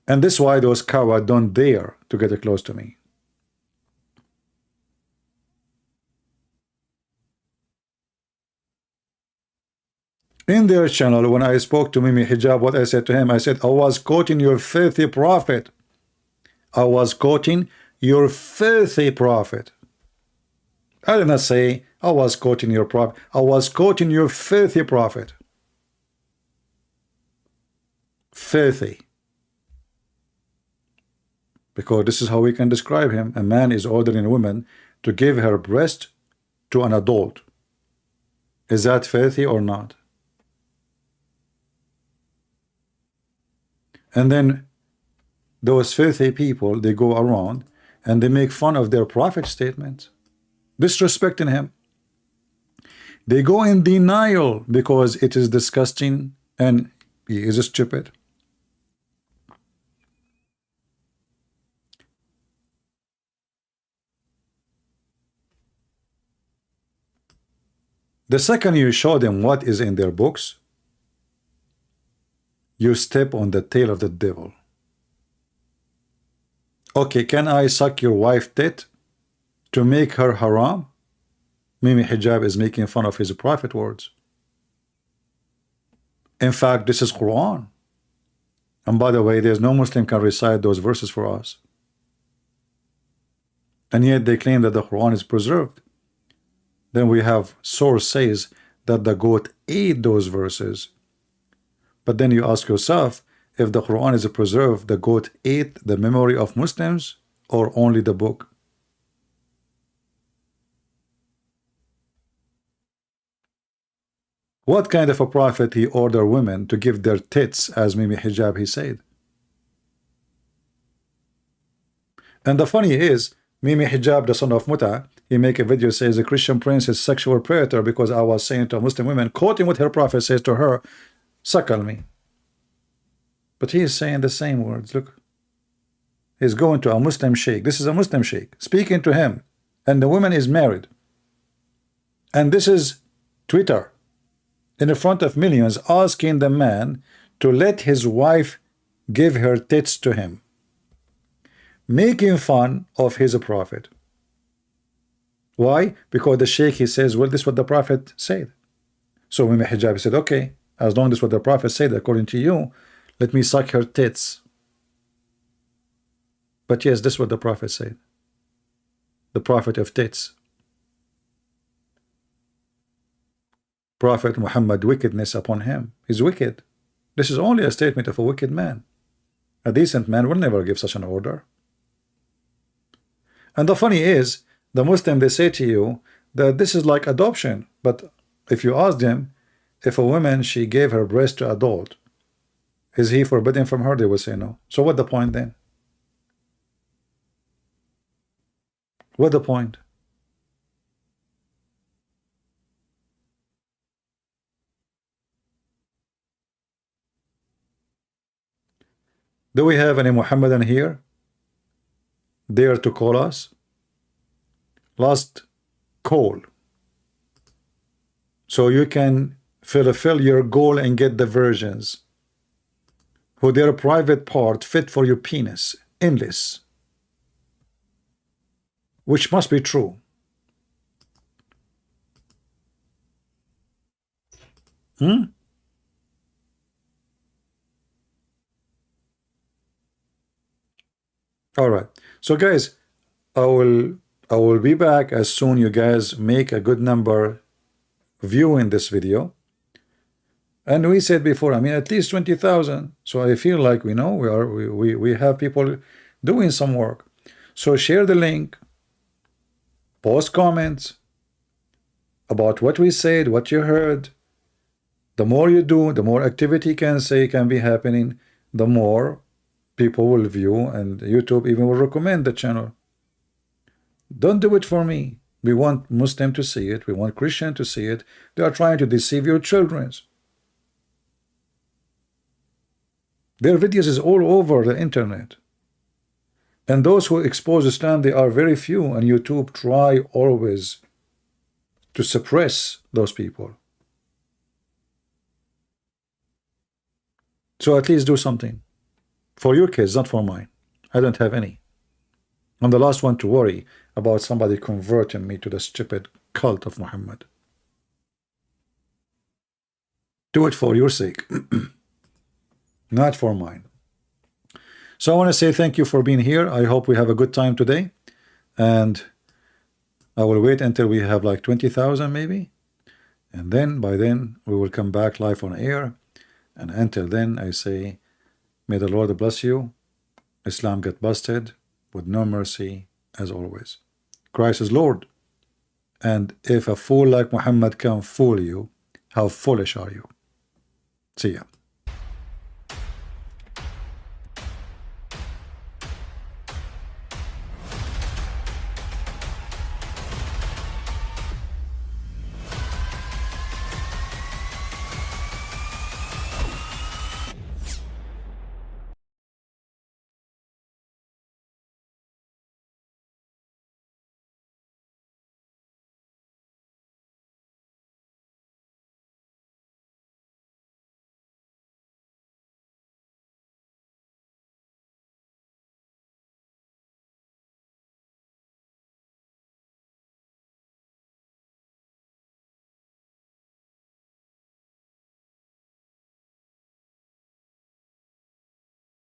[SPEAKER 1] And this is why those cowards don't dare to get close to me. In their channel, when I spoke to Mimi Hijab, what I said to him, I said, I was quoting your filthy prophet. I was quoting your filthy prophet. I did not say I was quoting your prophet. I was quoting your filthy prophet. Filthy. Because this is how we can describe him. A man is ordering a woman to give her breast to an adult. Is that filthy or not? And then those filthy people, they go around and they make fun of their prophet statements, disrespecting him. They go in denial because it is disgusting and he is stupid. The second you show them what is in their books, you step on the tail of the devil. Okay, can I suck your wife tit to make her haram? Mimi Hijab is making fun of his prophet words. In fact, this is Quran. And by the way, there's no Muslim can recite those verses for us. And yet they claim that the Quran is preserved. Then we have source says that the goat ate those verses. But then you ask yourself, if the Quran is preserved, the goat ate the memory of Muslims or only the book? What kind of a prophet he order women to give their tits as Mimi Hijab he said? And the funny is, Mimi Hijab, the son of Muta, he make a video says a Christian prince is sexual predator because I was saying to a Muslim woman, quoting what her prophet says to her, suckle me. But he is saying the same words. Look, he's going to a Muslim sheikh. This is a Muslim sheikh speaking to him, and the woman is married. And this is Twitter in front of millions asking the man to let his wife give her tits to him, making fun of his prophet. Why? Because the sheikh, he says, well, this is what the prophet said. So Mimi Hijab said, okay, as long as what the prophet said according to you, let me suck her tits. But yes, this is what the prophet said. The prophet of tits. Prophet Muhammad, wickedness upon him. He's wicked. This is only a statement of a wicked man. A decent man will never give such an order. And the funny is, the Muslim, they say to you that this is like adoption. But if you ask them, if a woman, she gave her breast to adult, is he forbidden from her? They will say no. So what the point then? What the point? Do we have any Muhammadan here dare to call us? Last call, so you can fulfill your goal and get the virgins who their private part fit for your penis, endless, which must be true. All right, so guys, I will be back as soon you guys make a good number viewing this video. And we said before, I mean, at least 20,000. So I feel like we know we have people doing some work. So share the link, post comments about what we said, what you heard. The more you do, the more activity can be happening, the more people will view, and YouTube even will recommend the channel. Don't do it for me. We want Muslim to see it. We want Christian to see it. They are trying to deceive your children. Their videos is all over the internet. And those who expose Islam, they are very few, and YouTube try always to suppress those people. So at least do something. For your kids, not for mine. I don't have any. I'm the last one to worry about somebody converting me to the stupid cult of Muhammad. Do it for your sake, not for mine. So I want to say thank you for being here. I hope we have a good time today. And I will wait until we have like 20,000 maybe. And then by then we will come back live on air. And until then I say, may the Lord bless you. Islam get busted with no mercy as always. Christ is Lord. And if a fool like Muhammad can fool you, how foolish are you? See ya.